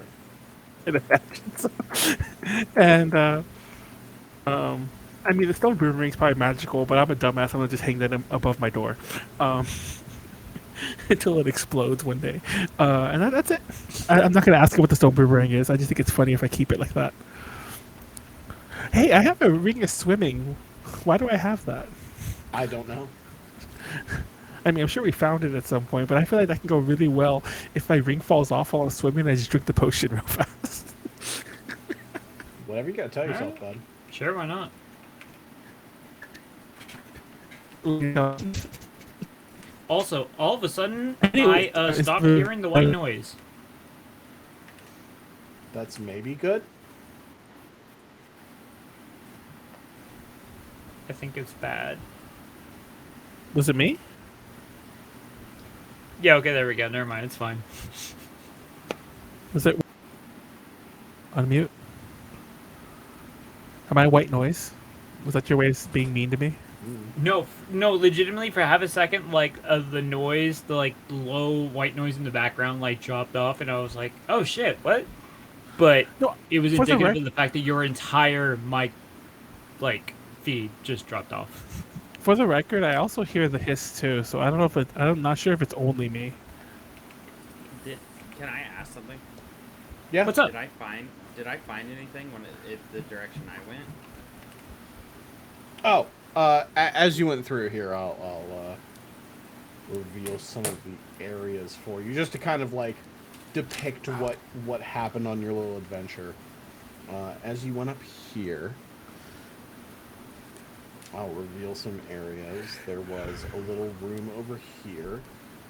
And I mean, the stone boomerang's probably magical, but I'm a dumbass. I'm gonna just hang that above my door until it explodes one day. And that's it. I'm not gonna ask him what the stone boomerang is. I just think it's funny if I keep it like that. Hey, I have a ring of swimming. Why do I have that? I don't know. I mean, I'm sure we found it at some point, but I feel like that can go really well if my ring falls off while I'm swimming and I just drink the potion real fast. Whatever you gotta tell yourself, bud. Sure, why not? Also, all of a sudden, Anyway, I it's stopped the- hearing the white noise. That's maybe good. I think it's bad. Was it me? Yeah, okay, there we go. Never mind, it's fine. Was it? Unmute. Am I white noise? Was that your way of being mean to me? No, legitimately, for half a second, like, the noise, the, like, low white noise in the background, like, dropped off, and I was like, oh, shit, what? But No, it was for the indicative rec- of the fact that your entire mic, like, feed just dropped off. For the record, I also hear the hiss too, so I don't know if I'm not sure if it's only me. Can I ask something? Yeah. What's up? Did I find anything when the direction I went? Oh, as you went through here, I'll reveal some of the areas for you, just to kind of like depict what happened on your little adventure. As you went up here, I'll reveal some areas. There was a little room over here.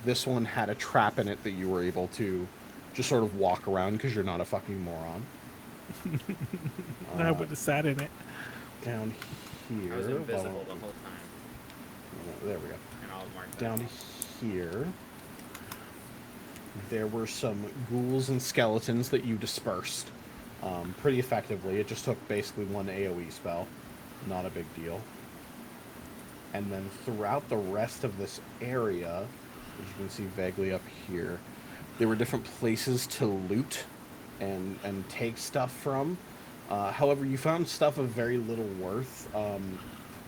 This one had a trap in it that you were able to just sort of walk around because you're not a fucking moron. I would have sat in it. Down here. I was invisible well, the whole time, there we go. and I'll mark that. Down here, there were some ghouls and skeletons that you dispersed pretty effectively. It just took basically one AoE spell. Not a big deal. And then throughout the rest of this area, as you can see vaguely up here, there were different places to loot and take stuff from. However, you found stuff of very little worth.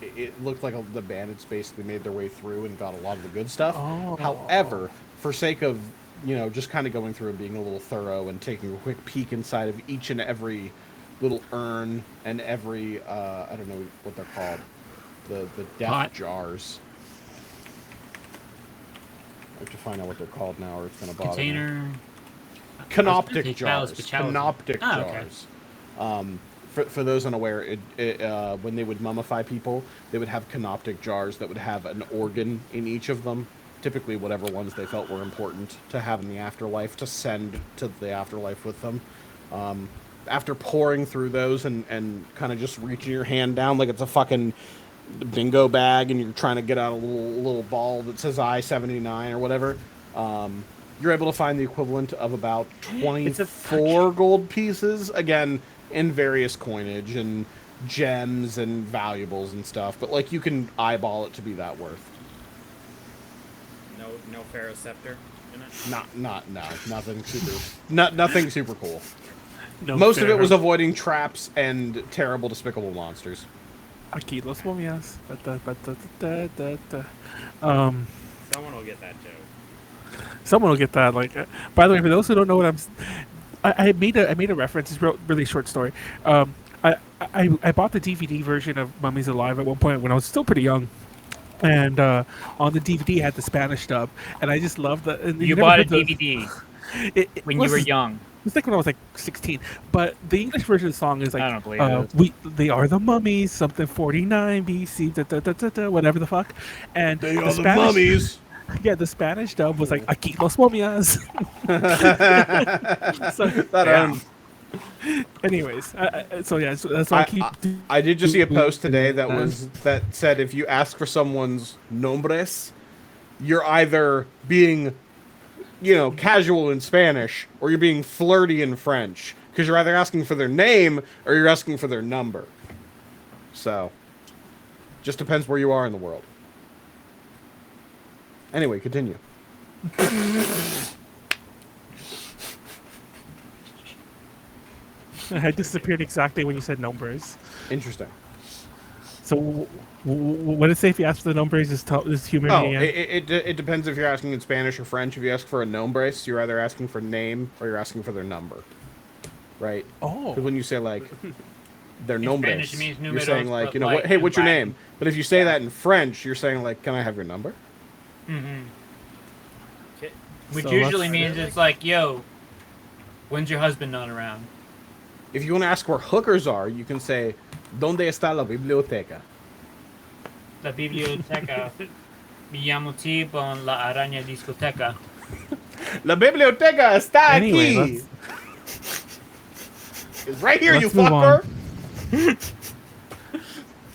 It looked like the bandits basically made their way through and got a lot of the good stuff. Oh. However, for sake of, just kind of going through and being a little thorough and taking a quick peek inside of each and every little urn and every, I don't know what they're called, the death Pot. jars. I have to find out what they're called now or it's going to bother me. Container. Canoptic Take jars. chalice, but chalice. Canoptic Ah, okay. jars. For those unaware, when they would mummify people, they would have canoptic jars that would have an organ in each of them. Typically, whatever ones they felt were important to have in the afterlife, to send to the afterlife with them. After pouring through those and kind of just reaching your hand down like it's a fucking bingo bag and you're trying to get out a little ball that says I-79 or whatever, you're able to find the equivalent of about 24 gold pieces, again, in various coinage and gems and valuables and stuff, but like you can eyeball it to be that worth. No Pharaoh scepter in it. Nothing super cool. No Most of it fair. was avoiding traps and terrible, despicable monsters. Aquí los momias. Someone will get that joke. Someone will get that. Like, by the way, for those who don't know what I made a reference. It's a really short story. I bought the DVD version of Mummies Alive at one point when I was still pretty young, and on the DVD it had the Spanish dub, and I just loved the. And You never bought a heard the- DVD when was- you were young. It's like when I was like 16, but the English version of the song is like, I don't believe they are the mummies, something 49 BC, whatever the fuck, and They the are the Spanish, mummies. yeah, the Spanish dub was like aquí los momias. So, That anyways, so yeah, so that's why I keep. I did just see a post today that said if you ask for someone's nombres, you're either being, casual in Spanish or you're being flirty in French, because you're either asking for their name or you're asking for their number. So, just depends where you are in the world. Anyway, continue. I disappeared exactly when you said numbers. Interesting. So, what did it say if you ask for the numbers? Is human? Oh, again? it depends if you're asking in Spanish or French. If you ask for a nombres, you're either asking for name or you're asking for their number. Right? Oh. 'Cause when you say, like, their nombres, Spanish it means you're numeros, saying, like, but, like, hey, in what's your Latin. name? But if you say that in French, you're saying, like, can I have your number? Which So usually let's- means it's like, yo, when's your husband not around? If you want to ask where hookers are, you can say, ¿Dónde está la biblioteca? La biblioteca. Me llamo T con la araña discoteca. La biblioteca está Anyway, aquí! It's right here, let's you move on. fucker!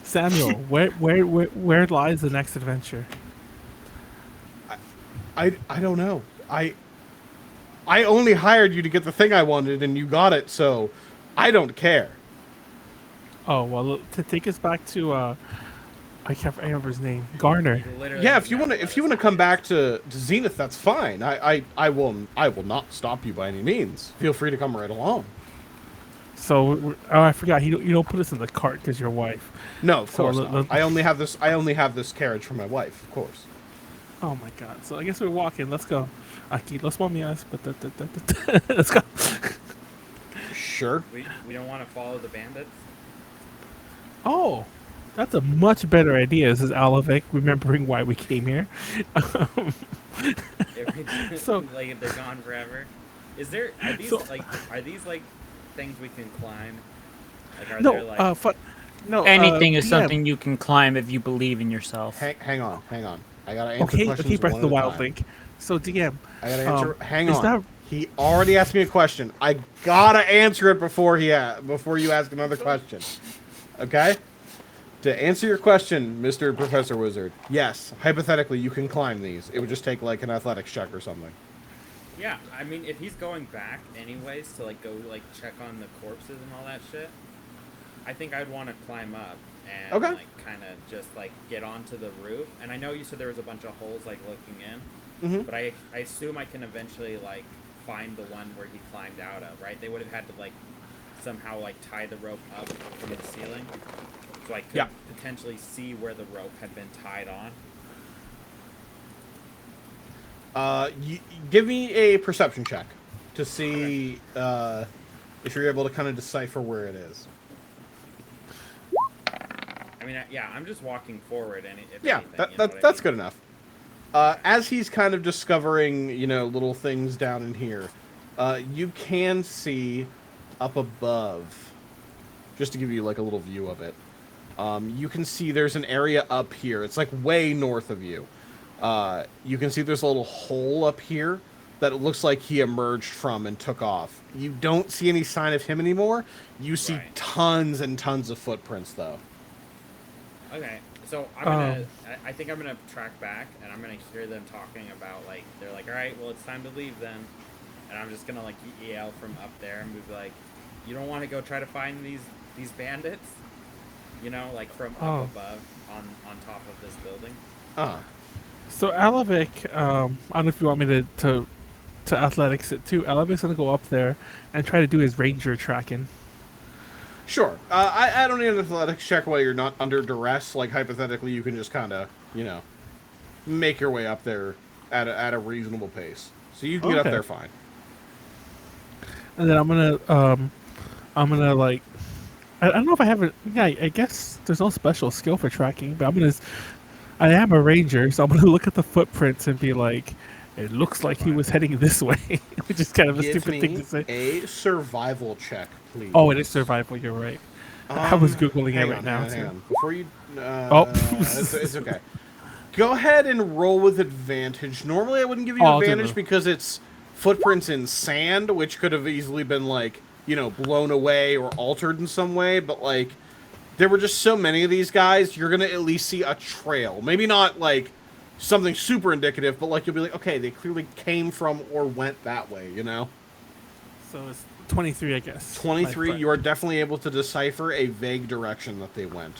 Samuel, where lies the next adventure? I don't know. I only hired you to get the thing I wanted, and you got it, so I don't care. Oh well, to take us back to I can't remember his name. Garner. Literally Yeah, does if you not want to, let if you us want to come back to Zenith, that's fine. I will not stop you by any means. Feel free to come right along. So I forgot. You don't put us in the cart because your wife. No, of So course let- not. let- I only have this carriage for my wife, of course. Oh my god. So I guess we're walking. Let's go. Aquí los momias. Let's go. Sure. We don't want to follow the bandits. Oh, that's a much better idea. This is Alavic, remembering why we came here. So- Like if they're gone forever. Are these So- like things we can climb? Like are No, there like no. Anything is DM. something you can climb if you believe in yourself. Hang on. I gotta answer Okay, questions Breath one of the at a Wild time. link. So DM. I gotta answer. Hang is on. that- He already asked me a question. I gotta answer it before you ask another question. Okay? To answer your question, Mr. Professor Wizard, yes, hypothetically, you can climb these. It would just take like an athletics check or something. Yeah, I mean, if he's going back anyways to like go like check on the corpses and all that shit, I think I'd want to climb up and Okay. like kind of just like get onto the roof. And I know you said there was a bunch of holes like looking in, Mm-hmm. but I assume I can eventually like find the one where he climbed out of. Right? They would have had to like somehow like tie the rope up from the ceiling, so I could Yeah. potentially see where the rope had been tied on. Give me a perception check to see if you're able to kind of decipher where it is. I mean, yeah, I'm just walking forward, and if Yeah, anything, you know what I that's mean? good enough. As he's kind of discovering, little things down in here, you can see up above, just to give you like a little view of it. You can see there's an area up here. It's like way north of you. You can see there's a little hole up here that it looks like he emerged from and took off. You don't see any sign of him anymore. You see Right. tons and tons of footprints, though. Okay, so I'm gonna. I think I'm gonna track back, and I'm gonna hear them talking about like they're like, all right, well it's time to leave then, and I'm just gonna like yell from up there and be like, you don't want to go try to find these bandits, you know, like from up above on top of this building. So Alavic, I don't know if you want me to athletics it too. Alavic's gonna go up there and try to do his ranger tracking. Sure. I don't need an athletics check while you're not under duress. Like, hypothetically, you can just kind of, make your way up there at a reasonable pace. So you can get up there fine. And then I'm gonna like, I don't know if I have it. Yeah, I guess there's no special skill for tracking, but I am a ranger, so I'm gonna look at the footprints and be like, it looks like he was heading this way, which is kind of a stupid thing to say. A survival check, please. Oh, it is survival. You're right. I was googling it right now. Hang on. Before you, it's okay. Go ahead and roll with advantage. Normally, I wouldn't give you advantage because it's footprints in sand, which could have easily been like, blown away or altered in some way. But like, there were just so many of these guys. You're gonna at least see a trail. Maybe not like something super indicative, but like you'll be like, okay, they clearly came from or went that way, So it's 23, I guess. 23, you are definitely able to decipher a vague direction that they went.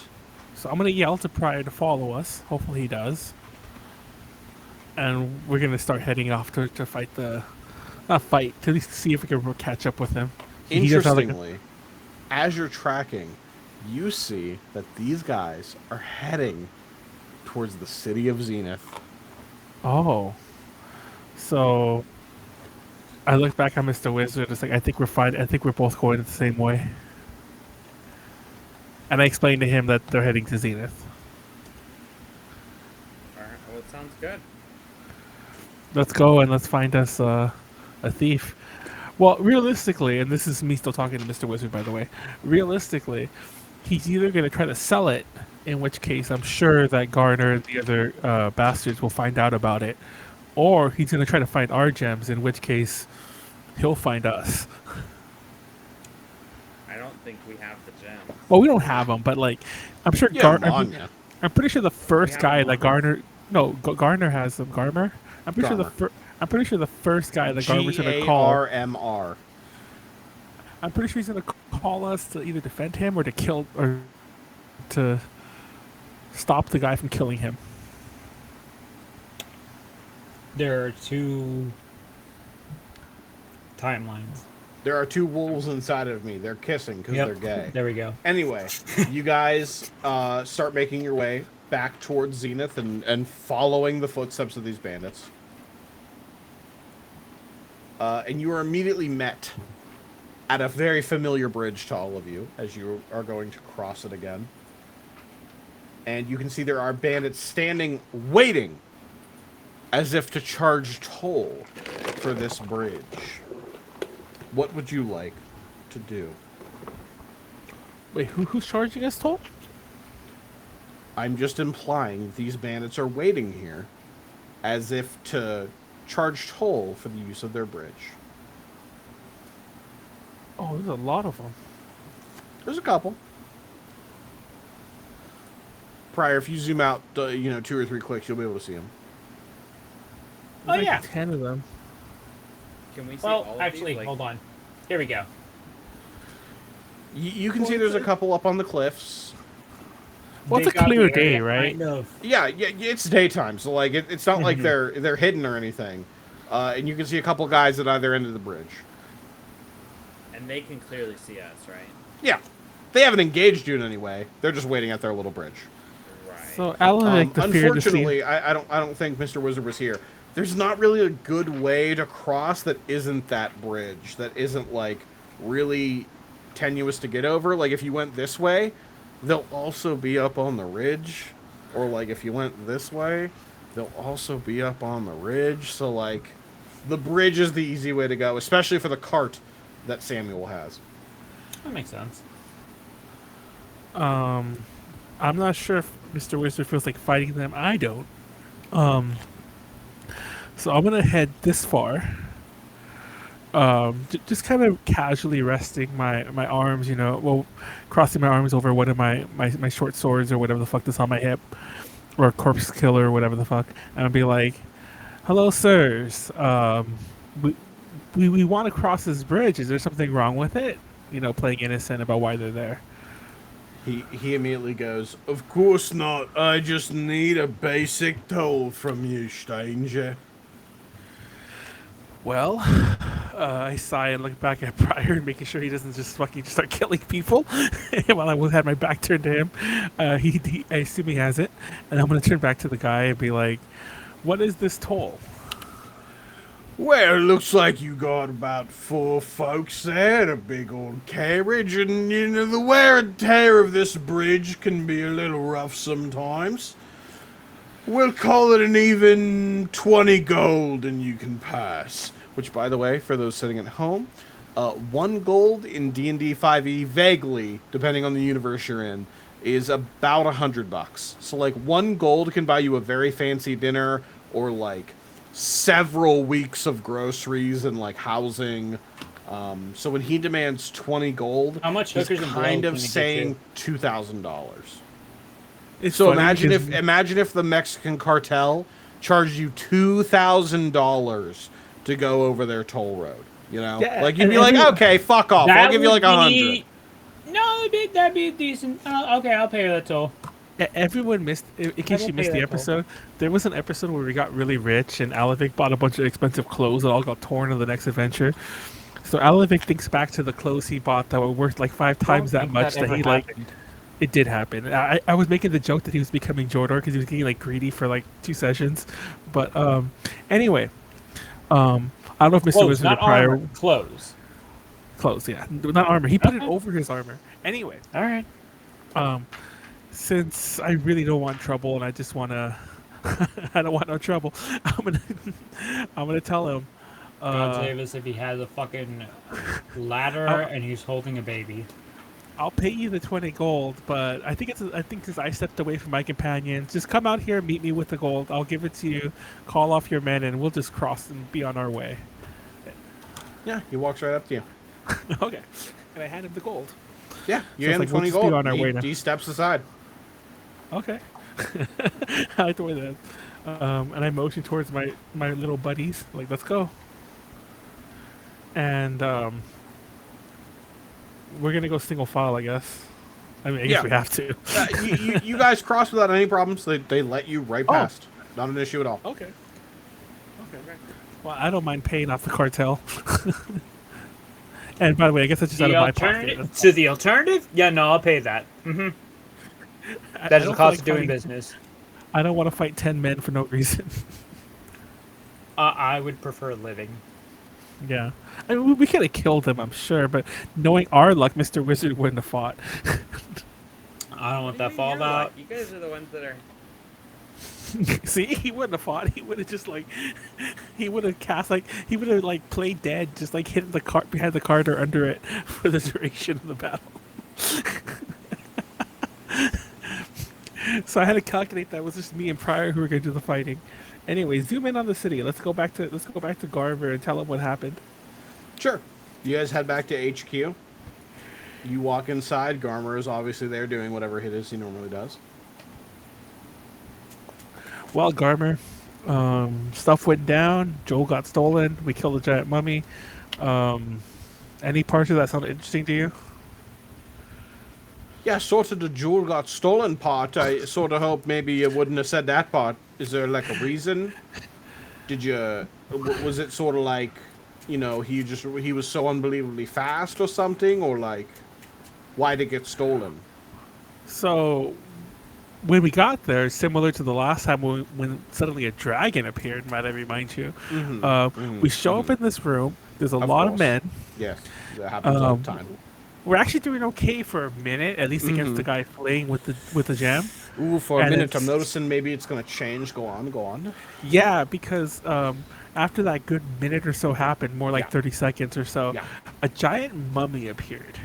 So I'm going to yell to Pryor to follow us. Hopefully he does. And we're going to start heading off to fight not fight, to at least see if we can catch up with him. Interestingly, as you're tracking, you see that these guys are heading towards the city of Zenith. Oh. So I look back on Mr. Wizard. It's like, I think we're fine. I think we're both going the same way. And I explained to him that they're heading to Zenith. Alright, well, it sounds good. Let's go and let's find us a thief. Well, realistically, and this is me still talking to Mr. Wizard, by the way. Realistically, he's either going to try to sell it, in which case I'm sure that Garner and the other bastards will find out about it, or he's going to try to find our gems, in which case he'll find us. I don't think we have the gems. Well, we don't have them, but like, I'm sure Garner. I'm pretty sure the first guy that Garner. No, Garner has them. Garmer. I'm pretty sure the first guy that Garmer's going to call. Garmr. I'm pretty sure he's going to call us to either defend him or to kill or to stop the guy from killing him. There are two timelines. There are two wolves inside of me. They're kissing because they're gay. There we go. Anyway, you guys start making your way back towards Zenith and following the footsteps of these bandits. And you are immediately met at a very familiar bridge to all of you as you are going to cross it again. And you can see there are bandits standing, waiting, as if to charge toll for this bridge. What would you like to do? Wait, who's charging us toll? I'm just implying these bandits are waiting here as if to charge toll for the use of their bridge. Oh, there's a lot of them. There's a couple. Pryor, if you zoom out, 2 or 3 clicks, you'll be able to see them. There's like 10 of them. Can we see Well, all of actually, these? hold on. Here we go. You can see there's a couple up on the cliffs. Well, it's a clear day, right? Kind of. Yeah, it's daytime, so like it's not like they're hidden or anything. And you can see a couple guys at either end of the bridge. And they can clearly see us, right? Yeah, they haven't engaged you in any way. They're just waiting at their little bridge. Right. So Alavic, the fear to see. Unfortunately, I don't think Mr. Wizard was here. There's not really a good way to cross that isn't that bridge. That isn't like really tenuous to get over. Like if you went this way, they'll also be up on the ridge. Or like if you went this way, they'll also be up on the ridge. So like the bridge is the easy way to go, especially for the cart that Samuel has. That makes sense. I'm not sure if Mr. Wizard feels like fighting them. I don't. So I'm gonna head this far, just kind of casually resting my arms, crossing my arms over one of my short swords or whatever the fuck that's on my hip, or a corpse killer or whatever the fuck, and I'll be like, "Hello, sirs. We want to cross this bridge. Is there something wrong with it?" Playing innocent about why they're there. He immediately goes, "Of course not. I just need a basic toll from you, stranger." Well, I sigh and look back at Pryor, making sure he doesn't just fucking start killing people while I had my back turned to him. I assume he has it, and I'm gonna turn back to the guy and be like, "What is this toll?" Well, it looks like you got about 4 folks there and a big old carriage, and the wear and tear of this bridge can be a little rough sometimes. We'll call it an even 20 gold and you can pass. Which, by the way, for those sitting at home, 1 gold in D&D 5e, vaguely, depending on the universe you're in, is about $100. So, like, 1 gold can buy you a very fancy dinner, or, like, several weeks of groceries and, like, housing. So when he demands 20 gold, How much he's hookers and kind blow of can he get saying you? $2,000. It's So funny imagine because- if the Mexican cartel charged you $2,000 to go over their toll road. Yeah, like you'd and be like, everyone- okay, fuck off. I'll give you like 100. No, that'd be decent. Okay, I'll pay that toll. Everyone missed, in case will you missed pay the that toll. episode, there was an episode where we got really rich and Alavic bought a bunch of expensive clothes that all got torn in the next adventure. So Alavic thinks back to the clothes he bought that were worth like 5 times that much that he like. It did happen. I was making the joke that he was becoming Jordor because he was getting like greedy for like 2 sessions. But anyway, I don't know if Mr. Clothes, Wizard or not Pryor armor. Clothes. clothes, yeah, not armor. He put it over his armor. Anyway, All right. since I really don't want trouble and I just want to, I don't want no trouble. I'm gonna tell him. God save us if he has a fucking ladder and he's holding a baby. I'll pay you the 20 gold, but I think because I stepped away from my companions, just come out here and meet me with the gold. I'll give it to you. Call off your men, and we'll just cross and be on our way. Yeah, he walks right up to you. Okay, and I hand him the gold. Yeah, you So it's hand him like, we'll 20 just be gold. on our way now. He steps aside. Okay, I like the way that. And I motion towards my little buddies, like, let's go. And we're gonna go single file, I guess. I mean, I guess Yeah. we have to. You guys cross without any problems. They let you right past. Not an issue at all. Okay. Okay, right. Well, I don't mind paying off the cartel. And by the way, I guess that's just out The of my pocket. alternative? So the alternative? Yeah, no, I'll pay that. Mm-hmm. I That's the don't cost feel of like doing fighting- business. I don't want to fight 10 men for no reason. I would prefer living. Yeah. I mean, we could have killed them, I'm sure, but knowing our luck, Mr. Wizard wouldn't have fought. I don't want that You're fallout. like- You guys are the ones that are. See, he wouldn't have fought. He would have just he would have cast he would have played dead, just hit the cart behind the cart or under it for the duration of the battle. So I had to calculate that it was just me and Pryor who were going to do the fighting. Anyway, zoom in on the city. Let's go back to Garver and tell him what happened. Sure. You guys head back to HQ. You walk inside. Garmer is obviously there doing whatever it is he normally does. Well, Garmer, stuff went down. Joel got stolen. We killed a giant mummy. Any parts of that sound interesting to you? Yeah, sort of the jewel got stolen part. I sort of hope maybe you wouldn't have said that part. Is there like a reason? Did you? Was it sort of like, he was so unbelievably fast or something, or like, why did it get stolen? So, when we got there, similar to the last time when suddenly a dragon appeared, might I remind you, we show up in this room. There's a lot of course. men. Yes, that happens all the time. We're actually doing okay for a minute, at least against the guy flaying with the gem. Ooh, for a and minute, it's- I'm noticing maybe it's gonna change. Go on. Yeah, because after that good minute or so happened, more like Yeah. 30 seconds or so, Yeah. a giant mummy appeared.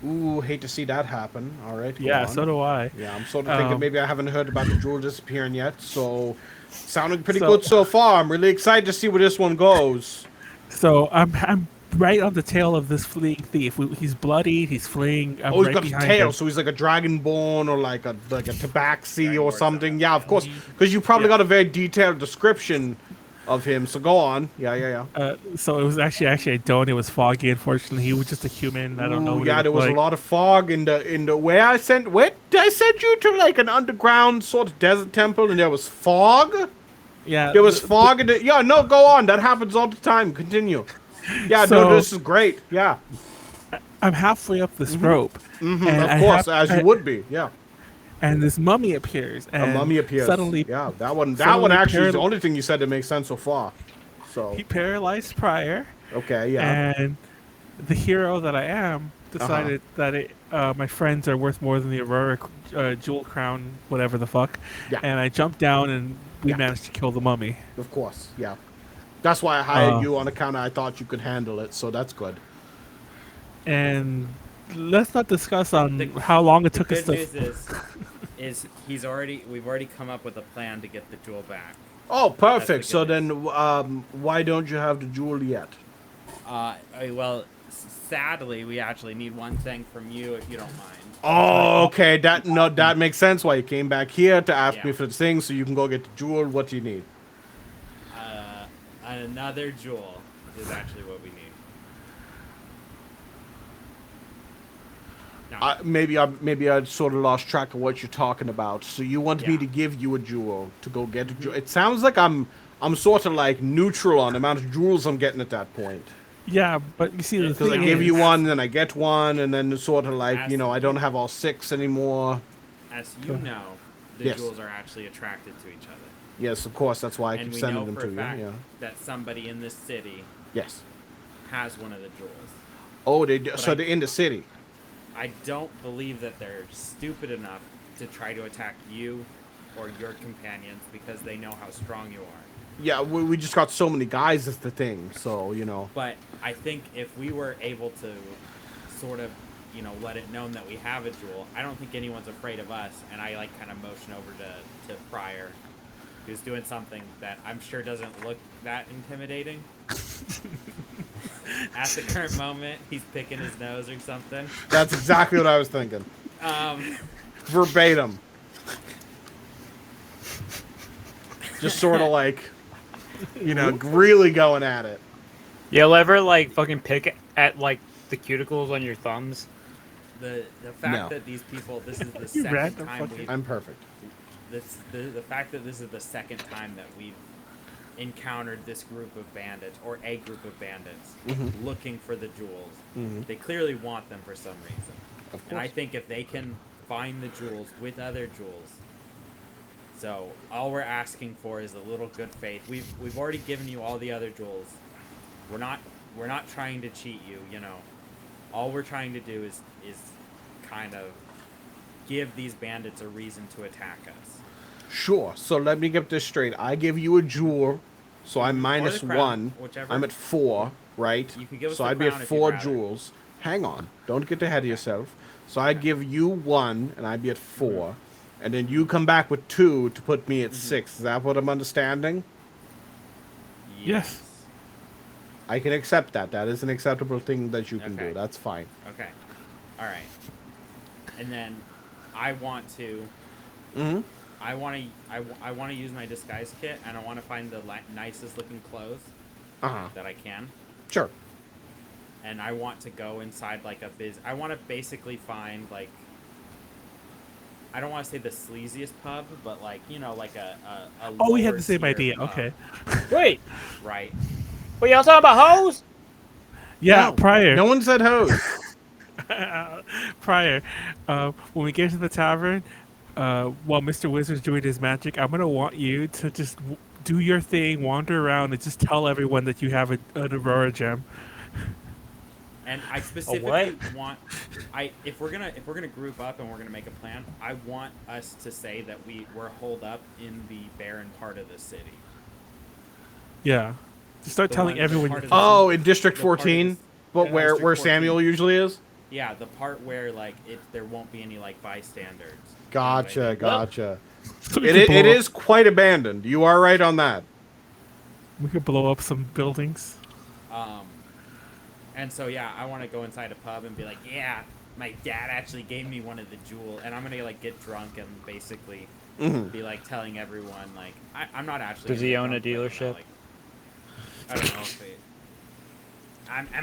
Ooh, hate to see that happen. All right. go Yeah, on. so do I. Yeah, I'm sort of thinking maybe I haven't heard about the jewel disappearing yet, so sounding pretty So- good so far. I'm really excited to see where this one goes. So I'm right on the tail of this fleeing thief. He's bloodied. He's fleeing. I'm Oh, he's right got a behind tail, him. so he's like a dragonborn or like a tabaxi or Dragonborn's something. got a Yeah, of tail. course, because you probably Yeah. got a very detailed description of him. So go on. Yeah. So it was actually I don't. It was foggy. Unfortunately, he was just a human. I don't know. Ooh, What yeah, he there looked was like. a lot of fog in the where did I send you to like an underground sort of desert temple and there was fog? Yeah, There was fog in the yeah, no, go on. That happens all the time. Continue. Yeah, So- no, this is great. Yeah. I'm halfway up this rope, and Of I course, have- as you would be. Yeah. And this mummy appears. A And mummy appears. Suddenly, Yeah, that one suddenly actually is the paral- only thing you said that makes sense so far. So he paralyzed Pryor, okay, yeah. and the hero that I am decided that my friends are worth more than the Aurora jewel crown, whatever the fuck. Yeah. And I jumped down, and we Yeah. managed to kill the mummy. Of course, yeah. That's why I hired Uh, you on account of I thought you could handle it, so that's good. And let's not discuss on The- how long it The took us good to. news is we've already come up with a plan to get the jewel back. Oh, perfect. the So good then, why don't you have the jewel yet? Well, sadly, we actually need one thing from you, if you don't mind. Oh, okay. That makes sense. Why you came back here to ask Yeah. me for the thing, so you can go get the jewel. What do you need? Another jewel is actually what we need. No. Maybe I sort of lost track of what you're talking about. So you want me Yeah. to give you a jewel to go get a jewel? It sounds like I'm sort of like neutral on the amount of jewels I'm getting at that point. Yeah, but you see, the Because I thing give you is- one, then I get one, and then it's sort of like, As- you know, I don't have all 6 anymore. As you know, the Yes. jewels are actually attracted to each other. Yes, of course. That's why I And keep we sending know them for to a you. fact Yeah. that somebody in this city Yes. has one of the jewels. Oh, But so I- they're in the city. I don't believe that they're stupid enough to try to attack you or your companions because they know how strong you are. Yeah, we just got so many guys is the thing. So, you know. But I think if we were able to sort of, let it known that we have a jewel, I don't think anyone's afraid of us. And I kind of motion over to Pryor, who's doing something that I'm sure doesn't look that intimidating. At the current moment, he's picking his nose or something. That's exactly what I was thinking. Verbatim. Just sort of like, really going at it. You'll ever like fucking pick at like the cuticles on your thumbs? The fact No. that these people, this is the You second random time fucking- we've I'm perfect. the fact that this is the second time that we've encountered this group of bandits or a group of bandits Mm-hmm. looking for the jewels. They clearly want them for some reason. Of And I course. think if they can find the jewels with other jewels, so all we're asking for is a little good faith. We've already given you all the other jewels. We're not trying to cheat you, All we're trying to do is kind of give these bandits a reason to attack us. Sure. So let me get this straight. I give you a jewel, so I'm Or minus the crown, 1. whichever. I'm at 4, right? You can give us so the I'd be crown at if you'd 4 rather. jewels. Hang on. Don't get ahead of yourself. So I'd give you 1, and I'd be at 4. Mm-hmm. And then you come back with 2 to put me at 6. Is that what I'm understanding? Yes. I can accept that. That is an acceptable thing that you can Okay. do. That's fine. Okay. All right. And then I want to Mm-hmm. I want to use my disguise kit, and I want to find the nicest looking clothes Uh-huh. that I can. Sure. And I want to go inside like I want to basically find like, I don't want to say the sleaziest pub, but like like a Oh, we had lower the same tier idea. pub, Okay. Wait, right. what y'all talking about hoes? Yeah, No. Pryor. No one said hose. Pryor. When we get to the tavern, while Mr. Wizard's doing his magic, I'm gonna want you to just do your thing, wander around, and just tell everyone that you have an Aurora gem. And I specifically want if we're gonna group up and we're gonna make a plan, I want us to say that we're holed up in the barren part of the city. Yeah. Just start The telling one- the everyone. part of the- Oh, in District The part of 14? this- But yeah, where District where 14. Samuel usually is? Yeah, the part where like there won't be any like bystanders. Gotcha, Anyway, gotcha. So we It could blow is up- quite abandoned. You are right on that. We could blow up some buildings. And so yeah, I want to go inside a pub and be like, yeah, my dad actually gave me one of the jewel, and I'm gonna like get drunk and basically be like telling everyone like I'm not actually. Does he own a drunk, but, you know, dealership? like, I don't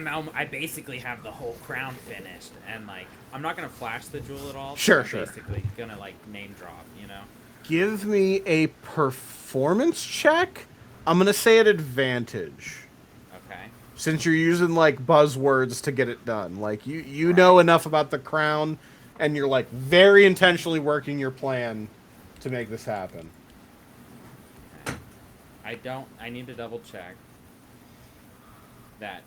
know if I basically have the whole crown finished, and like I'm not gonna flash the jewel at all. Sure, I'm sure. Basically gonna like name drop, you know. Give me a performance check. I'm gonna say at advantage. Okay. Since you're using like buzzwords to get it done. Like you know enough about the crown and you're like very intentionally working your plan to make this happen. I need to double check that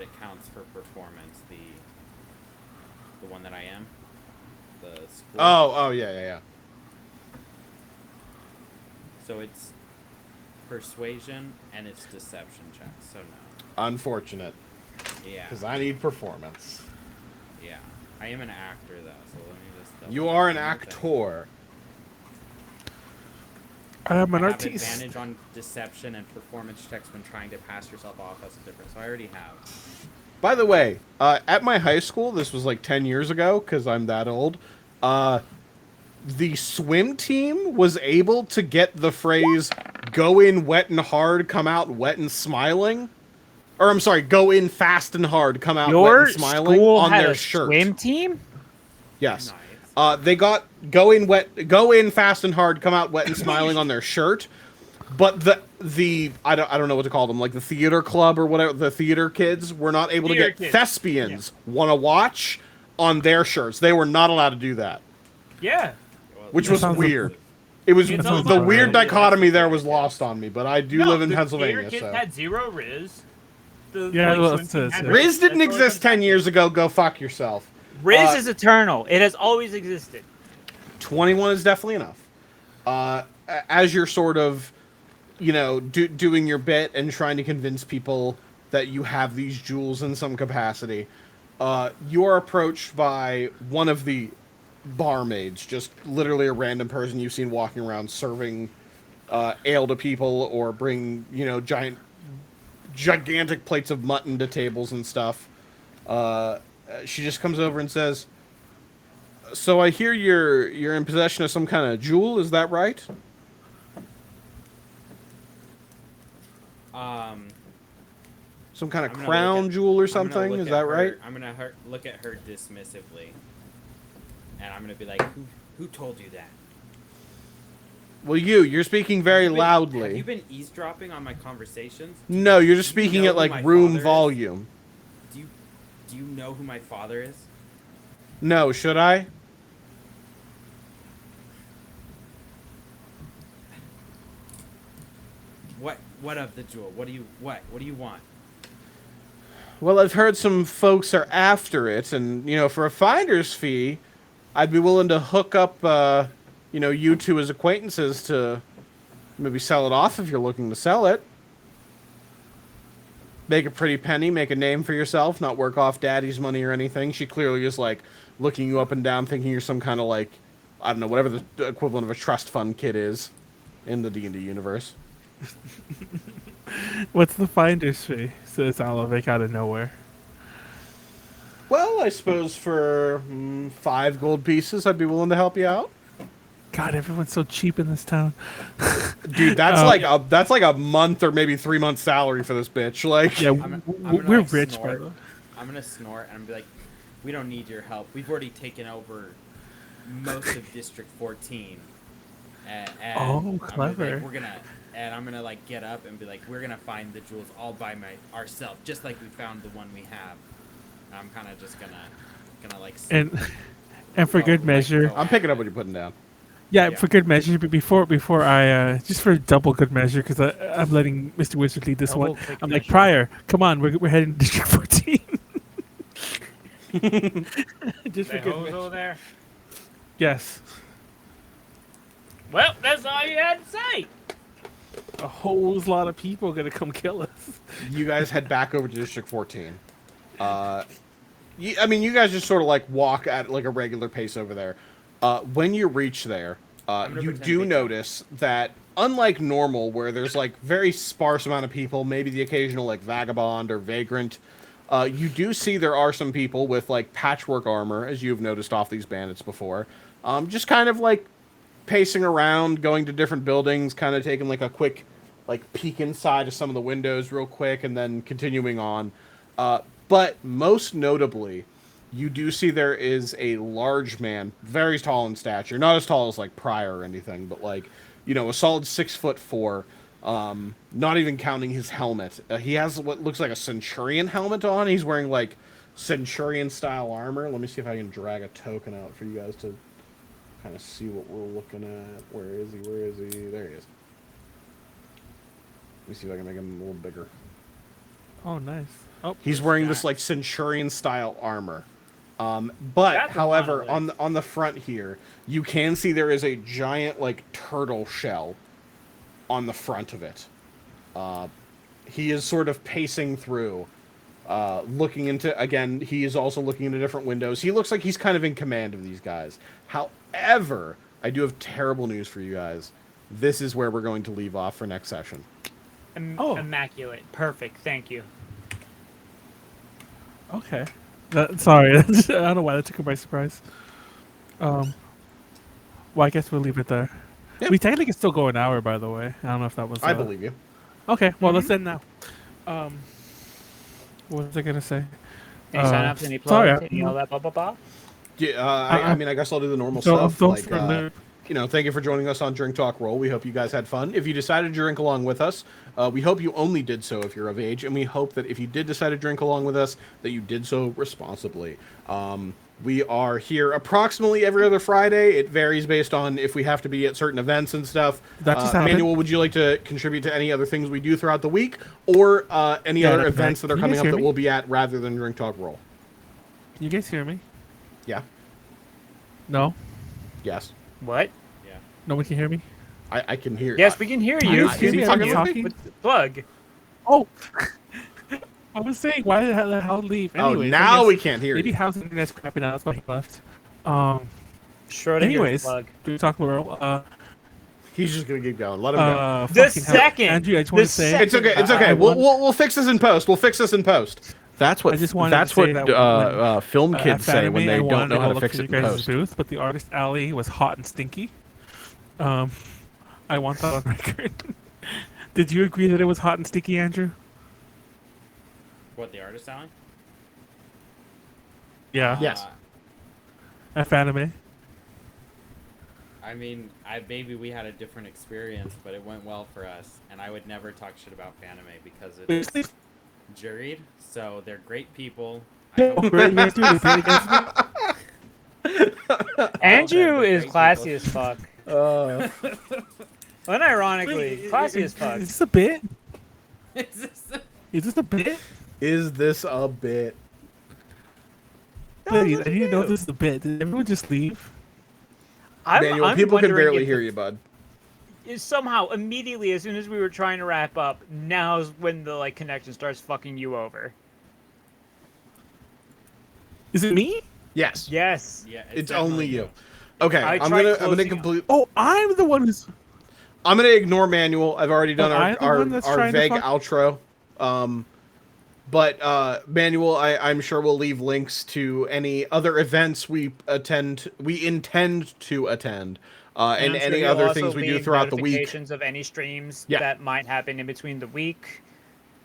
it counts for performance, the one that I am. The school. Oh yeah. So it's persuasion and it's deception checks. So no. Unfortunate. Yeah. Because I need performance. Yeah. I am an actor though, so let me just double You are an check one thing. actor. I am an I have artist. advantage on deception and performance checks when trying to pass yourself off as a different. So I already have. By the way, at my high school, this was like 10 years ago, because I'm that old, the swim team was able to get the phrase, go in wet and hard, come out wet and smiling. Or, I'm sorry, go in fast and hard, come out wet Your and smiling school on had their a shirt. swim team? Yes. Nice. They got go in fast and hard, come out wet and smiling on their shirt. But the I don't know what to call them, like the theater club or whatever, the theater kids were not able to Theater get kids. thespians want to watch on their shirts. They were not allowed to do that, Yeah. which That was sounds weird. It was It's the all about weird right. dichotomy there was lost on me, but I do live in the Pennsylvania, theater kids so had zero Riz. The, Yeah, like, well, swim team it's- had it's- Riz didn't That's all it exist comes 10 down years to. ago. Go fuck yourself. Riz is eternal. It has always existed. 21 is definitely enough. As you're sort of, you know, doing your bit and trying to convince people that you have these jewels in some capacity, you are approached by one of the barmaids, just literally a random person you've seen walking around serving ale to people or bring, you know, gigantic plates of mutton to tables and stuff. She just comes over and says, "So I hear you're in possession of some kind of jewel, is that right?" Some kind of I'm gonna crown look at- jewel or I'm gonna something, look is at that her- right? I'm gonna look at her dismissively, and I'm gonna be like, "Who told you that? Well, you're speaking very Have you loudly. been eavesdropping on my conversations? No, you're just Do you speaking know at who like my room father is? volume. Do you know who my father is? No, should I? What of the jewel? What do you want? Well, I've heard some folks are after it, and you know, for a finder's fee, I'd be willing to hook up, you know, you two as acquaintances to maybe sell it off if you're looking to sell it. Make a pretty penny, make a name for yourself, not work off daddy's money or anything. She clearly is like looking you up and down, thinking you're some kind of like, I don't know, whatever the equivalent of a trust fund kid is in the D&D universe. What's the finder's fee? Says Alavic out of nowhere. Well, I suppose for 5 gold pieces, I'd be willing to help you out. God, everyone's so cheap in this town. Dude, that's like a month or maybe 3 months salary for this bitch. Like, Yeah, I'm gonna, we're like, rich, by snort. the way. I'm gonna snort and be like, "We don't need your help. We've already taken over most of District 14." And Oh, I'm gonna be like, clever. I'm gonna like get up and be like, "We're gonna find the jewels all by ourselves, just like we found the one we have." And I'm kind of just gonna like. And for go, good like, measure, go I'm picking up at what it. you're putting down. yeah, Yeah. for good measure. But before I just for double good measure, because I'm letting Mr. Wizard lead this Double one. quick I'm like measure. Pryor, come on, we're heading to District 14. Just for That good hose measure. over there. Yes, Well, that's all you had to say. a whole lot of people gonna come kill us. You guys head back over to District 14. I mean, you guys just sort of like walk at like a regular pace over there. When you reach there, I'm gonna you pretend to do be notice that unlike normal, where there's like very sparse amount of people, maybe the occasional like vagabond or vagrant, you do see there are some people with like patchwork armor, as you've noticed off these bandits before, just kind of like pacing around, going to different buildings, kind of taking like a quick like peek inside of some of the windows real quick, and then continuing on. But most notably, you do see there is a large man, very tall in stature, not as tall as like Pryor or anything, but like, you know, a solid 6'4". Not even counting his helmet. He has what looks like a Centurion helmet on. He's wearing like Centurion style armor. Let me see if I can drag a token out for you guys to kind of see what we're looking at. Where is he? Where is he? There he is. Let me see if I can make him a little bigger. Oh, nice. Oh, He's wearing this like Centurion style armor. But however, on the front here, you can see there is a giant like turtle shell on the front of it. He is sort of pacing through, looking into, again, he is also looking into different windows. He looks like he's kind of in command of these guys. However, I do have terrible news for you guys. This is where we're going to leave off for next session. Immaculate. Perfect. Thank you. Okay. Sorry, I don't know why that took him by surprise. Well, I guess we'll leave it there. Yeah. We technically can still go an hour, by the way. I don't know if that was. I believe you. Okay, well, let's end now. What was I gonna say? Any sign-ups, any sorry, plugs, any all that, blah, blah, blah? Yeah, I mean, I guess I'll do the normal So, stuff. don't Like, for a loop. you know, thank you for joining us on Drink Talk Roll. We hope you guys had fun. If you decided to drink along with us, we hope you only did so if you're of age, and we hope that if you did decide to drink along with us, that you did so responsibly. We are here approximately every other Friday. It varies based on if we have to be at certain events and stuff. That just happened. Manuel, would you like to contribute to any other things we do throughout the week, or any Yeah, other that'd be events great. that are Can you coming guys up hear that me? we'll be at rather than Drink Talk Roll? You guys hear me? Yeah. No? Yes. What? No one can hear me? I can hear. Yes, we can hear you. Is he Can you talking hear me with me? talking? Plug. Oh! I was saying, why the hell leave? Oh, Anyways, I now guess we can't hear maybe you. House Internet's crapping out. That's why he left. Schrodinger's Anyways, plug. do we talk more? He's just gonna keep going. Let him go. The Fucking hell. second. Andrew, I just want The to say. second. It's okay. It's okay. We'll fix this in post. We'll fix this in post. That's what. I just wanted That's to say what that when, film kids at say when Fanime, they I don't wanted know to how go to look fix for it you in guys' post. booth, but the artist alley was hot and stinky. I want that on record. Did you agree that it was hot and stinky, Andrew? What, the artist alley? Yeah. Yes. At Fanime. I mean, maybe we had a different experience, but it went well for us. And I would never talk shit about Fanime because it's juried. So they're great people. I hope- Andrew Okay, is great classy people. as fuck. Unironically, classy as fuck. Is this a bit? Is this- Is this a bit? Is this a bit? Please, I need to know if this is a bit. Did everyone just leave? Manuel, I'm people can wondering barely if hear you, bud. somehow, immediately, as soon as we were trying to wrap up, now's when the like connection starts fucking you over. Is it me? Yes. Yes. Yeah, It's definitely only you. Okay, I I'm tried gonna closing- complete. Oh, I'm the one who's. I'm gonna ignore Manuel. I've already done Am I the our one that's trying to vague fuck? outro. But Manuel, I'm sure we'll leave links to any other events we intend to attend, and I'm sure any you'll other also things we do leave throughout the week. notifications of any streams Yeah. that might happen in between the week.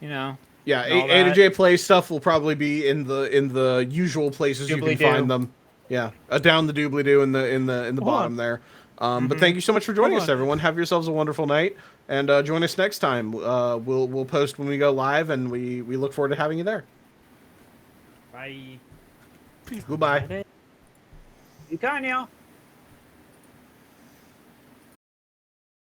You know. Yeah, and all A to that. J Play stuff will probably be in the usual places you can Doobly-doo. find them. Yeah, down the doobly doo in the bottom on. there. But thank you so much for joining Hold us, on. everyone. Have yourselves a wonderful night, and join us next time. We'll post when we go live, and we look forward to having you there. Bye. Goodbye. You got now.